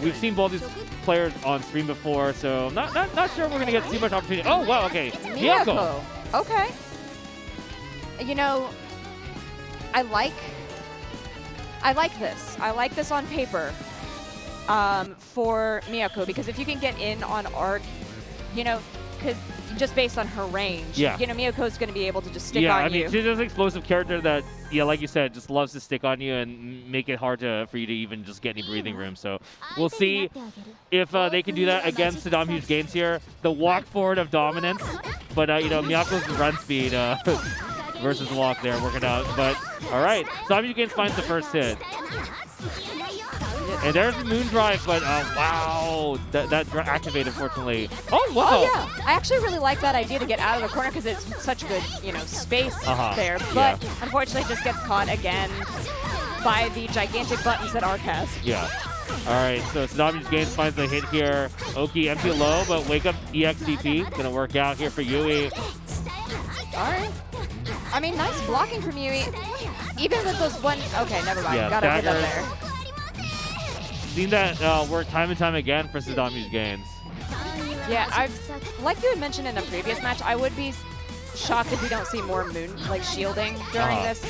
[SPEAKER 2] we've seen both these players on stream before, so not sure we're going to get too much opportunity. Oh, wow, okay. Miyako.
[SPEAKER 1] Okay. You know, I like this. I like this on paper for Miyako, because if you can get in on Arc, you know, just based on her range, you know, Miyako's going to be able to just stick on you.
[SPEAKER 2] Yeah, I mean, she's just an explosive character that, like you said, just loves to stick on you and make it hard for you to even just get any breathing room. So we'll see if they can do that against Sadaam HugeGainz here. The walk forward of dominance, but, you know, Miyako's run speed versus walk there working out. But, all right, Sadaam HugeGainz finds the first hit. And there's the Moon Drive, but wow, that activated, unfortunately. Oh, wow.
[SPEAKER 1] Oh, yeah. I actually really like that idea to get out of the corner because it's such good, you know, space there. But unfortunately, just gets caught again by the gigantic buttons that Arc has.
[SPEAKER 2] Yeah. All right, so Sadaam HugeGainz finds the hit here. Oki empty low, but wake up EXDP. Gonna work out here for Yui.
[SPEAKER 1] All right. I mean, nice blocking from Yui. Even with those one. Okay, never mind. Gotta get up there.
[SPEAKER 2] Seen that work time and time again for Sadaam HugeGainz.
[SPEAKER 1] Yeah, like you had mentioned in a previous match, I would be shocked if we don't see more moon shielding during this.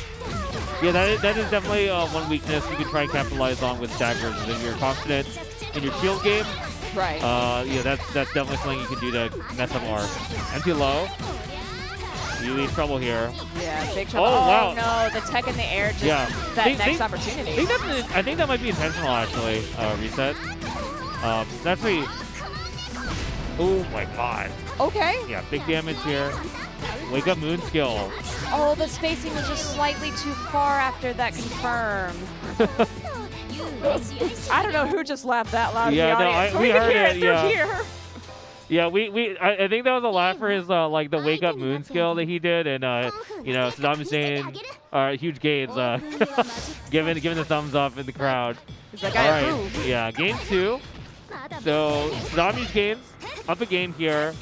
[SPEAKER 2] Yeah, that is definitely one weakness you can try and capitalize on with staggers. If you're confident in your shield game, yeah, that's definitely something you can do to mess up Arc. Empty low. Yui's trouble here.
[SPEAKER 1] Yeah, big trouble.
[SPEAKER 2] Oh, wow.
[SPEAKER 1] No, the tech in the air, just that next opportunity.
[SPEAKER 2] I think that might be intentional, actually, reset. That's pretty... Oh, my God.
[SPEAKER 1] Okay.
[SPEAKER 2] Yeah, big damage here. Wake up Moon skill.
[SPEAKER 1] Oh, the spacing was just slightly too far after that confirmed. I don't know who just laughed that loud
[SPEAKER 2] Yeah,
[SPEAKER 1] in the
[SPEAKER 2] no,
[SPEAKER 1] audience.
[SPEAKER 2] we heard
[SPEAKER 1] hear
[SPEAKER 2] it,
[SPEAKER 1] through
[SPEAKER 2] yeah.
[SPEAKER 1] here.
[SPEAKER 2] Yeah, I think that was a laugh for his like the wake up moon skill that he did, and you know, Sadaam is saying, HugeGainz, giving the thumbs up in the crowd.
[SPEAKER 1] He's like,
[SPEAKER 2] All
[SPEAKER 1] I
[SPEAKER 2] right,
[SPEAKER 1] approve.
[SPEAKER 2] yeah, game 2. So Sadaam HugeGainz up a game here,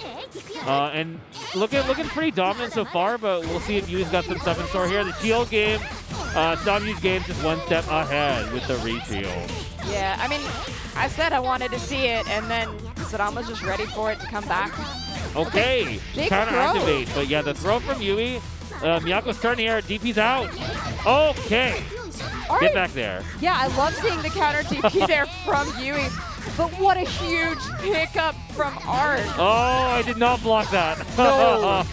[SPEAKER 2] and looking pretty dominant so far, but we'll see if Yui's got some stuff in store here. The Ciel game, Sadaam HugeGainz just one step ahead with the re-shield.
[SPEAKER 1] Yeah, I mean, I said I wanted to see it, and then Sadaam was just ready for it to come back.
[SPEAKER 2] Okay,
[SPEAKER 1] Big
[SPEAKER 2] counter activate, but yeah, the throw from Yui. Miyako's turn here, DP's out. Okay, get back there.
[SPEAKER 1] Yeah, I love seeing the counter DP there from Yui, but what a huge pickup from Art.
[SPEAKER 2] Oh, I did not block that.
[SPEAKER 1] No.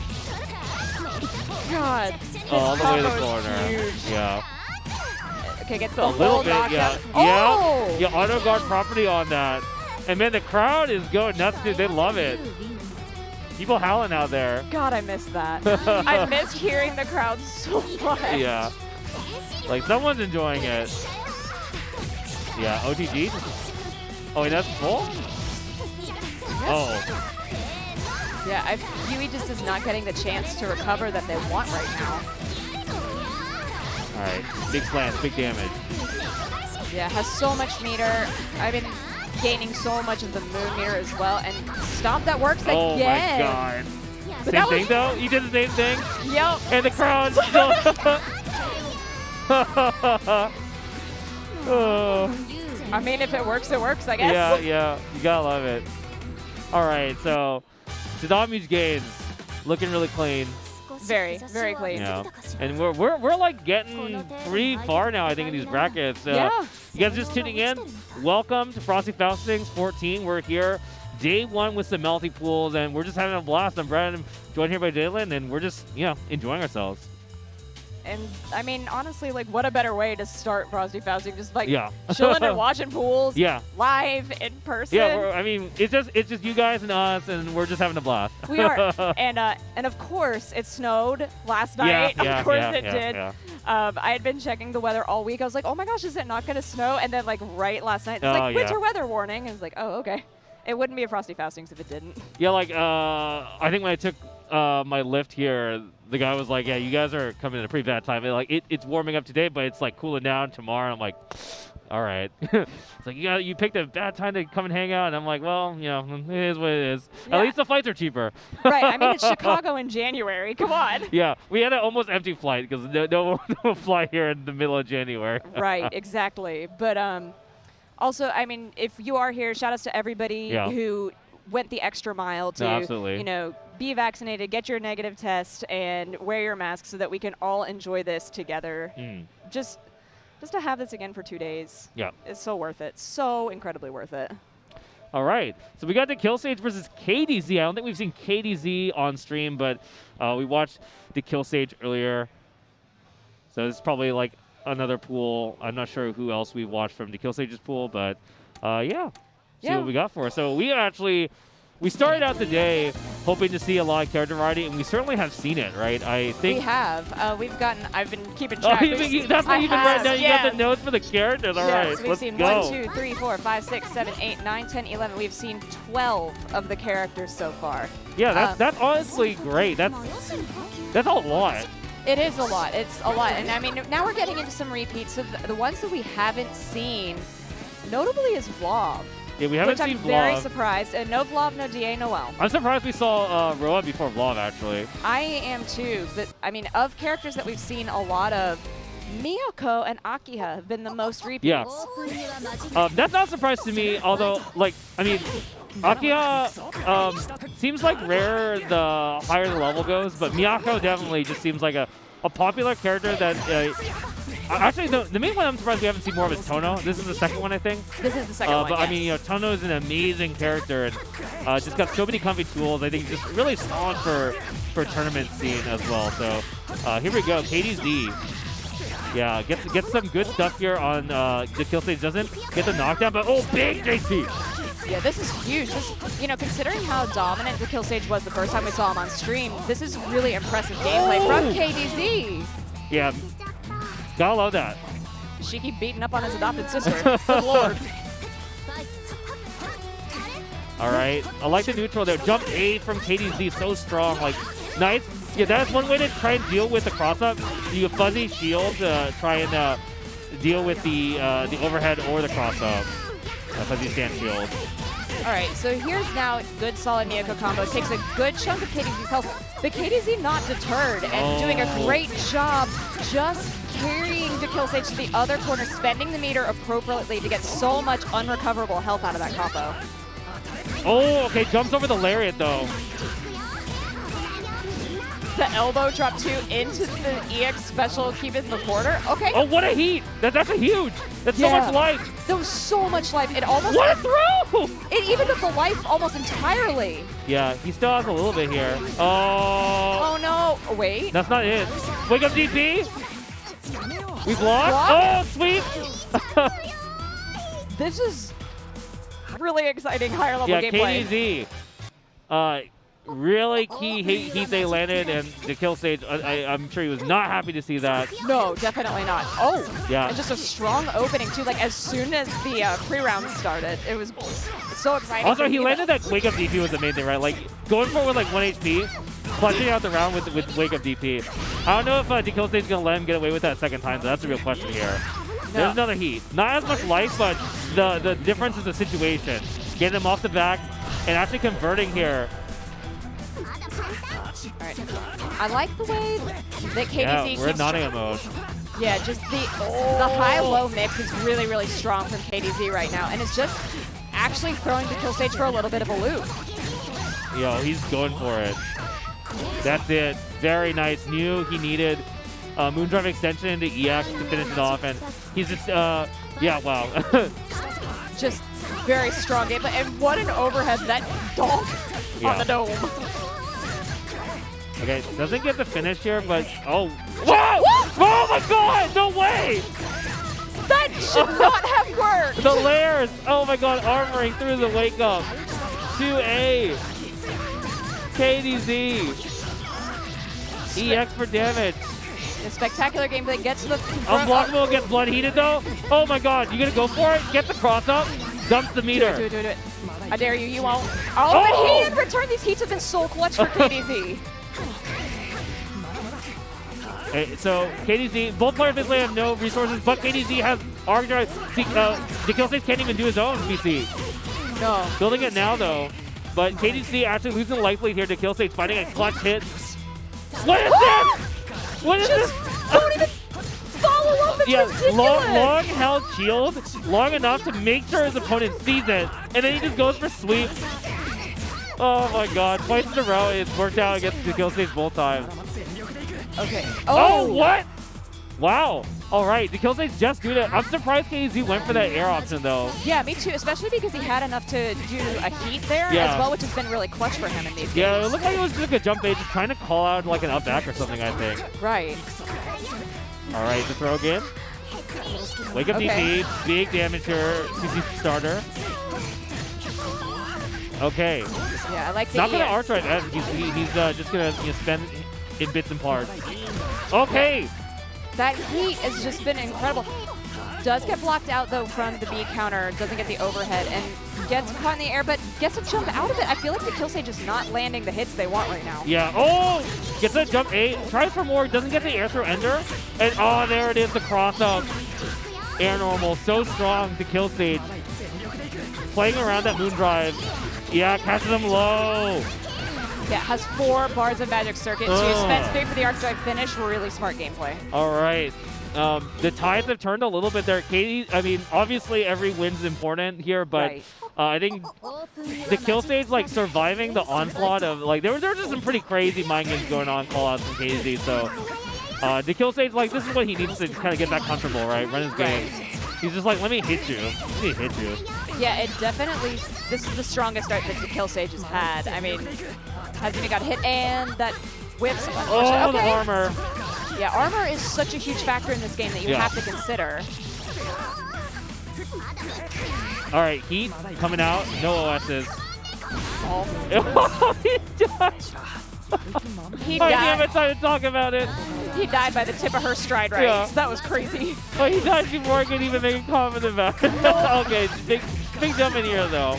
[SPEAKER 1] God.
[SPEAKER 2] All the way to the
[SPEAKER 1] combo's
[SPEAKER 2] corner.
[SPEAKER 1] huge.
[SPEAKER 2] Yeah.
[SPEAKER 1] Okay, gets the
[SPEAKER 2] A little
[SPEAKER 1] whole
[SPEAKER 2] bit,
[SPEAKER 1] knockout.
[SPEAKER 2] yeah.
[SPEAKER 1] Oh!
[SPEAKER 2] Yeah, auto guard property on that. And man, the crowd is going nuts, dude. They love it. People howling out there.
[SPEAKER 1] God, I missed that. I missed hearing the crowd so much.
[SPEAKER 2] Yeah. Like, someone's enjoying it. Yeah, OTG. Oh, wait, that's full? Oh.
[SPEAKER 1] Yeah, Yui just is not getting the chance to recover that they want right now.
[SPEAKER 2] All right, big slants, big damage.
[SPEAKER 1] Yeah, has so much meter. I've been gaining so much of the moon meter as well, and stop that works again.
[SPEAKER 2] Oh my god.
[SPEAKER 1] But
[SPEAKER 2] Same thing though? You did the same thing?
[SPEAKER 1] Yep.
[SPEAKER 2] And the crowd still. Oh.
[SPEAKER 1] I mean, if it works, it works, I guess.
[SPEAKER 2] Yeah, yeah. You gotta love it. All right, so Sadaam HugeGainz looking really clean.
[SPEAKER 1] Very, very clean.
[SPEAKER 2] Yeah. And we're like getting pretty far now, I think, in these brackets.
[SPEAKER 1] Yeah.
[SPEAKER 2] You guys just tuning in, welcome to Frosty Faustings 14. We're here day 1 with some Melty pools, and we're just having a blast. I'm Brad, joined here by Jalen, and we're just, you know, enjoying ourselves.
[SPEAKER 1] And I mean, honestly, like, what a better way to start Frosty Fausting? Just like
[SPEAKER 2] Yeah.
[SPEAKER 1] chilling and watching pools.
[SPEAKER 2] Yeah.
[SPEAKER 1] Live in person.
[SPEAKER 2] Yeah, I mean, it's just you guys and us, and we're just having a blast.
[SPEAKER 1] We are, and of course it snowed last night.
[SPEAKER 2] Yeah,
[SPEAKER 1] of course
[SPEAKER 2] yeah,
[SPEAKER 1] it did.
[SPEAKER 2] yeah.
[SPEAKER 1] I had been checking the weather all week. I was like, oh my gosh, is it not going to snow? And then like right last night, it's like winter weather warning. And it's like, oh okay. It wouldn't be a Frosty Faustings if it didn't.
[SPEAKER 2] Yeah, like I think when I took my lift here, the guy was like, yeah, you guys are coming at a pretty bad time. And, like it's warming up today, but it's like cooling down tomorrow. I'm like, all right. It's like you picked a bad time to come and hang out, and I'm like, well, you know, it is what it is.
[SPEAKER 1] Yeah.
[SPEAKER 2] At least the flights are cheaper.
[SPEAKER 1] Right. I mean, it's Chicago in January. Come on.
[SPEAKER 2] Yeah, we had an almost empty flight because no fly here in the middle of January.
[SPEAKER 1] Right. Exactly. But also, I mean, if you are here, shout outs to everybody who went the extra mile to, you know, be vaccinated, get your negative test, and wear your mask so that we can all enjoy this together. Just to have this again for 2 days.
[SPEAKER 2] Yeah.
[SPEAKER 1] It's so worth it. So incredibly worth it.
[SPEAKER 2] All right. So we got dekillsage versus KDZ. I don't think we've seen KDZ on stream, but we watched dekillsage earlier. So this is probably like another pool. I'm not sure who else we've watched from dekillsage's pool, but yeah. See what we got for us. So we started out the day hoping to see a lot of character variety, and we certainly have seen it, right? I think
[SPEAKER 1] we have. I've been keeping track.
[SPEAKER 2] That's what you've been writing down. You got the notes for the characters. All right,
[SPEAKER 1] we've
[SPEAKER 2] let's
[SPEAKER 1] seen
[SPEAKER 2] go.
[SPEAKER 1] 1, 2, 3, 4, 5, 6, 7, 8, 9, 10, 11. We've seen 12 of the characters so far.
[SPEAKER 2] Yeah, that's honestly great. That's a lot.
[SPEAKER 1] It is a lot. It's a lot. And I mean, now we're getting into some repeats. So the ones that we haven't seen, notably, is Vlov.
[SPEAKER 2] Yeah, we haven't seen
[SPEAKER 1] Which I'm very
[SPEAKER 2] Vlov.
[SPEAKER 1] surprised. And no Vlov, no DA, Noel.
[SPEAKER 2] I'm surprised we saw Roa before Vlov, actually.
[SPEAKER 1] I am too. But I mean, of characters that we've seen a lot of, Miyako and Akiha have been the most repeats.
[SPEAKER 2] Yeah. That's not a surprise to me, although, like, I mean, Akiha seems like rare the higher the level goes, but Miyako definitely just seems like a popular character that... actually, the main one I'm surprised we haven't seen more of is Tono. This is the second one, I think.
[SPEAKER 1] This is the second one,
[SPEAKER 2] But I mean, you know, Tono is an amazing character and just got so many comfy tools. I think just really solid for tournament scene as well. So here we go, KDZ. Yeah, get some good stuff here on dekillsage. Doesn't get the knockdown, but big JP.
[SPEAKER 1] Yeah, this is huge. This, you know, considering how dominant dekillsage was the first time we saw him on stream, this is really impressive gameplay from KDZ.
[SPEAKER 2] Yeah, gotta love that.
[SPEAKER 1] Shiki beating up on his adopted sister. Good lord.
[SPEAKER 2] All right. I like the neutral there. Jump A from KDZ, so strong. Like, nice. Yeah, that's one way to try and deal with the cross-up. You fuzzy shield to try and deal with the overhead or the cross-up. Fuzzy stand shield.
[SPEAKER 1] All right, so here's now good solid Miyako combo. Takes a good chunk of KDZ's health, but KDZ not deterred and doing a great job just carrying dekillsage to the other corner, spending the meter appropriately to get so much unrecoverable health out of that combo.
[SPEAKER 2] Oh, okay, jumps over the lariat though.
[SPEAKER 1] The elbow drop 2 into the EX special, keep it in the corner. Okay.
[SPEAKER 2] Oh, what a heat! That's actually huge. That's so much life.
[SPEAKER 1] There was so much life. It almost.
[SPEAKER 2] What a throw!
[SPEAKER 1] It evened up the life almost entirely.
[SPEAKER 2] Yeah, he still has a little bit here. Oh.
[SPEAKER 1] Oh no! Oh, wait.
[SPEAKER 2] That's not it. Wake up, DP. We blocked. Oh, sweet.
[SPEAKER 1] This is really exciting higher level gameplay.
[SPEAKER 2] KDZ. Really key heat they landed, and dekillsage, I'm sure he was not happy to see that.
[SPEAKER 1] No, definitely not. Oh,
[SPEAKER 2] yeah.
[SPEAKER 1] And just a strong opening, too. Like, as soon as the pre-round started, it was so exciting.
[SPEAKER 2] Also, he landed that wake-up DP was the main thing, right? Like, going for it with, like, 1 HP, clutching out the round with wake-up DP. I don't know if dekillsage is going to let him get away with that second time, so that's the real question here. No. There's another heat. Not as much life, but the difference is the situation. Getting him off the back and actually converting here.
[SPEAKER 1] Alright. I like the way that KDZ
[SPEAKER 2] yeah, we're in Nottingham mode.
[SPEAKER 1] Yeah, just the high-low mix is really, really strong from KDZ right now, and it's just actually throwing dekillsage for a little bit of a loop.
[SPEAKER 2] Yo, he's going for it. That's it. Very nice. Knew he needed Moondrive extension into EX to finish it off, and he's just, yeah, wow.
[SPEAKER 1] Just very strong gameplay, and what an overhead that donk on the dome.
[SPEAKER 2] Okay, doesn't get the finish here, but oh, whoa! Oh my God! No way!
[SPEAKER 1] That should not have worked.
[SPEAKER 2] The layers! Oh my God! Armoring through the wake up. 2A. KDZ. EX for damage.
[SPEAKER 1] A spectacular gameplay gets the
[SPEAKER 2] unblockable, gets blood heated though. Oh my God! You gonna go for it? Get the cross up. Dumps the meter.
[SPEAKER 1] Do it. I dare you. You won't. Oh, but he in return, these heats have been so clutch for KDZ.
[SPEAKER 2] So KDZ, both players basically have no resources, but KDZ has arc drive. dekillsage can't even do his own PC.
[SPEAKER 1] No.
[SPEAKER 2] Building it now though, but KDZ actually losing life lead here. dekillsage finding a clutch hit. What is this? What is this?
[SPEAKER 1] Don't even follow up. It's ridiculous.
[SPEAKER 2] long held shield, long enough to make sure his opponent sees it, and then he just goes for sweep. Oh my God! Twice in a row, it's worked out against dekillsage both times.
[SPEAKER 1] Okay.
[SPEAKER 2] Oh, what? Wow. All right, dekillsage just good at. I'm surprised KDZ went for that air option though.
[SPEAKER 1] Yeah, me too. Especially because he had enough to do a heat there as well, which has been really clutch for him in these games.
[SPEAKER 2] Yeah, it looked like it was just like a jump bait, just trying to call out like an up back or something, I think.
[SPEAKER 1] Right.
[SPEAKER 2] All right, the throw again. Wake up DP, big damage here. CC starter. Okay.
[SPEAKER 1] Yeah, I like the
[SPEAKER 2] not gonna arch right at. He's just gonna spend in bits and parts. Okay.
[SPEAKER 1] That heat has just been incredible. Does get blocked out though from the B counter. Doesn't get the overhead and gets caught in the air, but gets a jump out of it. I feel like dekillsage is not landing the hits they want right now.
[SPEAKER 2] Yeah. Oh, gets a jump 8. Tries for more. Doesn't get the air throw ender. And oh, there it is. The cross up. Air normal. So strong. dekillsage. Playing around that Moondrive. Yeah, catches him low.
[SPEAKER 1] Yeah, has 4 bars of magic circuit. 2 spends 3 for the arc drive finish. Really smart gameplay.
[SPEAKER 2] All right. The tides have turned a little bit there. I mean, obviously every win's important here, but I think dekillsage like surviving the onslaught of like there were just some pretty crazy mind games going on, callouts from KZ. So dekillsage, like this is what he needs to kind of get back comfortable, right? Run his game. He's just like, let me hit you. Let me hit you.
[SPEAKER 1] Yeah, it definitely. This is the strongest start that dekillsage has had. I mean, hasn't even got hit, and that whips.
[SPEAKER 2] Oh, the armor.
[SPEAKER 1] Yeah, armor is such a huge factor in this game that you have to consider.
[SPEAKER 2] All right, heat coming out. No OSs.
[SPEAKER 1] Oh,
[SPEAKER 2] He died.
[SPEAKER 1] He
[SPEAKER 2] I can't even time to talk about it.
[SPEAKER 1] He died by the tip of her stride right.
[SPEAKER 2] Yeah.
[SPEAKER 1] That was crazy.
[SPEAKER 2] Well, he died before I could even make a comment about it. Okay, big jump in here, though.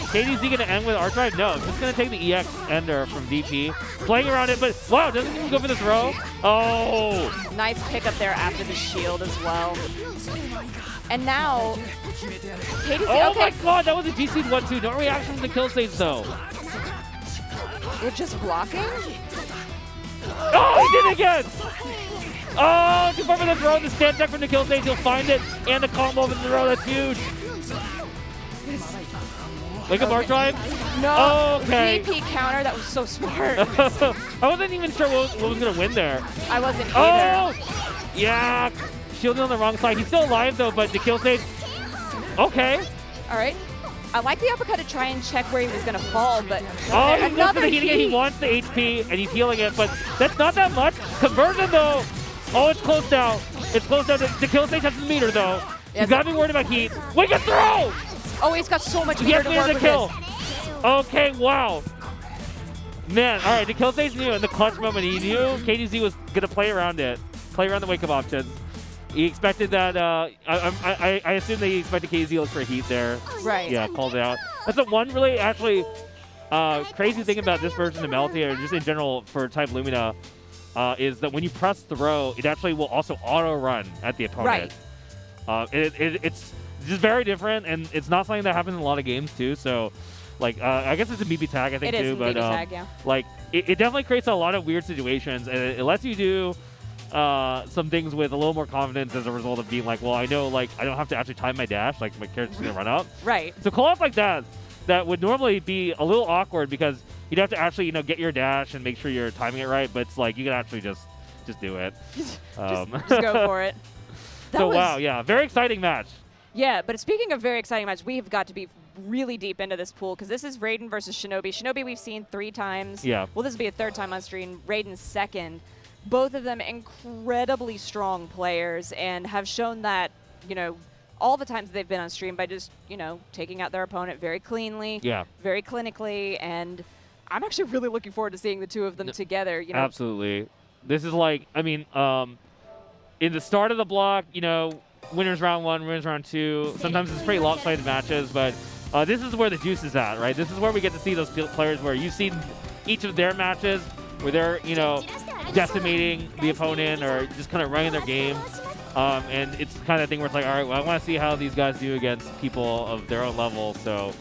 [SPEAKER 2] KDZ going to end with Arcueid? No, just going to take the EX ender from DP. Playing around it, but wow, doesn't even go for the throw. Oh!
[SPEAKER 1] Nice pickup there after the shield as well. And now, KDZ,
[SPEAKER 2] oh
[SPEAKER 1] okay.
[SPEAKER 2] my god, that was a GC 1-2. No reaction from the kill stage, though.
[SPEAKER 1] We're just blocking?
[SPEAKER 2] Oh, he did it again! Oh, too far for the throw. The stand check from the kill stage. He'll find it. And the combo of the throw. That's huge. Wake up, Arcueid?
[SPEAKER 1] No.
[SPEAKER 2] Okay.
[SPEAKER 1] DP counter. That was so smart.
[SPEAKER 2] I wasn't even sure what was going to win there.
[SPEAKER 1] I wasn't
[SPEAKER 2] Oh!
[SPEAKER 1] either.
[SPEAKER 2] Yeah. Shielding on the wrong side. He's still alive, though, but the kill stage. Okay.
[SPEAKER 1] All right. I like the uppercut to try and check where he was going to fall, but
[SPEAKER 2] Oh, he goes for
[SPEAKER 1] another
[SPEAKER 2] the heating. He wants the HP, and he's healing it, but that's not that much. Conversion, though. Oh, it's close now. It's close now. The kill stage has the meter, though.
[SPEAKER 1] Yes.
[SPEAKER 2] He's got to be worried about heat. Wake up, throw!
[SPEAKER 1] Oh, he's got so much
[SPEAKER 2] Yes,
[SPEAKER 1] meter to work
[SPEAKER 2] the
[SPEAKER 1] with
[SPEAKER 2] kill.
[SPEAKER 1] this.
[SPEAKER 2] Okay, wow. Man, all right, the kill stage knew in the clutch moment. He knew KDZ was going to play around it, play around the wake-up options. He expected that, I assume that he expected KDZ to look for heat there.
[SPEAKER 1] Right.
[SPEAKER 2] Yeah, called it out. That's the one really actually crazy thing about this version of Melty, or just in general for Type Lumina, is that when you press throw, it actually will also auto-run at the opponent.
[SPEAKER 1] Right.
[SPEAKER 2] It's just very different, and it's not something that happens in a lot of games too. So, like, I guess it's a BB tag, I think,
[SPEAKER 1] It
[SPEAKER 2] too.
[SPEAKER 1] is a
[SPEAKER 2] But
[SPEAKER 1] BB tag, yeah.
[SPEAKER 2] like, it definitely creates a lot of weird situations, and it lets you do some things with a little more confidence as a result of being like, well, I know, like, I don't have to actually time my dash, like my character's gonna run up.
[SPEAKER 1] Right.
[SPEAKER 2] So call-outs like that would normally be a little awkward because you'd have to actually, you know, get your dash and make sure you're timing it right. But it's like you can actually just do it.
[SPEAKER 1] Just go for it.
[SPEAKER 2] So wow, yeah, very exciting match.
[SPEAKER 1] Yeah, but speaking of very exciting match, we've got to be really deep into this pool because this is Raiden versus Shinobi. Shinobi we've seen 3 times.
[SPEAKER 2] Yeah.
[SPEAKER 1] Well, this will be a 3rd time on stream. Raiden's 2nd. Both of them incredibly strong players and have shown that, you know, all the times they've been on stream by just, you know, taking out their opponent very cleanly, very clinically, and I'm actually really looking forward to seeing the two of them together. You know,
[SPEAKER 2] absolutely. This is like, I mean, in the start of the block, you know, winners round 1, winners round 2. Sometimes it's pretty lopsided matches, but this is where the juice is at, right? This is where we get to see those players where you've seen each of their matches where they're, you know, decimating the opponent or just kind of running their game. And it's the kind of thing where it's like, all right, well, I want to see how these guys do against people of their own level. So,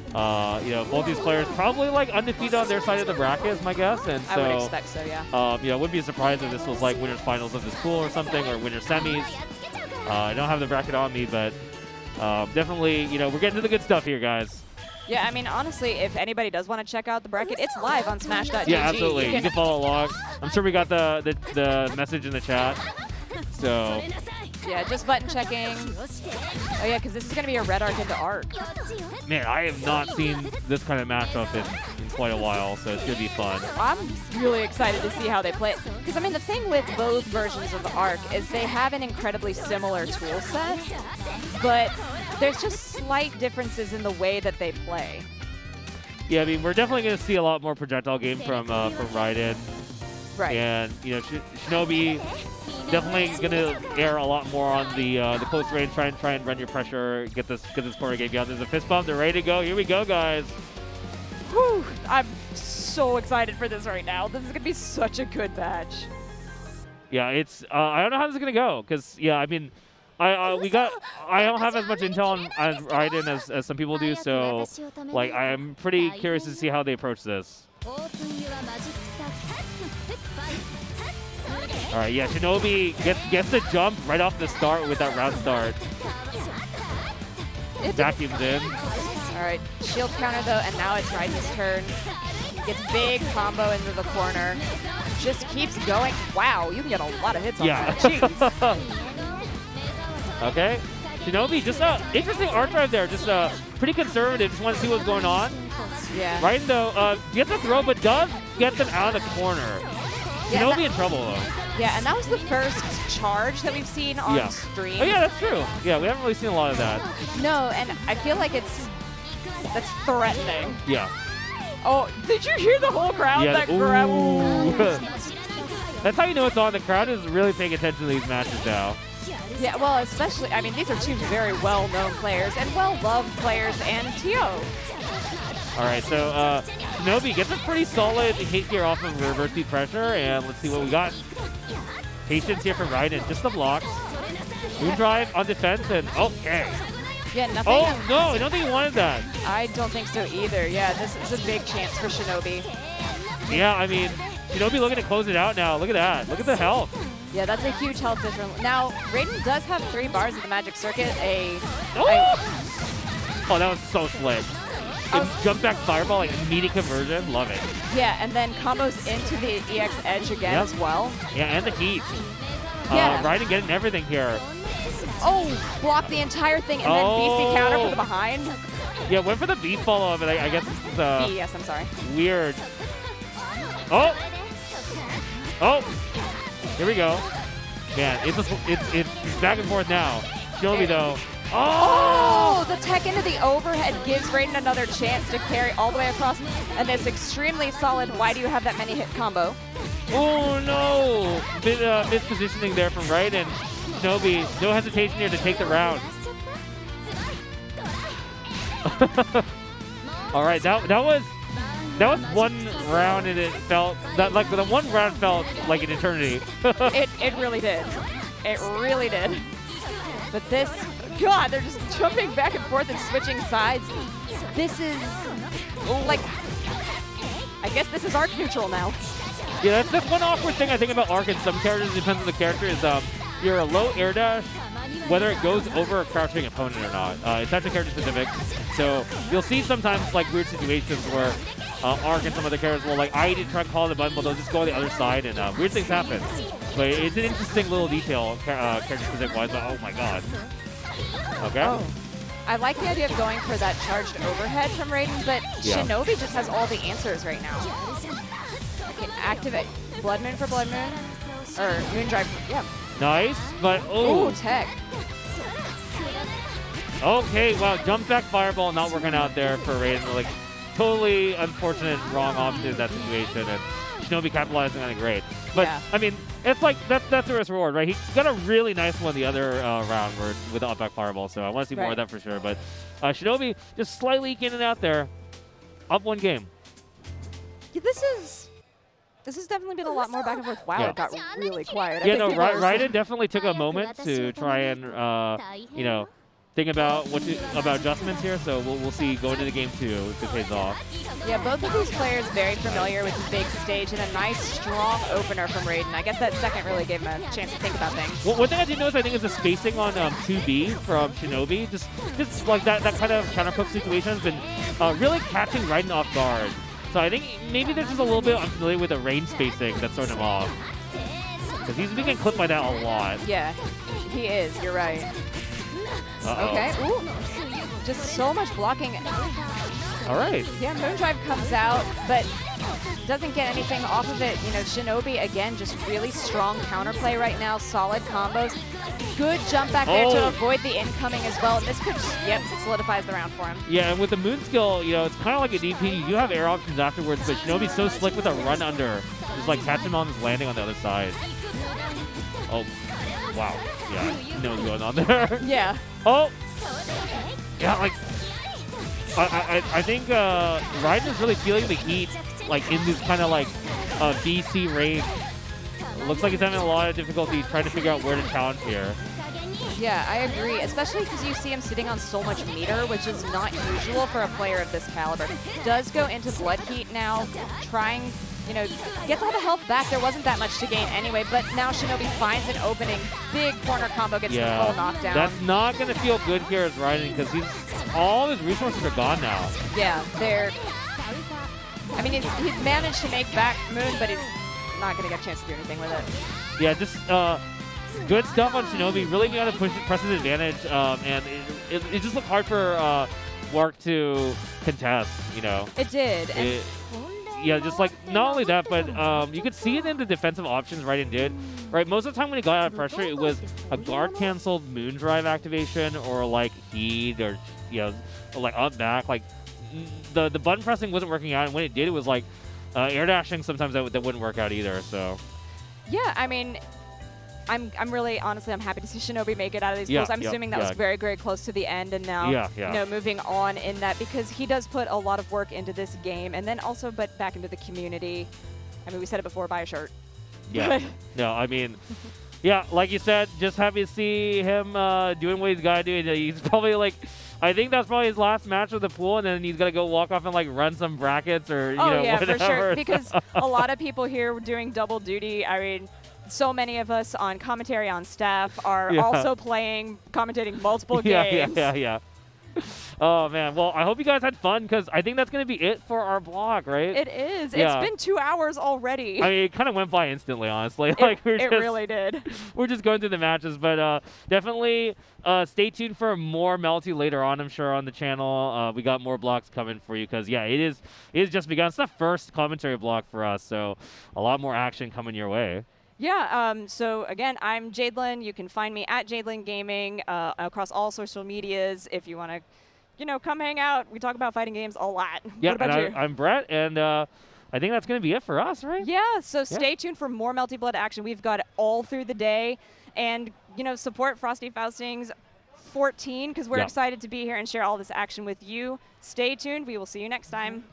[SPEAKER 2] you know, both these players probably like undefeated on their side of the bracket is my guess. And so,
[SPEAKER 1] I would expect so, yeah.
[SPEAKER 2] You know, it wouldn't be surprised if this was like winners finals of this pool or something, or winners semis. I don't have the bracket on me, but definitely, you know, we're getting to the good stuff here, guys.
[SPEAKER 1] Yeah, I mean, honestly, if anybody does want to check out the bracket, it's live on Smash.gg.
[SPEAKER 2] Yeah, absolutely. You can follow along. I'm sure we got the message in the chat. So,
[SPEAKER 1] yeah, just button checking. Oh yeah, because this is going to be a red arc into arc.
[SPEAKER 2] man, I have not seen this kind of matchup in quite a while, so it's going to be fun.
[SPEAKER 1] I'm really excited to see how they play. Because, I mean, the thing with both versions of the arc is they have an incredibly similar tool set, but there's just slight differences in the way that they play.
[SPEAKER 2] Yeah, I mean, we're definitely going to see a lot more projectile game from Raiden.
[SPEAKER 1] Right.
[SPEAKER 2] And, you know, Shinobi definitely going to err a lot more on the close range, try and run your pressure, get this corner game down. There's a fist bump. They're ready to go. Here we go, guys.
[SPEAKER 1] Whew, I'm so excited for this right now. This is going to be such a good match.
[SPEAKER 2] Yeah, it's I don't know how this is going to go because, yeah, I mean, I don't have as much intel on Raiden as some people do, so like I'm pretty curious to see how they approach this. All right, yeah, Shinobi gets the jump right off the start with that round start. Vacuums in.
[SPEAKER 1] All right, shield counter though, and now it's Raiden's turn. Gets big combo into the corner. Just keeps going. Wow, you can get a lot of hits on that. Jeez.
[SPEAKER 2] Okay, Shinobi, just interesting art drive there. Just pretty conservative. Just want to see what's going on.
[SPEAKER 1] Yeah.
[SPEAKER 2] Raiden though gets a throw, but does get them out of the corner.
[SPEAKER 1] Yeah,
[SPEAKER 2] Shinobi in trouble though.
[SPEAKER 1] Yeah, and that was the first charge that we've seen on stream.
[SPEAKER 2] Oh yeah, that's true. Yeah, we haven't really seen a lot of that.
[SPEAKER 1] No, and I feel like that's threatening.
[SPEAKER 2] Yeah.
[SPEAKER 1] Oh, did you hear the whole crowd that grab?
[SPEAKER 2] That's how you know it's on. The crowd is really paying attention to these matches now.
[SPEAKER 1] Yeah, well, especially, I mean, these are two very well-known players and well-loved players, and Tio.
[SPEAKER 2] All right, so Shinobi gets a pretty solid hit here off of reverse beat pressure, and let's see what we got. Patience here from Raiden, just the blocks. Moon drive on defense, and okay.
[SPEAKER 1] Yeah, nothing.
[SPEAKER 2] Oh, no, I don't think he wanted that.
[SPEAKER 1] I don't think so either. Yeah, this is a big chance for Shinobi.
[SPEAKER 2] Yeah, I mean, Shinobi looking to close it out now. Look at that. Look at the health.
[SPEAKER 1] Yeah, that's a huge health difference. Now, Raiden does have 3 bars of the Magic Circuit.
[SPEAKER 2] Oh, that was so slick. Jump back fireball, like immediate conversion. Love it.
[SPEAKER 1] Yeah, and then combos into the EX edge again as well.
[SPEAKER 2] Yeah, and the heat.
[SPEAKER 1] Yeah.
[SPEAKER 2] Raiden getting everything here.
[SPEAKER 1] Oh, block the entire thing and then BC counter for the behind.
[SPEAKER 2] Yeah, went for the B follow, but I guess it's
[SPEAKER 1] B, yes, I'm sorry.
[SPEAKER 2] Weird. Oh! Oh! Here we go. Man, it's back and forth now. Shinobi though.
[SPEAKER 1] Oh! The tech into the overhead gives Raiden another chance to carry all the way across. And this extremely solid, why do you have that many hit combo?
[SPEAKER 2] Oh no! Mispositioning there from Raiden. Shinobi, no hesitation here to take the round. All right, that was one round, and it felt that like the one round felt like an eternity.
[SPEAKER 1] it really did. It really did. But this, God, they're just jumping back and forth and switching sides. This is like, I guess this is arc neutral now.
[SPEAKER 2] Yeah, that's one awkward thing I think about arc in some characters. It depends on the character. Is you're a low air dash, whether it goes over a crouching opponent or not. It's actually character specific. So you'll see sometimes like weird situations where Arc and some other characters will like I need to try to call the button, but they'll just go on the other side, and weird things happen. But it's an interesting little detail, character specific wise. But oh my god. Okay.
[SPEAKER 1] Oh. I like the idea of going for that charged overhead from Raiden, but Shinobi just has all the answers right now. Okay, activate Blood Moon for Blood Moon, or Moon Drive. Yeah.
[SPEAKER 2] Nice, but
[SPEAKER 1] Ooh, tech.
[SPEAKER 2] Okay, wow, jump back fireball not working out there for Raiden. Like, totally unfortunate, wrong option in that situation, and Shinobi capitalizing on it great. But I mean, it's like that's the risk reward, right? He got a really nice one the other round with the up back fireball, so I want to see more of that for sure. But Shinobi just slightly in and out there, up 1 game.
[SPEAKER 1] Yeah, this has definitely been a lot more back and forth. Wow, it got really quiet.
[SPEAKER 2] Yeah, no, Raiden definitely took a moment to try and, you know, think about about adjustments here. So we'll see going into game 2 if it pays off.
[SPEAKER 1] Yeah, both of these players very familiar with the big stage, and a nice, strong opener from Raiden. I guess that second really gave him a chance to think about things.
[SPEAKER 2] Well, one thing I did notice, I think, is the spacing on 2B from Shinobi. Just like that kind of counterpoke situation has been really catching Raiden off guard. So I think maybe this is a little bit unfamiliar with the range spacing that's throwing him off. Because he's being clipped by that a lot.
[SPEAKER 1] Yeah, he is. You're right. Okay. Ooh. Just so much blocking.
[SPEAKER 2] All right.
[SPEAKER 1] Yeah, Moon Drive comes out, but doesn't get anything off of it. You know, Shinobi, again, just really strong counterplay right now. Solid combos. Good jump back there to avoid the incoming as well. And this could, it solidifies the round for him.
[SPEAKER 2] Yeah, and with the Moon skill, you know, it's kind of like a DP. You have air options afterwards, but Shinobi's so slick with a run under. Just like catch him on his landing on the other side. Oh, wow. Yeah, you know what's going on there.
[SPEAKER 1] Yeah.
[SPEAKER 2] Oh! Yeah, like, I think Raiden is really feeling the heat, like, in this kind of, like, BC range. Looks like he's having a lot of difficulty trying to figure out where to challenge here.
[SPEAKER 1] Yeah, I agree, especially because you see him sitting on so much meter, which is not usual for a player of this caliber. Does go into Blood Heat now, trying, you know, gets all the health back. There wasn't that much to gain anyway, but now Shinobi finds an opening. Big corner combo gets the full knockdown.
[SPEAKER 2] That's not going to feel good here as Raiden, because all his resources are gone now.
[SPEAKER 1] Yeah, I mean, he's managed to make back Moon, but he's not going to get a chance to do anything with it.
[SPEAKER 2] Yeah, just good stuff on Shinobi. Really got to press his advantage, and it just looked hard for Wark to contest, you know.
[SPEAKER 1] It did.
[SPEAKER 2] Yeah, just like, not only that, but you could see it in the defensive options Raiden did. Right, most of the time when he got out of pressure, it was a guard-canceled Moon Drive activation, or like heat, or, you know, like up back. Like, the button pressing wasn't working out, and when it did, it was like air dashing sometimes that wouldn't work out either, so.
[SPEAKER 1] Yeah, I mean, I'm really, honestly, I'm happy to see Shinobi make it out of these pools. I'm assuming that was very, very close to the end, and now, you know, moving on in that, because he does put a lot of work into this game, and then also, but back into the community. I mean, we said it before, buy a shirt.
[SPEAKER 2] Yeah. No, I mean, yeah, like you said, just happy to see him doing what he's got to do. He's probably like, I think that's probably his last match with the pool, and then he's got to go walk off and like run some brackets or, you know, whatever. For sure,
[SPEAKER 1] because a lot of people here doing double duty. I mean, so many of us on commentary on staff are also commentating multiple games.
[SPEAKER 2] Yeah. Oh, man. Well, I hope you guys had fun, because I think that's going to be it for our blog, right?
[SPEAKER 1] It is. It's been 2 hours already.
[SPEAKER 2] I mean, it kind of went by instantly, honestly.
[SPEAKER 1] It really did.
[SPEAKER 2] We're just going through the matches, but definitely stay tuned for more Melty later on, I'm sure, on the channel. We got more blogs coming for you, because, yeah, it is just begun. It's the first commentary blog for us, so a lot more action coming your way.
[SPEAKER 1] Yeah, so again, I'm Jadelyn. You can find me at Jadelyn Gaming across all social medias if you want to, you know, come hang out. We talk about fighting games a lot.
[SPEAKER 2] Yeah,
[SPEAKER 1] what about you?
[SPEAKER 2] I'm Brett, and I think that's going to be it for us, right?
[SPEAKER 1] Yeah, so stay tuned for more Melty Blood action. We've got it all through the day. And, you know, support Frosty Faustings 14, because we're excited to be here and share all this action with you. Stay tuned. We will see you next time.